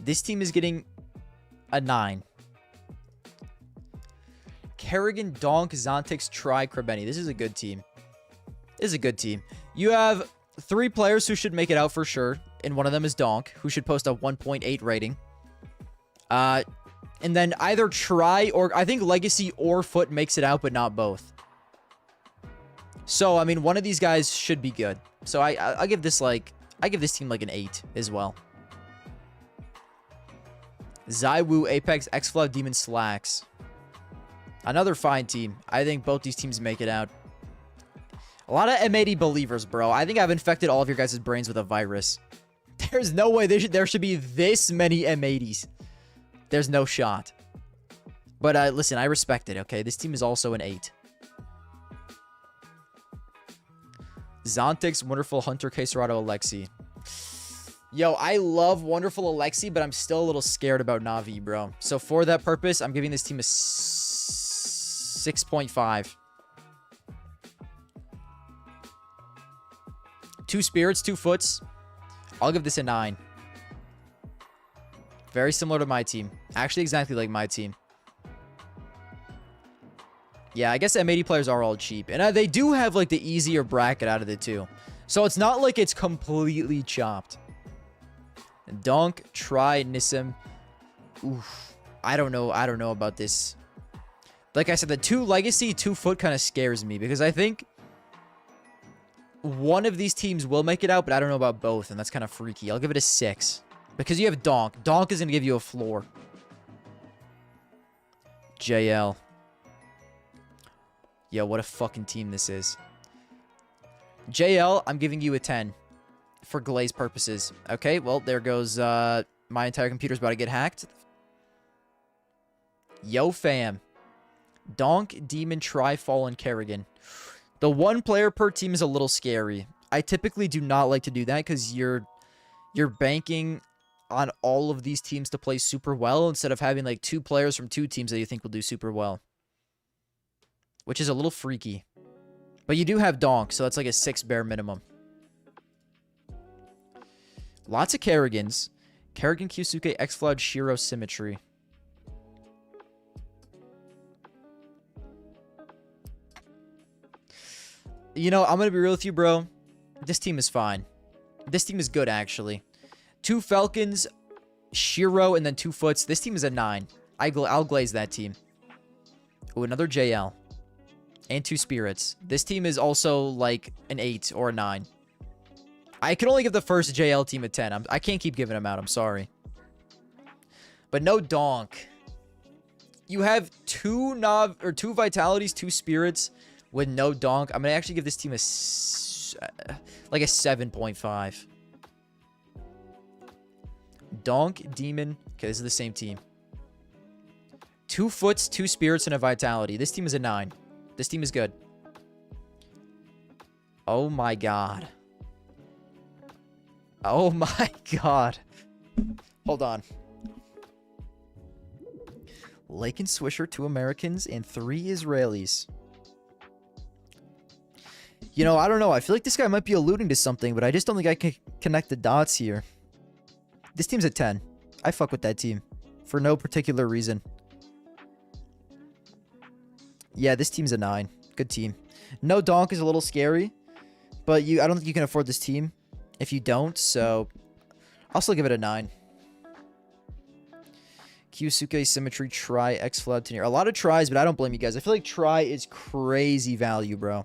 This team is getting a 9. Kerrigan, Donk, Zontix, Tri, Krebeni. This is a good team. This is a good team. You have 3 players who should make it out for sure. And one of them is Donk, who should post a 1.8 rating. And then either Tri or I think Legacy or Foot makes it out, but not both. So, I mean, one of these guys should be good. So, I'll give this like... I give this team like an 8 as well. Zywoo, Apex, Xflow, Demon, Slacks. Another fine team. I think both these teams make it out. A lot of M80 believers, bro. I think I've infected all of your guys' brains with a virus. There's no way there should be this many M80s. There's no shot. But listen, I respect it, okay? This team is also an 8. Zontix, Wonderful, Hunter, Caserado, Alexi. Yo, I love Wonderful Alexi, but I'm still a little scared about Na'Vi, bro. So for that purpose, I'm giving this team a 6.5. 2 spirits, 2 foots. I'll give this a 9. Very similar to my team. Actually, exactly like my team. Yeah, I guess M80 players are all cheap. And they do have, like, the easier bracket out of the two. So it's not like it's completely chopped. Donk, Tri, Nissim. Oof. I don't know about this. Like I said, the 2 Legacy, 2 Foot kind of scares me. Because I think one of these teams will make it out, but I don't know about both. And that's kind of freaky. I'll give it a 6. Because you have Donk. Donk is going to give you a floor. JL. Yo, what a fucking team this is. JL, I'm giving you a 10. For glaze purposes. Okay, well, there goes, my entire computer's about to get hacked. Yo, fam. Donk, Demon, Tri, Fallen, Kerrigan. The 1 player per team is a little scary. I typically do not like to do that because you're banking on all of these teams to play super well instead of having like 2 players from 2 teams that you think will do super well. Which is a little freaky. But you do have Donk, so that's like a 6 bare minimum. Lots of Kerrigans. Kerrigan, Kyusuke, Xflood, Shiro, Symmetry. You know, I'm going to be real with you, bro. This team is fine. This team is good, actually. 2 Falcons, Shiro, and then 2 Foots. This team is a 9. I'll glaze that team. Oh, another JL. And 2 Spirits. This team is also like an 8 or a 9. I can only give the first JL team a 10. I can't keep giving them out. I'm sorry. But no Donk. You have 2 Vitalities, 2 Spirits with no Donk. I'm going to actually give this team like a 7.5. Donk, Demon. Okay, this is the same team. 2 Foots, 2 Spirits, and a Vitality. This team is a 9. This team is good. Oh my god. Oh my god. Hold on. Lake and Swisher, 2 Americans, and 3 Israelis. You know, I don't know. I feel like this guy might be alluding to something, but I just don't think I can connect the dots here. This team's a 10. I fuck with that team. For no particular reason. Yeah, this team's a 9. Good team. No Donk is a little scary, but I don't think you can afford this team if you don't, so I'll still give it a 9. Kyusuke, Symmetry, Tri, Xflood, Tenier. A lot of tries, but I don't blame you guys. I feel like Tri is crazy value, bro.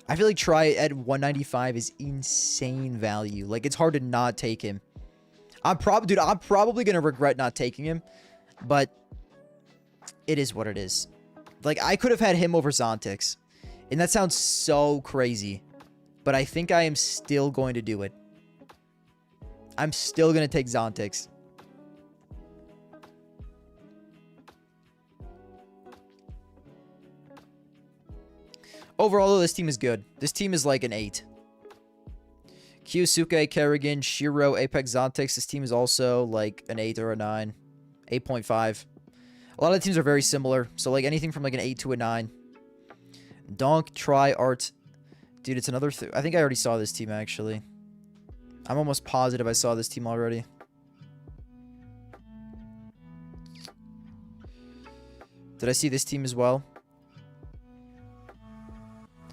I feel like Tri at 195 is insane value. Like, it's hard to not take him. I'm probably going to regret not taking him, but it is what it is. Like, I could have had him over Zontix, and that sounds so crazy, but I think I am still going to do it. I'm still going to take Zontix. Overall, though, this team is good. This team is like an 8. Kyosuke, Kerrigan, Shiro, Apex, Zontex. This team is also like an 8 or a 9. 8.5. A lot of the teams are very similar. So like anything from like an 8 to a 9. Donk, Try, Art. Dude, it's another... I think I already saw this team, actually. I'm almost positive I saw this team already. Did I see this team as well?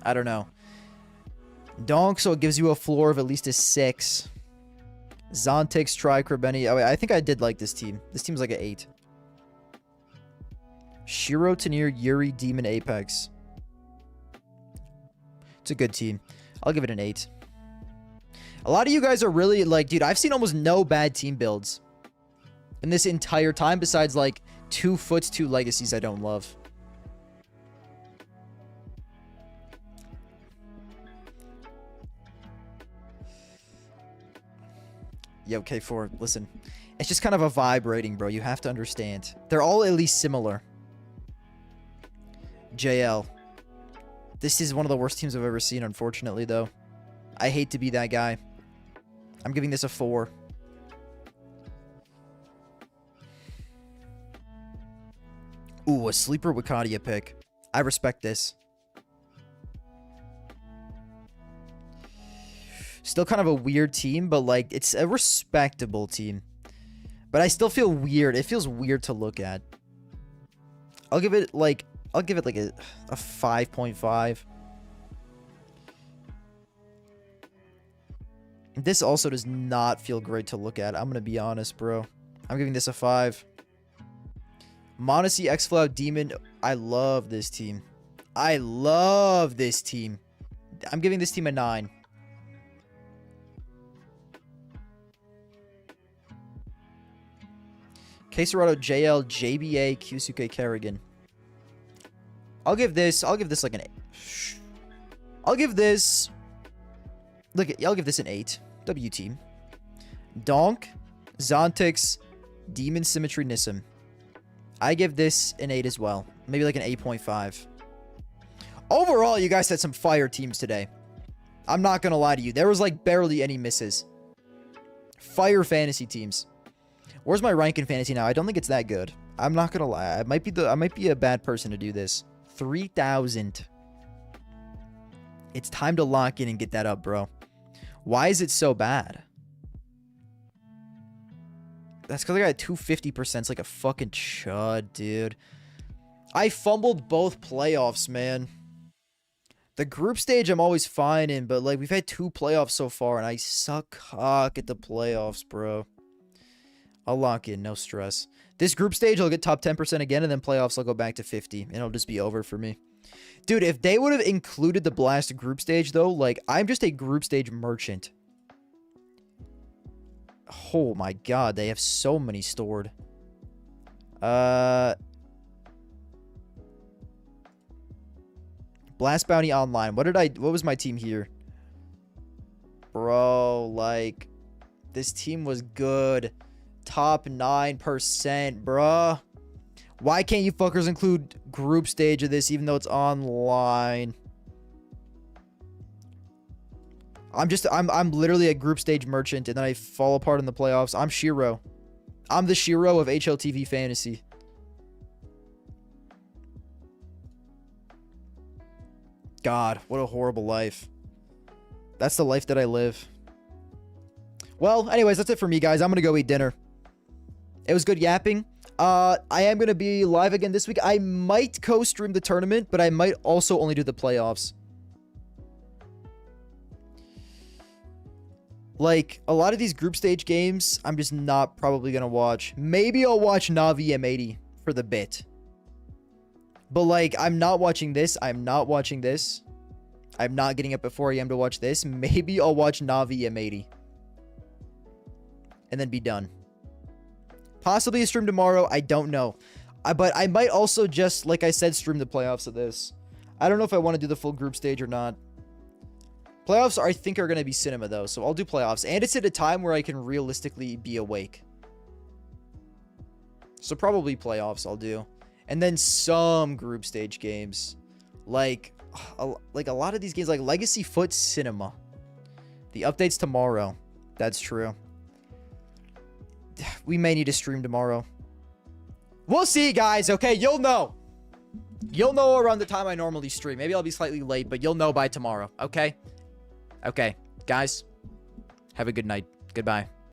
I don't know. Donk, so it gives you a floor of at least a 6. Zontex, Try, Krabeni. Oh, wait, I think I did like this team. This team's like an 8. Shiro, Tanir, Yuri, Demon, Apex. It's a good team. I'll give it an 8. A lot of you guys are really like, dude, I've seen almost no bad team builds in this entire time besides like 2 Foots, 2 Legacies I don't love. Yo, K4, listen. It's just kind of a vibe rating, bro. You have to understand. They're all at least similar. JL. This is one of the worst teams I've ever seen, unfortunately, though. I hate to be that guy. I'm giving this a 4. Ooh, a sleeper Wakadia pick. I respect this. Still kind of a weird team, but like it's a respectable team. But I still feel weird. It feels weird to look at. I'll give it like a 5.5. This also does not feel great to look at. I'm going to be honest, bro. I'm giving this a 5. Monacy, X-Cloud, Demon. I love this team. I love this team. I'm giving this team a 9. Quesarado, JL, JBA, Kyosuke, Kerrigan. I'll give this like an 8. I'll give this an 8. W team. Donk, Zontex, Demon, Symmetry, Nissim. I give this an 8 as well. Maybe like an 8.5. Overall, you guys had some fire teams today. I'm not gonna lie to you. There was like barely any misses. Fire fantasy teams. Where's my rank in fantasy now? I don't think it's that good. I'm not gonna lie. I might be a bad person to do this. 3,000. It's time to lock in and get that up, bro. Why is it so bad? That's because I got 250%. It's like a fucking chud, dude. I fumbled both playoffs, man. The group stage I'm always fine in, but like we've had 2 playoffs so far, and I suck cock at the playoffs, bro. I'll lock in, no stress. This group stage, I'll get top 10% again, and then playoffs, I'll go back to 50, and it'll just be over for me. Dude, if they would have included the Blast group stage, though, like, I'm just a group stage merchant. Oh, my God, they have so many stored. Blast Bounty Online. What was my team here? Bro, like, this team was good. Top 9%, bruh. Why can't you fuckers include group stage of this even though it's online? I'm literally a group stage merchant and then I fall apart in the playoffs. I'm Shiro. I'm the Shiro of HLTV fantasy. God, what a horrible life. That's the life that I live. Well, anyways, that's it for me, guys. I'm gonna go eat dinner. It was good yapping. I am going to be live again this week. I might co-stream the tournament, but I might also only do the playoffs. Like, a lot of these group stage games, I'm just not probably going to watch. Maybe I'll watch Navi M80 for the bit. But, like, I'm not watching this. I'm not watching this. I'm not getting up at 4 a.m. to watch this. Maybe I'll watch Navi M80. And then be done. Possibly a stream tomorrow. I don't know. But I might also just, like I said, stream the playoffs of this. I don't know if I want to do the full group stage or not. Playoffs, I think, are going to be cinema, though. So I'll do playoffs. And it's at a time where I can realistically be awake. So probably playoffs I'll do. And then some group stage games. Like a lot of these games, like Legacy Foot Cinema. The update's tomorrow. That's true. We may need to stream tomorrow. We'll see, guys. Okay, you'll know. You'll know around the time I normally stream. Maybe I'll be slightly late, but you'll know by tomorrow. Okay? Okay. Guys, have a good night. Goodbye.